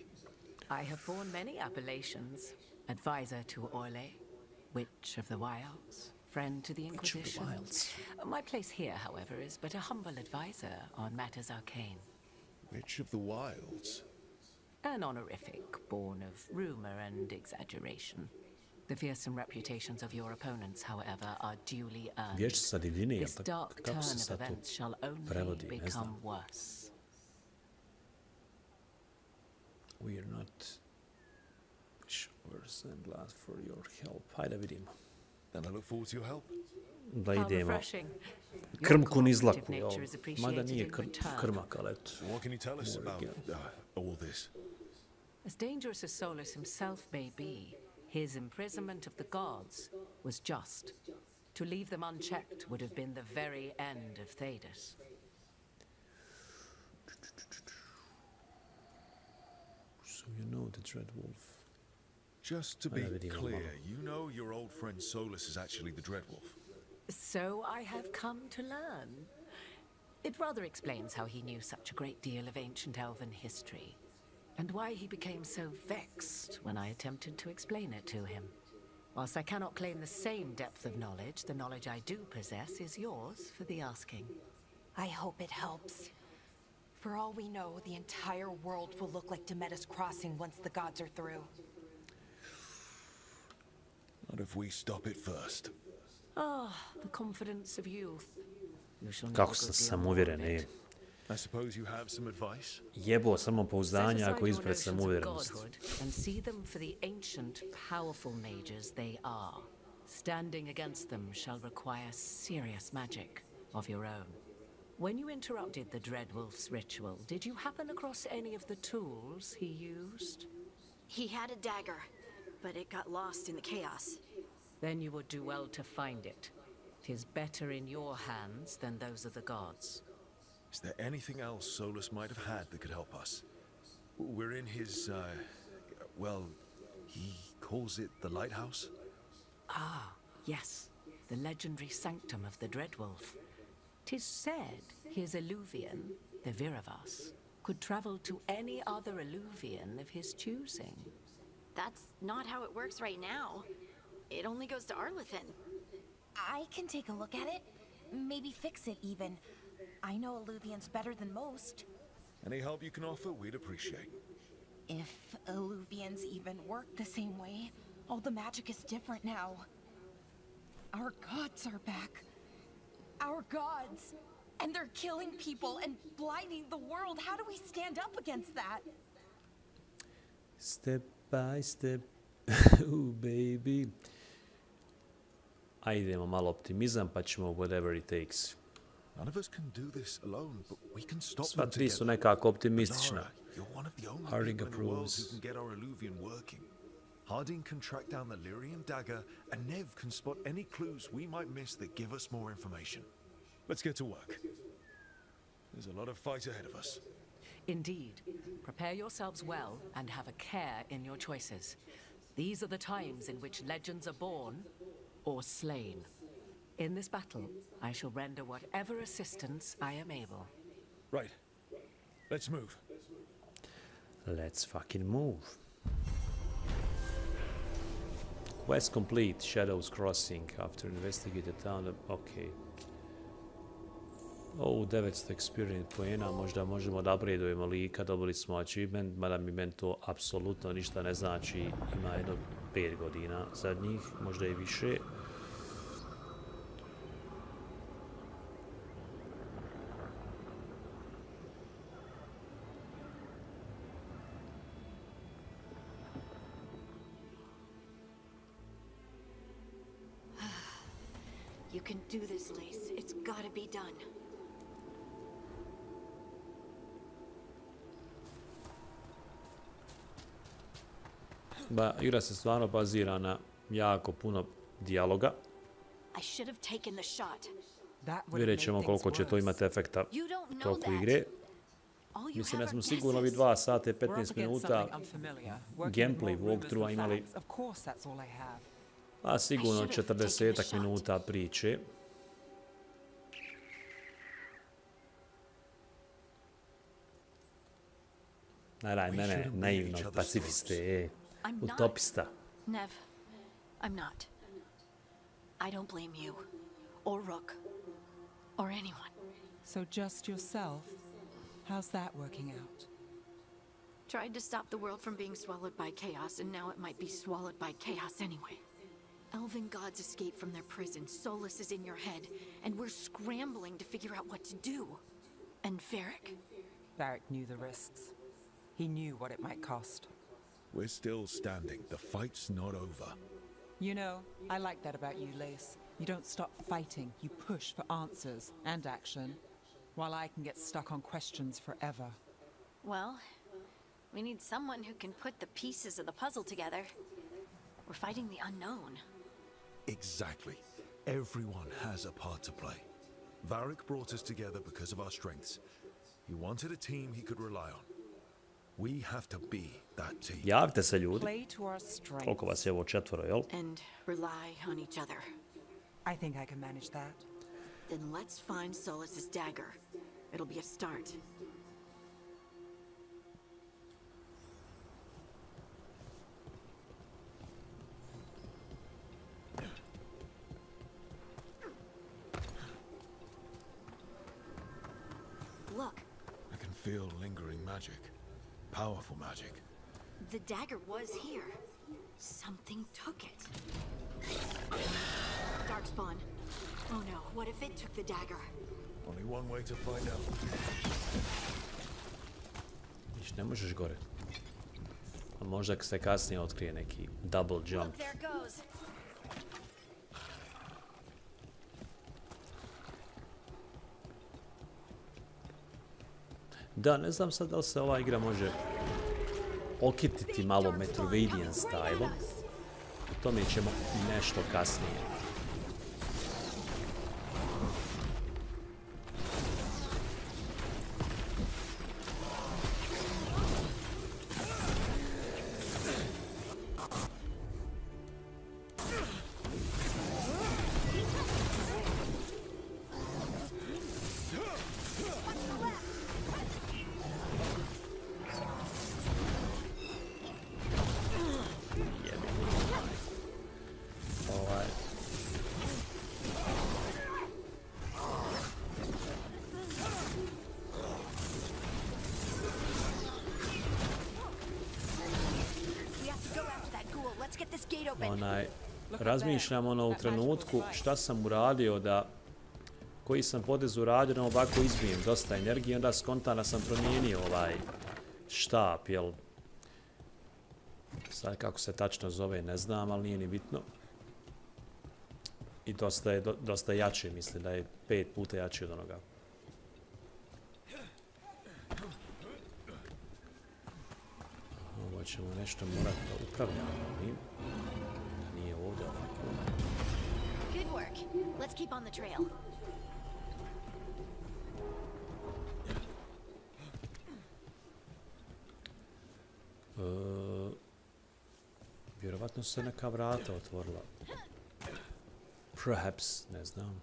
I have borne many appellations. Advisor to Orlais, Witch of the Wilds, friend to the Inquisition. My place here, however, is but a humble advisor on matters arcane. Witch of the Wilds? An honorific born of rumor and exaggeration. The fearsome reputations of your opponents, however, are duly earned. This dark turn of events shall only become worse. We are not sure and glad for your help. Hajde vidimo. And I look forward to your help. Da idemo. Krmku niz laku, mada nije krmak, ali eto. What can you tell us about all this? As dangerous as Solus himself may be, his imprisonment of the gods was just. To leave them unchecked would have been the very end of Thedas. So you know the Dread Wolf. Just to be clear, you know your old friend Solus is actually the Dread Wolf. So I have come to learn. It rather explains how he knew such a great deal of ancient elven history, and why he became so vexed when I attempted to explain it to him. Whilst I cannot claim the same depth of knowledge, the knowledge I do possess is yours for the asking. I hope it helps. For all we know, the entire world will look like Demeter's Crossing once the gods are through. Not if we stop it first. Ah, the confidence of youth. Kako sam samouvjeren, I suppose you have some advice? Jebo samopouzdanja ako ispred samouvjerenosti. And see them for the ancient, powerful mages they are. Standing against them shall require serious magic of your own. When you interrupted the Dreadwolf's ritual, did you happen across any of the tools he used? He had a dagger, but it got lost in the chaos. Then you would do well to find it. 'Tis better in your hands than those of the gods. Is there anything else Solus might have had that could help us? We're in his, well, he calls it the lighthouse? Ah, yes. The legendary sanctum of the Dreadwolf. 'Tis said his Illuvian, the Viravas, could travel to any other Illuvian of his choosing. That's not how it works right now. It only goes to Arlethan. I can take a look at it. Maybe fix it even. I know Illuvians better than most. Any help you can offer, we'd appreciate. If Illuvians even work the same way, all the magic is different now. Our gods are back. Our gods! And they're killing people and blinding the world. How do we stand up against that? Step by step. Ooh, baby. Ajde, idemo malo optimizam, pa ćemo whatever it takes. None of us can do this alone, but we can stop Sva them tri su together. nekako optimistična. Nara, you're one of the only Harding people in the world approves. who can get our illuvian working. Harding can track down the lyrium dagger, and Nev can spot any clues we might miss that give us more information. Let's get to work. There's a lot of fight ahead of us. Indeed. Prepare yourselves well and have a care in your choices. These are the times in which legends are born or slain. In this battle, I shall render whatever assistance I am able. Right. Let's move. Let's fucking move. Quest complete, Shadows Crossing. After investigated town, ok. O, 900 experience poena, možda možemo da upgradeujemo lika, dobili smo achievement, mada mi meni to apsolutno ništa ne znači, ima jedno 5 godina zadnjih, možda i više. You can do this, Lace. It's gotta be done. Ba, igra se stvarno bazira na jako puno dijaloga. I should have taken the shot. Vidjet ćemo koliko će to imati efekta toku igre. Mislim da smo sigurno ovi 2 sata i 15 minuta gameplay walkthrough imali, a sigurno 40 minuta priče. Naraj mene naivnog pacifiste, utopista. Nev, I'm not. I don't blame you, or Rook, or anyone. So just yourself? How's that working out? Tried to stop the world from being swallowed by chaos, and now it might be swallowed by chaos anyway. Elven gods escaped from their prison, Solus is in your head, and we're scrambling to figure out what to do. And Varric? Varric knew the risks. He knew what it might cost. We're still standing. The fight's not over. You know, I like that about you, Lace. You don't stop fighting. You push for answers and action, while I can get stuck on questions forever. Well, we need someone who can put the pieces of the puzzle together. We're fighting the unknown. Exactly. Everyone has a part to play. Varric brought us together because of our strengths. He wanted a team he could rely on. We have to be that team. Javite se ljudi. Play to our strengths. Koliko vas je ovo 4, jel? And rely on each other. I think I can manage that. Then let's find Solus's dagger. It'll be a start. Look. I can feel lingering magic. Powerful magic. The dagger was here. Something took it. Darkspawn. Oh no, what if it took the dagger? Only one way to find out. Viš, ne možeš gore. A možda se kasnije otkrije neki double jump. Look, there goes. Da, ne znam sad da li se ova igra može okititi malo Metroidvanian stylom. O tome ćemo nešto kasnije. Razmišljam u trenutku šta sam uradio koji sam potez uradio da ovako izbijem dosta energije, onda skontano sam promijenio ovaj štap, jel? Sad kako se tačno zove ne znam, ali nije ni bitno. I dosta jače, mislim da je 5 puta jači od onoga. ćemo nešto morati da upravljamo ovim. Da nije ovdje ovako. Good work. Let's keep on the trail. Vjerovatno se neka vrata otvorila. Perhaps, ne znam.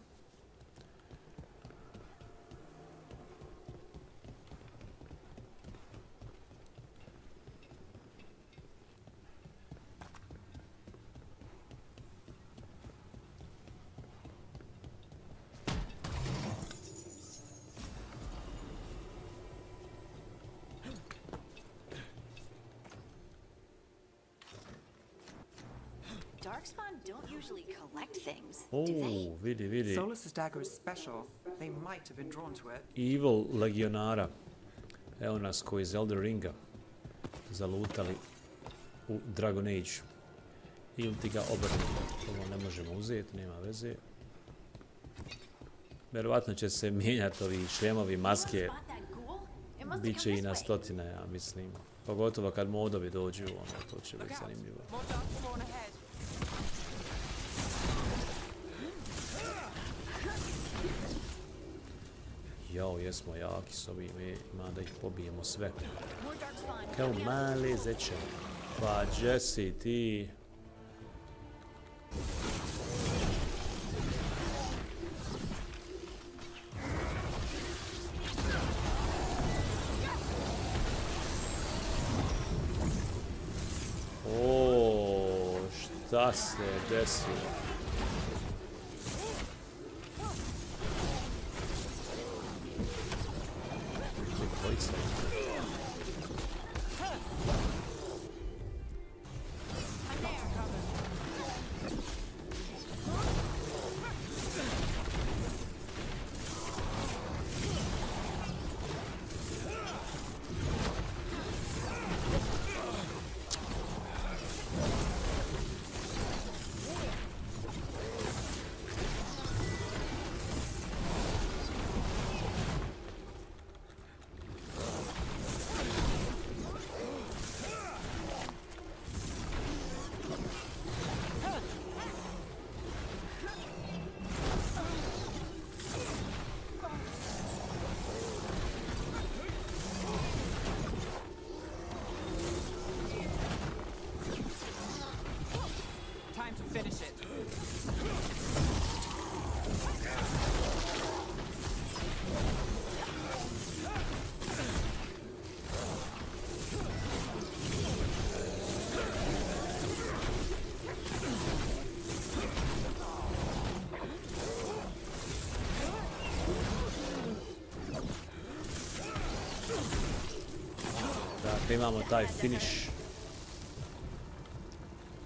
Darkspawn don't usually collect things, Oh, do they? vidi. Solus's dagger is special. They might have been drawn to it. Evil legionara. Evo nas koji iz Elder Ringa zalutali u Dragon Age. Ili ti ga obrnuti. Ovo ne možemo uzeti, nema veze. Vjerovatno će se mijenjati ovi šljemovi, maske. Biće i na stotine, ja mislim. Pogotovo kad modovi dođu, ono, to će biti zanimljivo. Jao, jesmo jaki s ovim, ima da ih pobijemo sve. Kao male zeće. Pa Jesse, ti... O, šta se desilo? Finish it. Dakle, imamo taj finish.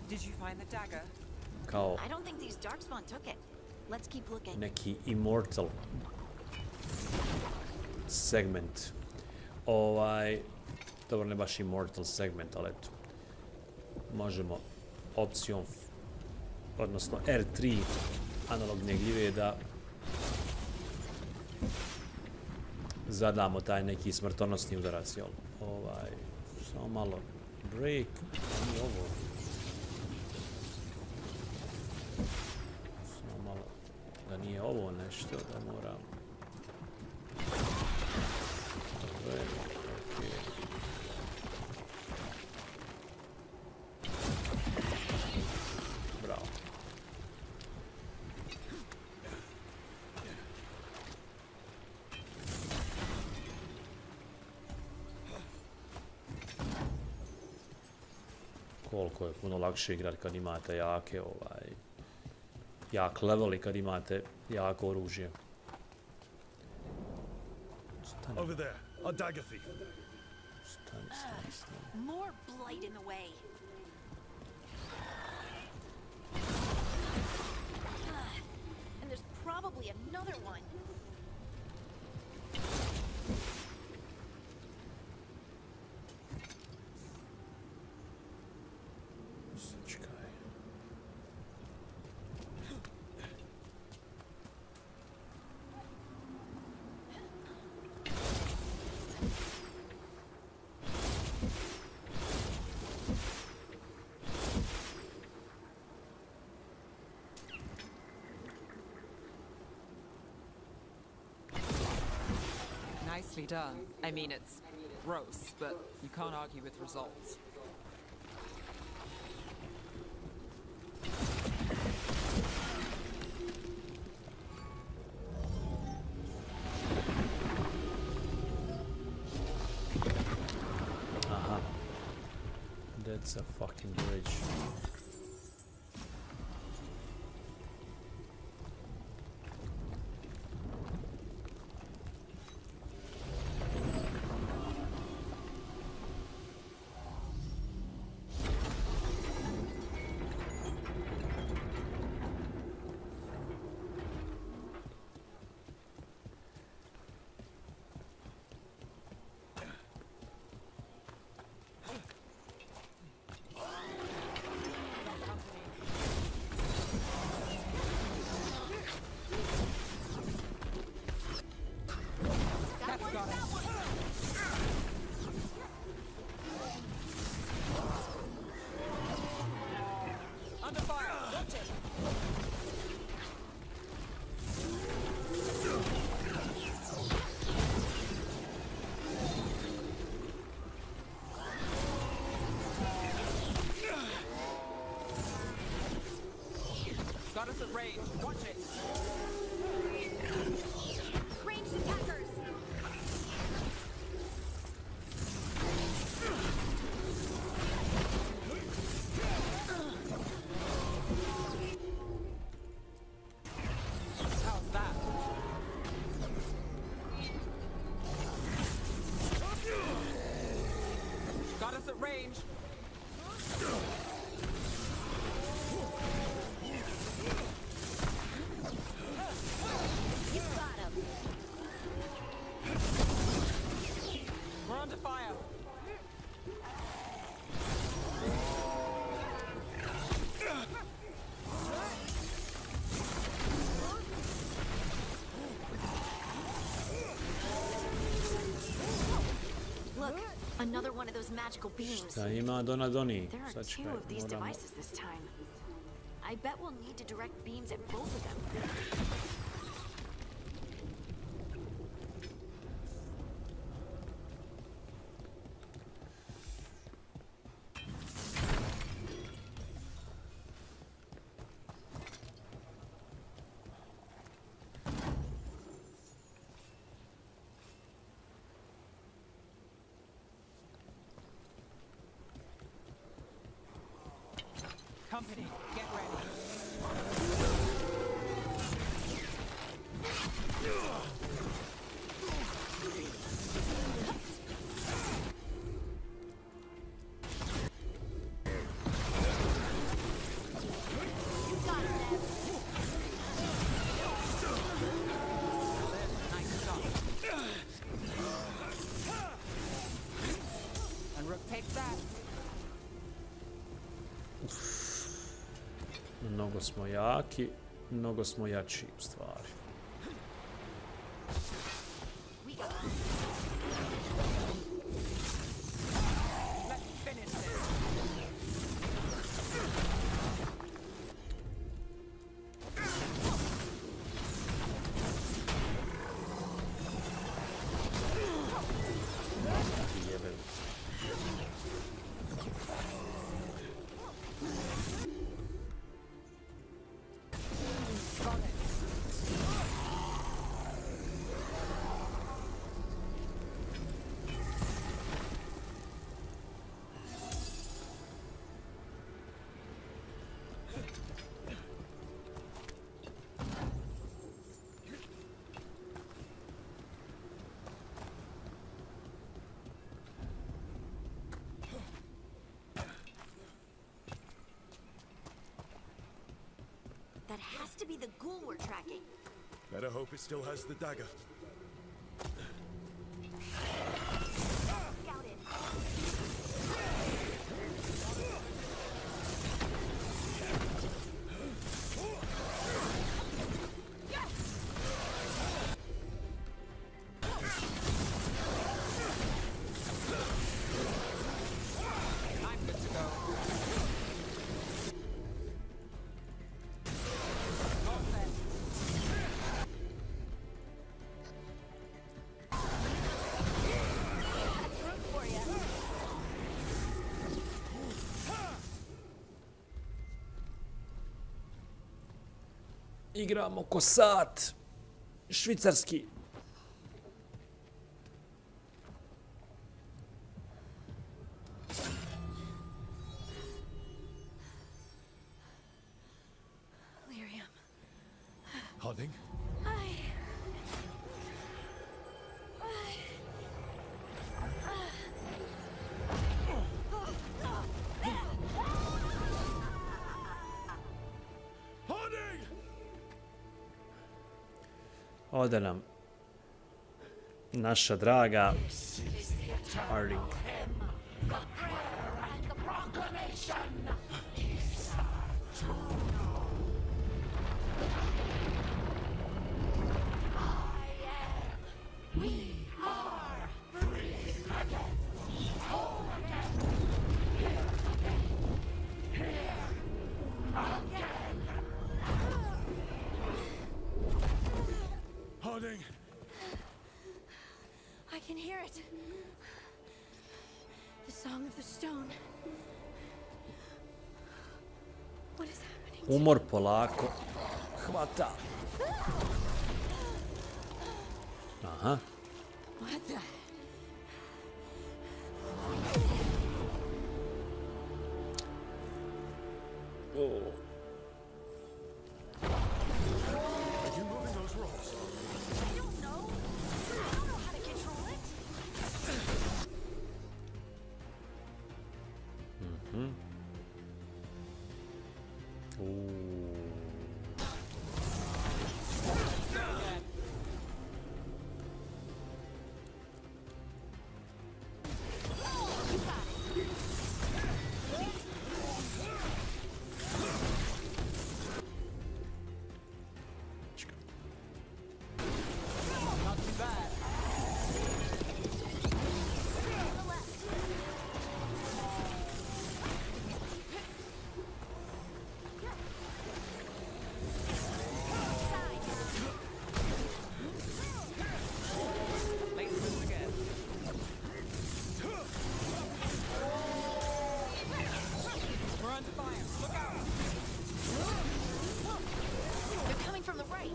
Did you find the dagger? Kao I don't think these Darkspawn took it. Let's keep looking. neki immortal segment. Dobro, ne baš immortal segment, ali eto. Možemo opcijom, odnosno R3 analogne gljive da zadamo taj neki smrtonosni udarac, jel? Samo malo break, i ovo. Da nije ovo nešto, da moram... Dobre, okej. Bravo. Koliko je puno lakše igrati kad imate jake jak level i kad imate jako oružje. Over there, a dagger thief. Stani. More blight in the way. And there's probably another one. Nicely done. I mean, it's gross, but you can't argue with results. Aha. That's a fucking bridge. Got us at range. Watch it. Ranged attackers! How's that? Got us at range. You got him! We're under fire. Look, another one of those magical beams. Šta ima Donadoni? There are Sačekaj, two of these moramo... devices this time. I bet we'll need to direct beams at both of them. Company, get ready. You got him, Neb. Nice shot. And Rook takes that. Mnogo smo jaki, mnogo smo jači u stvari. We got Let's finish this. Jebem. Got it. That has to be the ghoul we're tracking. Better hope it still has the dagger. Scout it. I'm good to go. All set. Igramo ko sat. Švicarski. Harding? Ovdje nam naša draga Harding. Harding! I can hear it. The song of the stone. What is happening? Umor polako hvata. Aha. What the? Oh. Are you moving those rolls? I don't know. I don't know how to control it. Mhm. They're coming from the right.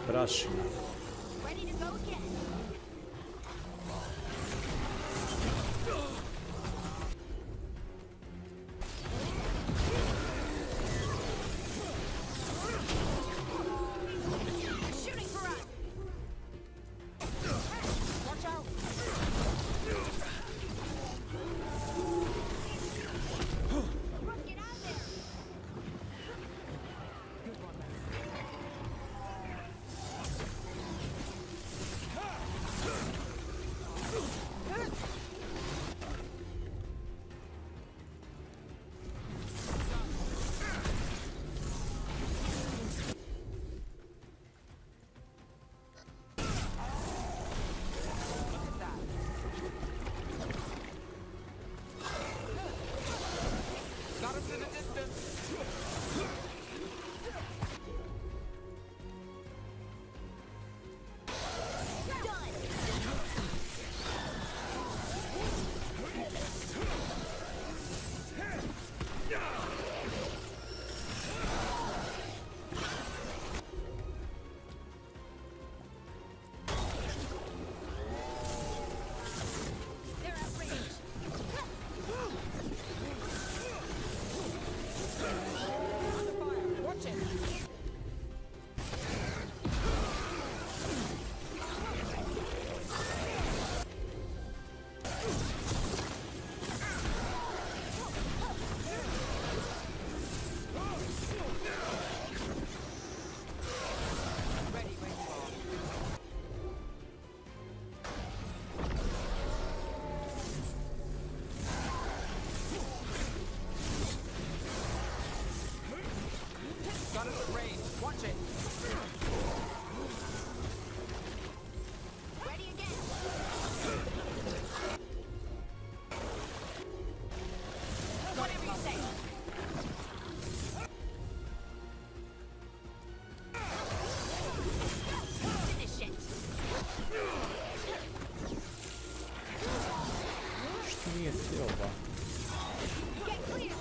Prašina. Ready to go again. They're shooting for us. Watch out. Get out there. Got him to the distance. They're outraged. Under fire. Watch it. Ready when you are. Got him at range. Watch it. Ready again. Whatever you say. Finish it. Što nije htio ba? Get clear.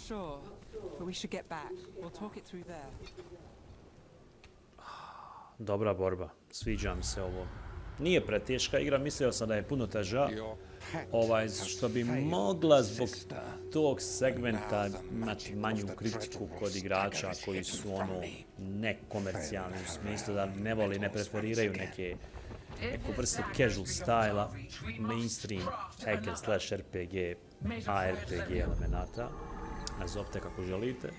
sure, but we should get back. We'll talk it through there. Dobra borba, sviđa mi se ovo. Nije preteška igra, mislio sam da je puno teža. Što bi mogla zbog tog segmenta imati manju kritiku kod igrača koji su ono nekomercijalni u smislu da ne voli, ne preferiraju neku vrstu casual styla, mainstream hack and slash RPG, ARPG elemenata, nazovite kako želite.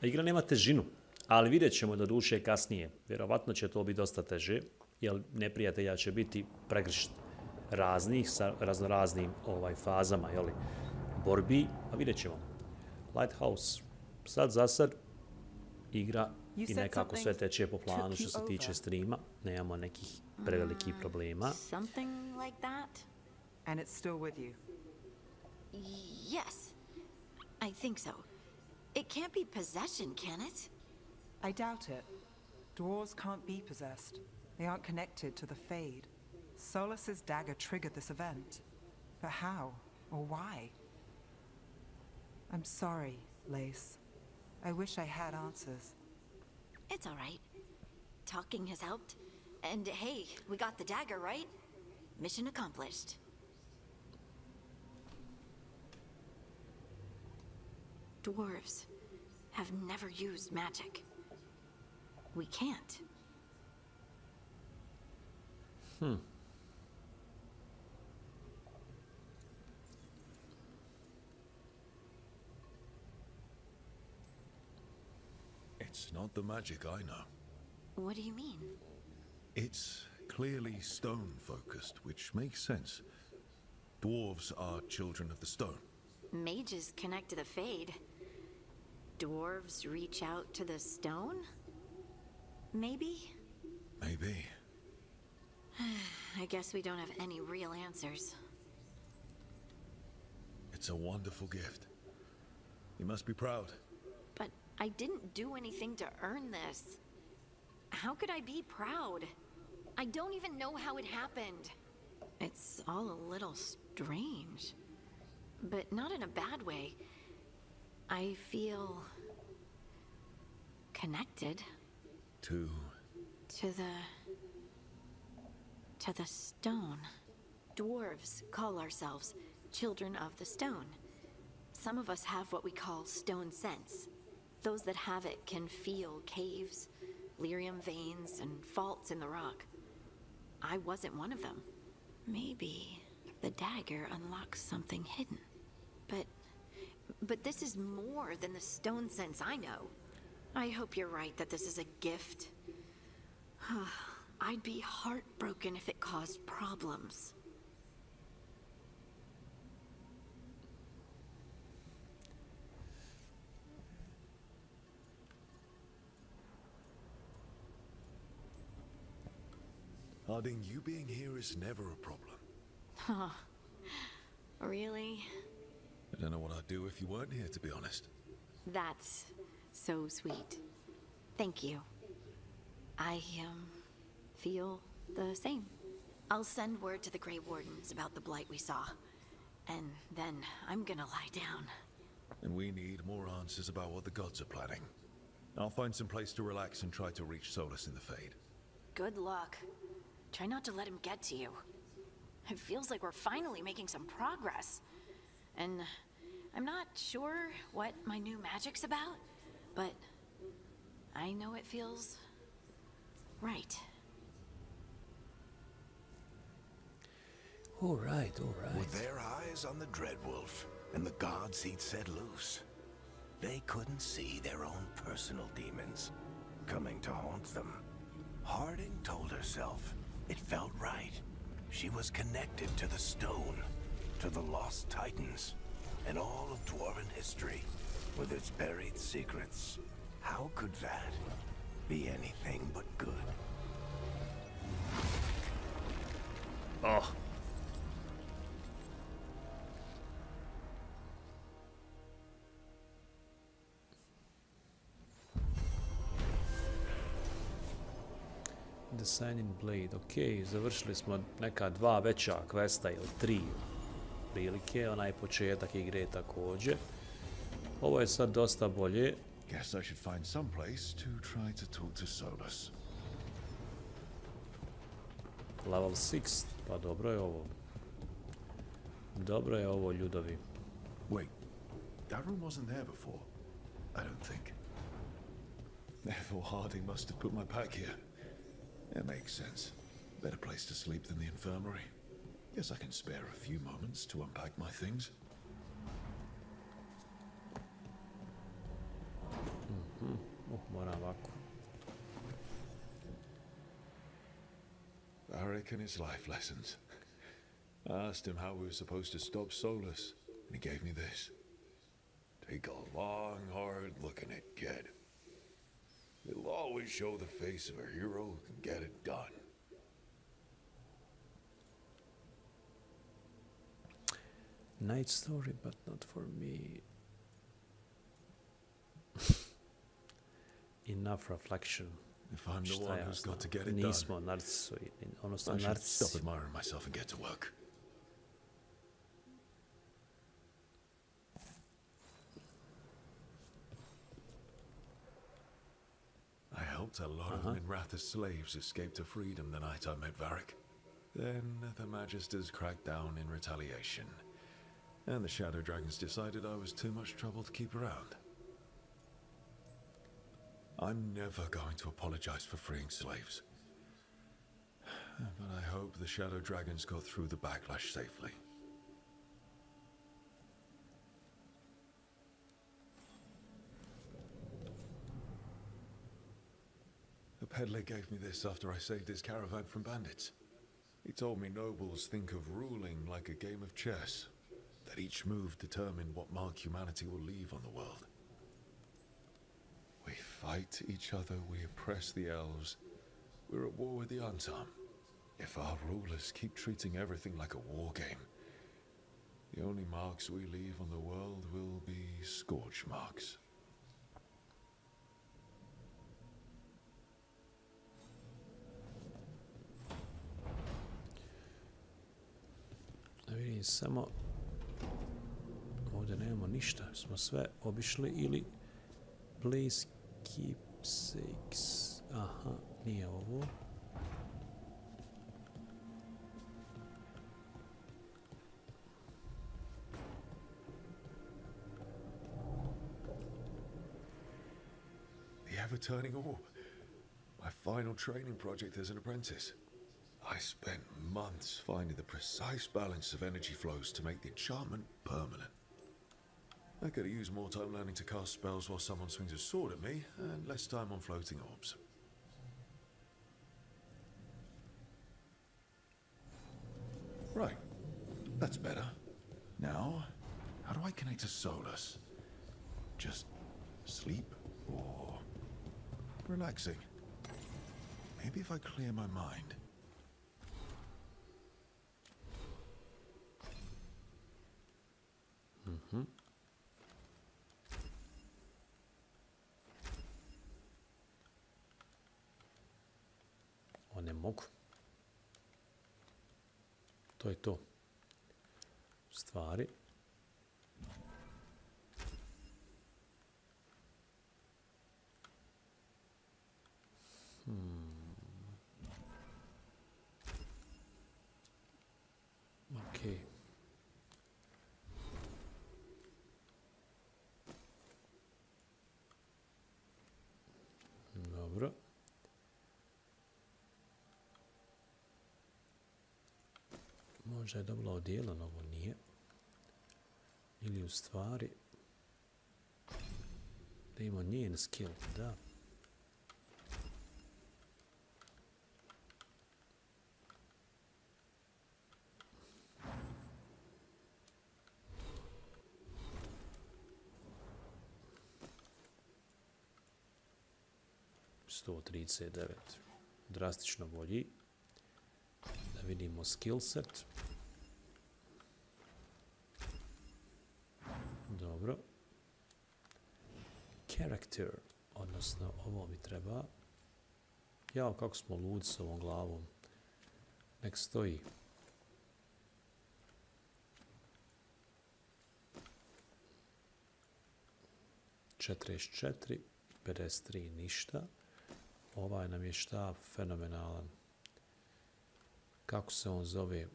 Igra nema težinu, ali vidjet ćemo do duše kasnije. Vjerovatno će to biti dosta teže, jer neprijatelja će biti pregršt raznih sa raznoraznim fazama borbi, a vidjet ćemo. Lighthouse, sad za sad igra i nekako sve teče po planu što se tiče streama, nemamo nekih prevelikih problema. Something like that? And it's still with you? Yes, I think so. It can't be possession, can it? I doubt it. Dwarves can't be possessed. They aren't connected to the Fade. Solas's dagger triggered this event. But how? Or why? I'm sorry, Lace. I wish I had answers. It's all right. Talking has helped. And hey, we got the dagger, right? Mission accomplished. Dwarves have never used magic. We can't. It's not the magic I know. What do you mean? It's clearly stone-focused, which makes sense. Dwarves are children of the stone. Mages connect to the Fade. Dwarves reach out to the stone? Maybe? Maybe. I guess we don't have any real answers. It's a wonderful gift. You must be proud. But I didn't do anything to earn this. How could I be proud? I don't even know how it happened. It's all a little strange. But not in a bad way. I feel connected. To the stone. Dwarves call ourselves children of the stone. Some of us have what we call stone sense. Those that have it can feel caves, lyrium veins, and faults in the rock. I wasn't one of them. Maybe the dagger unlocks something hidden. But this is more than the stone sense I know. I hope you're right that this is a gift. I'd be heartbroken if it caused problems. Harding, you being here is never a problem. Huh. Really? I don't know what I'd do if you weren't here, to be honest. That's so sweet. Thank you. I, feel the same. I'll send word to the Grey Wardens about the blight we saw. And then I'm gonna lie down. And we need more answers about what the gods are planning. I'll find some place to relax and try to reach Solus in the Fade. Good luck. Try not to let him get to you. It feels like we're finally making some progress. And I'm not sure what my new magic's about, but I know it feels right. All right. With their eyes on the Dreadwolf and the gods he'd set loose, they couldn't see their own personal demons coming to haunt them. Harding told herself it felt right. She was connected to the stone, to the lost titans, and all of Dwarven history, with its buried secrets. How could that be anything but good? Oh. The Signing Blade, ok, završili smo neka 2 veća questa ili 3 prilike, onaj početak igre također. Ovo je sad dosta bolje. Guess I should find some place to try to talk to Solus. Level 6. Pa dobro je ovo. Dobro je ovo, ljudovi. Wait, that room wasn't there before. I don't think. Therefore, Harding must have put my pack here. It makes sense. Better place to sleep than the infirmary. Guess I can spare a few moments to unpack my things. Moram ovako. Varric and his life lessons. I asked him how we were supposed to stop Solus, and he gave me this. Take a long, hard look in it, kid. It'll always show the face of a hero who can get it done. Night story, but not for me. Enough reflection. If I'm the one who's got to get it Nismo done, narcisoidi, odnosno I should narcisi. stop admiring myself and get to work. I helped a lot of Minratha's slaves escape to freedom the night I met Varric. Then the Magisters cracked down in retaliation, and the Shadow Dragons decided I was too much trouble to keep around. I'm never going to apologize for freeing slaves. But I hope the Shadow Dragons got through the backlash safely. The peddler gave me this after I saved his caravan from bandits. He told me nobles think of ruling like a game of chess, that each move determined what mark humanity will leave on the world. We fight each other, we oppress the elves. We're at war with the Untarm. If our rulers keep treating everything like a war game, the only marks we leave on the world will be scorch marks. Da vidim samo... Ovdje nemamo ništa, smo sve obišli ili... Place keepsakes. Aha, nije ovo. The ever-turning orb. My final training project as an apprentice. I spent months finding the precise balance of energy flows to make the enchantment permanent. I could have used more time learning to cast spells while someone swings a sword at me, and less time on floating orbs. Right. That's better. Now, how do I connect to Solus? Just sleep or relaxing? Maybe if I clear my mind. O, ne mogu. To je to. Stvari. Okej. Dobro. Možda je dobro odijelo, ovo nije. Ili u stvari... Da imamo njen skill, da. ...139. Drastično bolji. Da vidimo skill set. Dobro. Character. Odnosno, ovo mi treba. Jao, kako smo ludi s ovom glavom. Nek stoji. 44, 53 ništa. Ovaj nam je štab fenomenalan. Kako se on zove?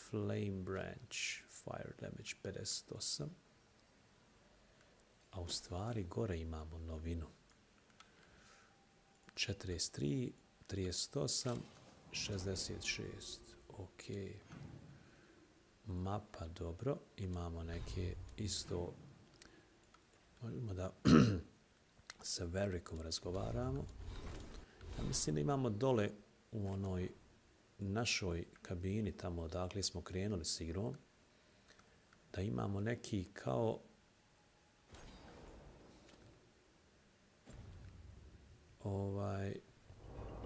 Flame Branch, Fire Damage 58. A u stvari gore imamo novinu. 43, 38, 66. Ok. Mapa, dobro. Imamo neke isto... Možemo da sa Varrickom razgovaramo. Ja mislim da imamo dole u onoj našoj kabini, tamo odakle smo krenuli s igrom, da imamo neki kao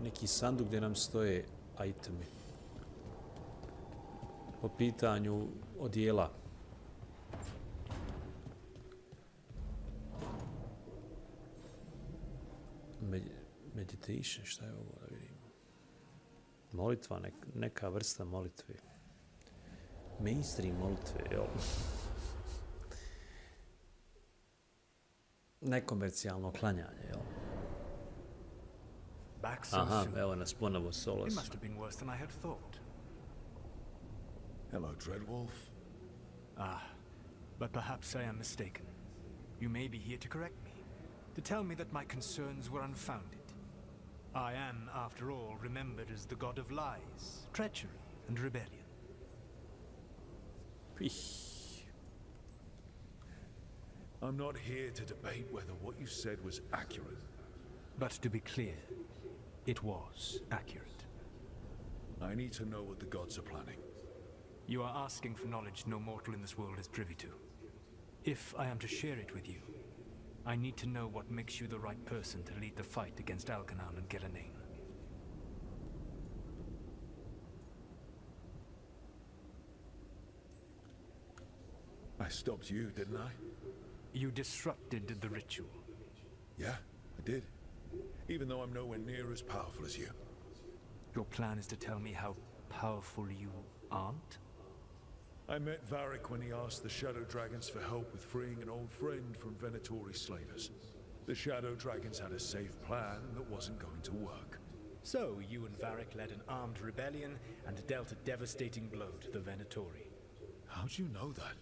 neki sanduk gdje nam stoje itemi po pitanju odjela. Meditation, šta je ovo da vidimo? Molitva, neka vrsta molitve. Mainstream molitve, jel? Nekomercijalno klanjanje, jel? Aha, evo nas ponovo Solas. It must have been worse than I had thought. Hello, Dreadwolf. Ah, but perhaps I am mistaken. You may be here to correct me, to tell me that my concerns were unfounded. I am, after all, remembered as the god of lies, treachery, and rebellion. I'm not here to debate whether what you said was accurate. But to be clear, it was accurate. I need to know what the gods are planning. You are asking for knowledge no mortal in this world is privy to. If I am to share it with you, I need to know what makes you the right person to lead the fight against Algernon and Gillenane. I stopped you, didn't I? You disrupted the ritual. Yeah, I did. Even though I'm nowhere near as powerful as you. Your plan is to tell me how powerful you aren't? I met Varric when he asked the Shadow Dragons for help with freeing an old friend from Venatori slavers. The Shadow Dragons had a safe plan that wasn't going to work. So, you and Varric led an armed rebellion and dealt a devastating blow to the Venatori. How'd you know that?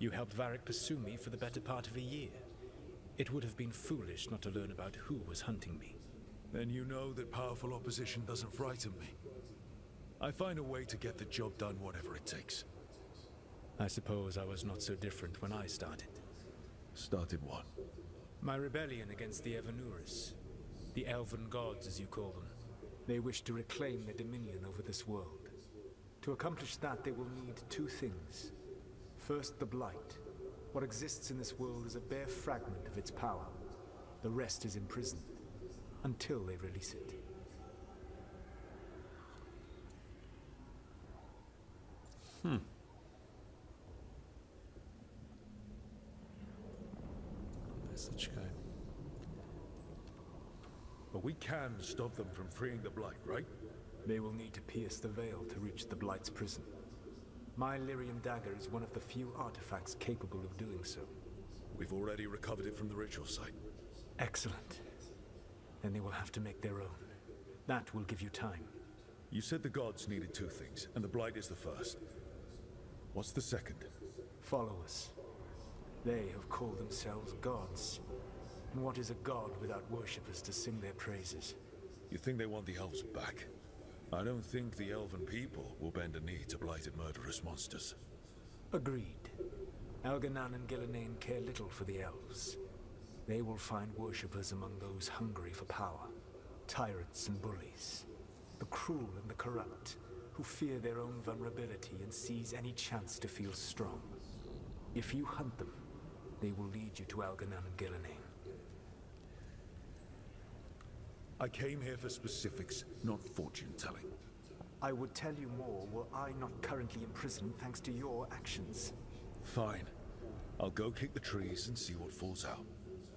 You helped Varric pursue me for the better part of a year. It would have been foolish not to learn about who was hunting me. Then you know that powerful opposition doesn't frighten me. I find a way to get the job done whatever it takes. I suppose I was not so different when I started. Started what? My rebellion against the Evanuris. The Elven Gods, as you call them. They wish to reclaim their dominion over this world. To accomplish that, they will need two things. First, the Blight. What exists in this world is a bare fragment of its power. The rest is imprisoned, until they release it. Such guy. But we can stop them from freeing the Blight, right? They will need to pierce the veil to reach the Blight's prison. My Lyrium dagger is one of the few artifacts capable of doing so. We've already recovered it from the ritual site. Excellent. Then they will have to make their own. That will give you time. You said the gods needed two things, and the Blight is the first. What's the second? Followers. They have called themselves gods. And what is a god without worshippers to sing their praises? You think they want the elves back? I don't think the elven people will bend a knee to blighted murderous monsters. Agreed. Algernon and Gillenane care little for the elves. They will find worshippers among those hungry for power. Tyrants and bullies. The cruel and the corrupt, who fear their own vulnerability and seize any chance to feel strong. If you hunt them, they will lead you to Algernon and Gillenane. I came here for specifics, not fortune-telling. I would tell you more were I not currently imprisoned thanks to your actions. Fine. I'll go kick the trees and see what falls out.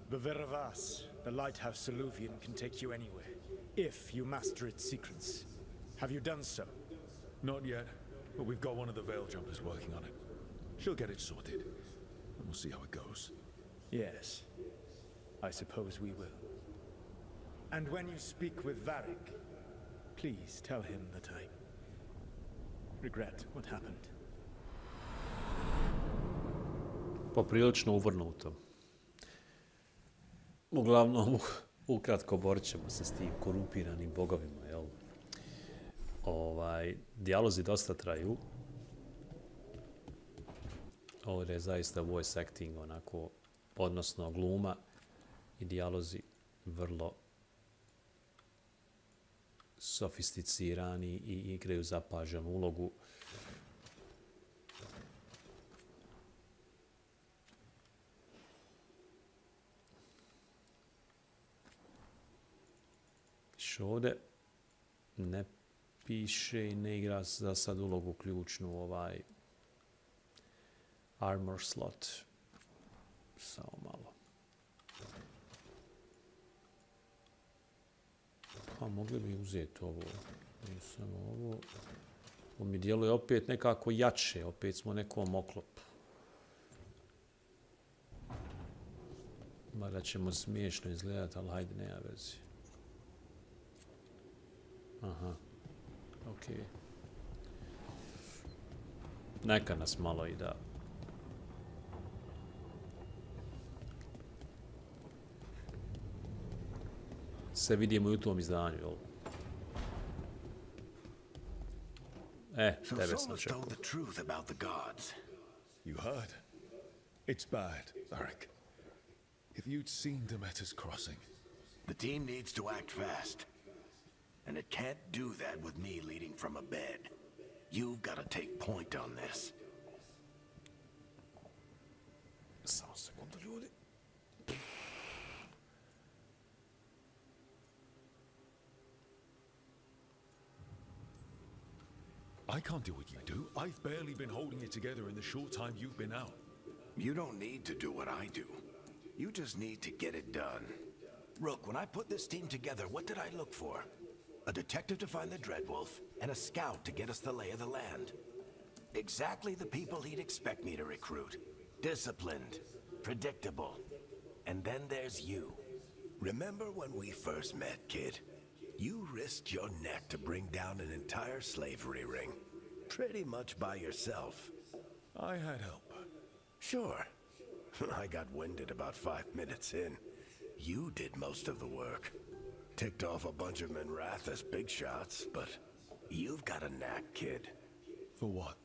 The Veravas, the lighthouse Soluvian, can take you anywhere, if you master its secrets. Have you done so? Not yet, but we've got one of the Veil Jumpers working on it. She'll get it sorted, and we'll see how it goes. Yes, I suppose we will. And when you speak with Varric, please tell him that I regret what happened. Poprilično uvrnuto. Uglavnom, ukratko borit ćemo se s tim korumpiranim bogovima, jel? Dijalozi dosta traju. Ovdje je zaista voice acting, onako, odnosno gluma i dijalozi vrlo sofisticirani i igraju zapaženu ulogu. Ovdje ne piše i ne igra za sad ulogu ključnu armor slot. Samo malo. Pa mogli bi uzeti ovo. Nisam ovo. Ovo mi djeluje opet nekako jače. Opet smo nekom oklopu. Mada ćemo smiješno izgledati, ali hajde, nema veze. Aha. Okej. Neka nas malo i da... se vidimo i u tom izdanju, jel? Tebe sam čekao. You heard? It's bad, Varric. If you'd seen Demeter's crossing. The team needs to act fast. And it can't do that with me leading from a bed. You've got to take point on this. Samo sekundu, ljudi. I can't do what you do. I've barely been holding it together in the short time you've been out. You don't need to do what I do. You just need to get it done. Rook, when I put this team together, what did I look for? A detective to find the Dreadwolf, and a scout to get us the lay of the land. Exactly the people he'd expect me to recruit. Disciplined, predictable. And then there's you. Remember when we first met, kid? You risked your neck to bring down an entire slavery ring. Pretty much by yourself. I had help. Sure. I got winded about 5 minutes in. You did most of the work. Ticked off a bunch of Minrath's big shots, but you've got a knack, kid. For what?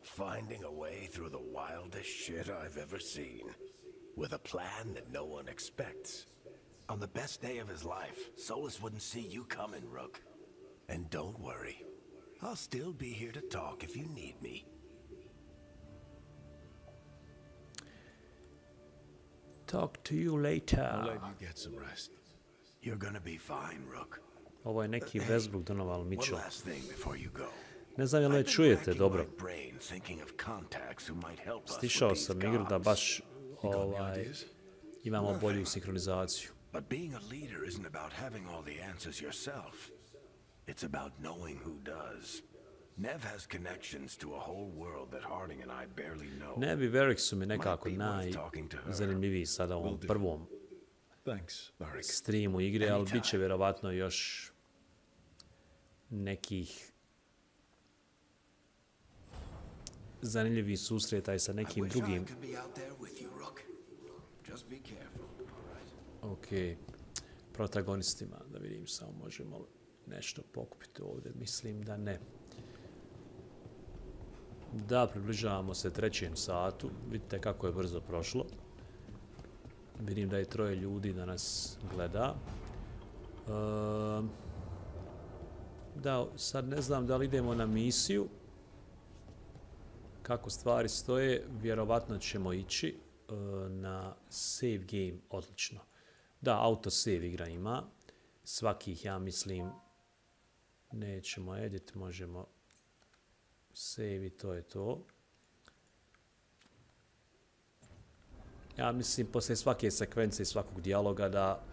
Finding a way through the wildest shit I've ever seen. With a plan that no one expects. On the best day of his life, Solus wouldn't see you coming, Rook. And don't worry. I'll still be here to talk if you need me. Talk to you later. I'll let you get some rest. You're gonna be fine, Rook. Ovo je neki Westbrook Donovan Mitchell. One last thing before you go. Ne znam je li čujete dobro. Thinking of contacts who might help us. Stišao sam igru da baš imamo bolju sinkronizaciju. But being a leader isn't about having all the answers yourself. It's about knowing who does. Nev has connections to a whole world that Harding and I barely know. Nev i Varric su mi nekako najzanimljiviji sada u ovom prvom streamu igre, ali bit će vjerovatno još nekih zanimljivih susreta i sa nekim drugim. Ok, protagonistima, da vidim samo možemo nešto pokupiti ovdje, mislim da ne. Da, približavamo se 3. satu, vidite kako je brzo prošlo. Vidim da je 3 ljudi da nas gleda. Da, sad ne znam da li idemo na misiju. Kako stvari stoje, vjerovatno ćemo ići na save game, odlično. Da, auto save igra ima. Svakih, ja mislim, nećemo edit, možemo save i to je to. Ja mislim, poslije svake sekvence i svakog dijaloga da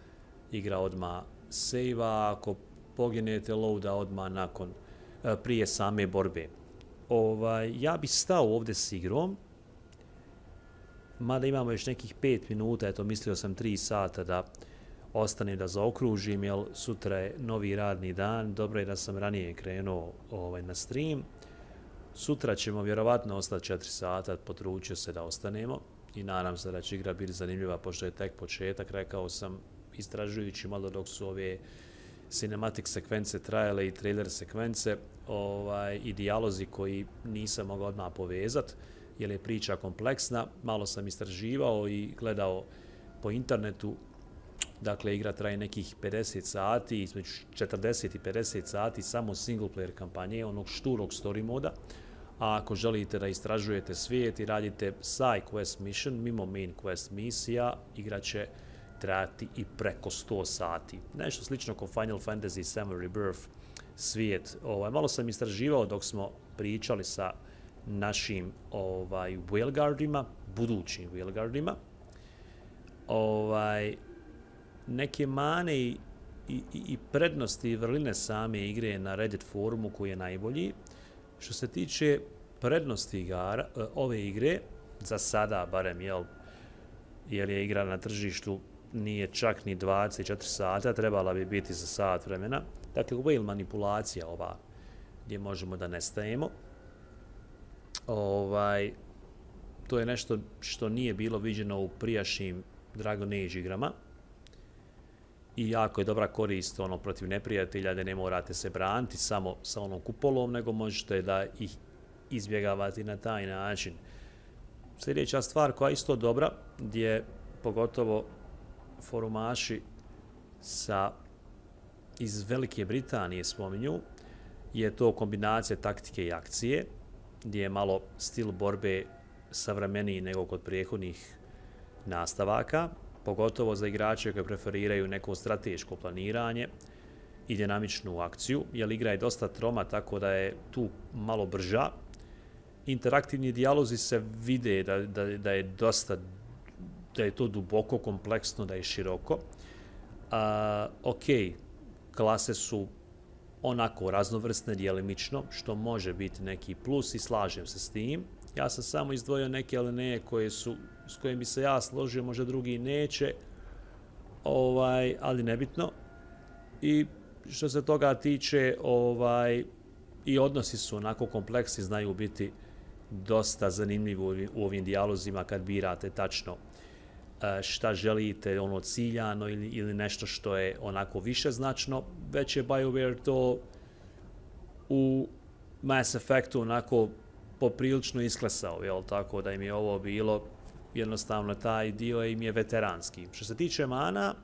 igra odmah save-a, ako poginete loada odmah nakon, prije same borbe. Ja bi stao ovdje s igrom mada imamo još nekih 5 minuta, eto mislio sam 3 sata da ostanem da zaokružim, jer sutra je novi radni dan, dobro je da sam ranije krenuo na stream. Sutra ćemo vjerovatno ostati 4 sata, potručio se da ostanemo i nadam se da će igra biti zanimljiva, pošto je tek početak, rekao sam, istražujući malo dok su ove cinematic sekvence trajale i trailer sekvence i dijalozi koji nisam mogao odmah povezati, jer je priča kompleksna. Malo sam istraživao i gledao po internetu. Dakle, igra traje nekih 50 sati, između 40 i 50 sati samo single player kampanje, onog šturog story moda. A ako želite da istražujete svijet i radite side quest mission, mimo main quest misija, igra će trajati i preko 100 sati. Nešto slično kao Final Fantasy VII Rebirth svijet. Malo sam istraživao dok smo pričali sa našim Veilguardima, budućim Veilguardima. Neke mane i prednosti i vrline same igre na Reddit forumu koji je najbolji. Što se tiče prednosti ove igre, za sada barem, jer je igra na tržištu nije čak ni 24 sata, trebala bi biti za sat vremena. Dakle, whale manipulacija ova, gdje možemo da nestajemo. To je nešto što nije bilo viđeno u prijašnjim Dragon Age igrama. I jako je dobra korist protiv neprijatelja, da ne morate se braniti samo sa onom kupolom, nego možete da ih izbjegavati na taj način. Sljedeća stvar koja je isto dobra, gdje pogotovo forumaši iz Velike Britanije spominju, je to kombinacija taktike i akcije, gdje je malo stil borbe savremeniji nego kod prethodnih nastavaka, pogotovo za igrače koji preferiraju neko strateško planiranje i dinamičnu akciju, jer igra je dosta troma, tako da je tu malo brža. Interaktivni dijalozi se vide da je to duboko, kompleksno, da je široko. Klase su onako raznovrsne djelimično, što može biti neki plus i slažem se s tim. Ja sam samo izdvojio neke alineje s kojim bi se ja složio, možda drugi neće, ali nebitno. I što se toga tiče, i odnosi su onako kompleksni, znaju biti dosta zanimljivi u ovim dijalozima kad birate tačno šta želite, ciljano ili nešto što je onako više značno. Već je BioWare to u Mass Effectu onako poprilično isklesao, tako da im je ovo bilo jednostavno taj dio im je veteranski. Što se tiče mana,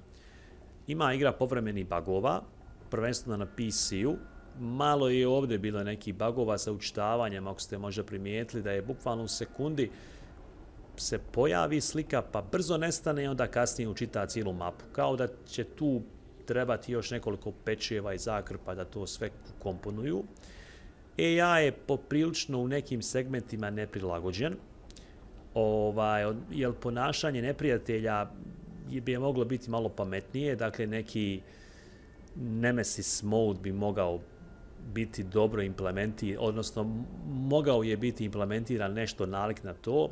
ima igra povremenih bugova, prvenstveno na PC-u. Malo je ovdje bilo nekih bugova sa učitavanjem, ako ste možda primijetili da je bukvalno u sekundi se pojavi slika pa brzo nestane i onda kasnije učita cijelu mapu. Kao da će tu trebati još nekoliko pečeva i zakrpa da to sve komponuju. AI je poprilično u nekim segmentima neprilagođen, jer ponašanje neprijatelja bi moglo biti malo pametnije, dakle neki Nemesis mode bi mogao biti dobro implementiran, odnosno mogao je biti implementiran nešto nalik na to,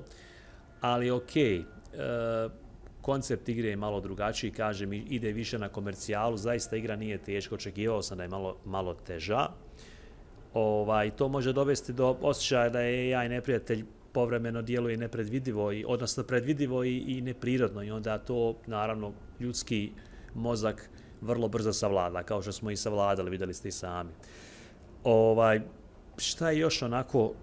ali koncept igre je malo drugačiji, kažem, ide više na komercijalu, zaista igra nije teška, očekivao sam da je malo teža. To može dovesti do osjećaja da je AI neprijatelj povremeno djeluje nepredvidivo, odnosno predvidivo i neprirodno, i onda to, naravno, ljudski mozak vrlo brzo savlada, kao što smo i savladali, vidjeli ste i sami. Šta je još onako,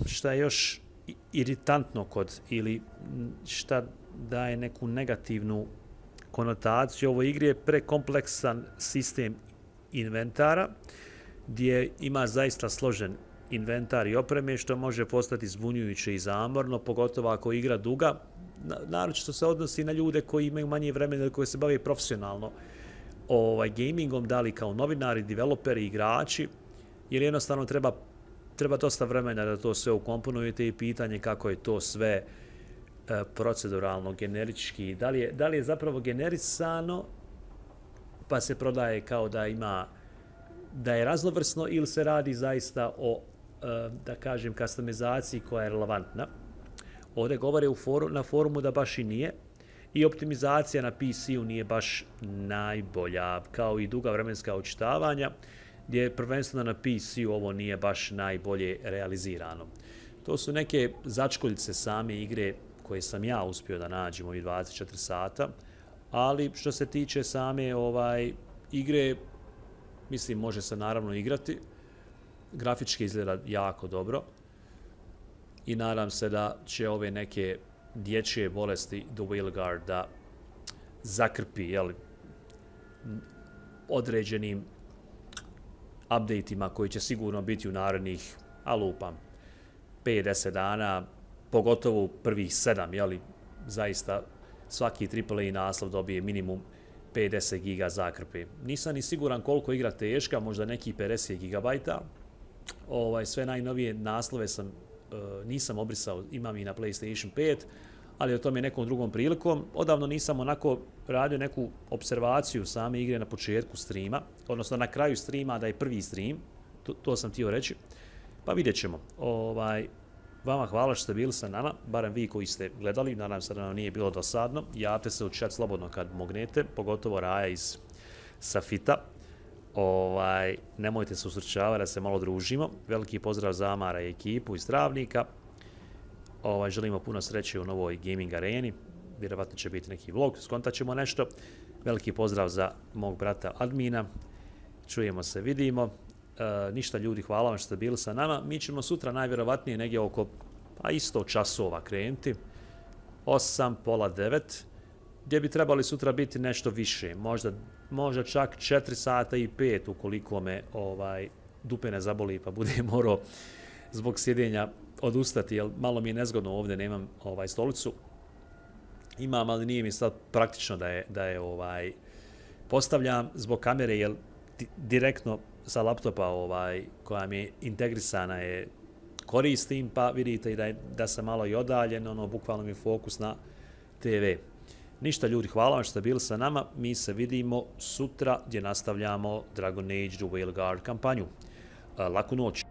šta je još iritantno ili šta daje neku negativnu konotaciju ovoj igri, je prekompleksan sistem inventara, gdje ima zaista složen inventar i opreme, što može postati zbunjujuće i zamorno, pogotovo ako je igra duga. Naročito se odnosi na ljude koji imaju manje vremena ili koji se bave profesionalno gamingom, da li kao novinari, developeri, igrači, jer jednostavno treba dosta vremena da to sve ukomponujete i pitanje kako je to sve proceduralno, generički, da li je zapravo generisano pa se prodaje kao da je raznovrsno, ili se radi zaista o da kažem, customizaciji koja je relevantna. Ovdje govore na forumu da baš i nije. I optimizacija na PC-u nije baš najbolja, kao i duga vremenska očitavanja, gdje je prvenstveno na PC-u ovo nije baš najbolje realizirano. To su neke začkoljice same igre koje sam ja uspio da nađem ovih 24 sata, ali što se tiče same igre, mislim, može se naravno igrati. Grafički izgleda jako dobro i nadam se da će ove neke dječje bolesti do Veilguard da zakrpi određenim updateima koji će sigurno biti u narednih, lupam, 5-10 dana, pogotovo u prvih 7, zaista svaki AAA naslov dobije minimum 50 giga zakrpe. Nisam ni siguran koliko igra teška, možda neki 50 gigabajta. Sve najnovije naslove nisam obrisao, imam i na PlayStation 5, ali o tome nekom drugom prilikom. Odavno nisam onako radio neku observaciju same igre na početku streama, odnosno na kraju streama, da je prvi stream, to sam htio reći. Pa vidjet ćemo. Vama hvala što ste bili sa nama, barem vi koji ste gledali, nadam se da nam nije bilo dosadno. Javite se u chat slobodno kad mognete, pogotovo Raja iz Safita. Nemojte se usrećavati da se malo družimo. Veliki pozdrav za Amara i ekipu iz Travnika. Želimo puno sreće u novoj gaming areni. Vjerovatno će biti neki vlog, skontat ćemo nešto. Veliki pozdrav za mog brata admina. Čujemo se, vidimo. Ništa ljudi, hvala vam što ste bili sa nama. Mi ćemo sutra najvjerovatnije negdje oko isto časova krenuti. 8, pola 9. Gdje bi trebali sutra biti nešto više. Možda čak 4 sata i 5 ukoliko me dupe ne zaboli pa budem morao zbog sjedenja odustati, jer malo mi je nezgodno ovdje, nemam stolicu. Imam, ali nije mi sad praktično da je postavljam zbog kamere, jer direktno sa laptopa koja mi je integrisana je koristim, pa vidite i da sam malo i odaljen, bukvalno mi je fokus na TV. Ništa ljudi, hvala vam što ste bili sa nama, mi se vidimo sutra gdje nastavljamo Dragon Age The Veilguard kampanju. Laku noć.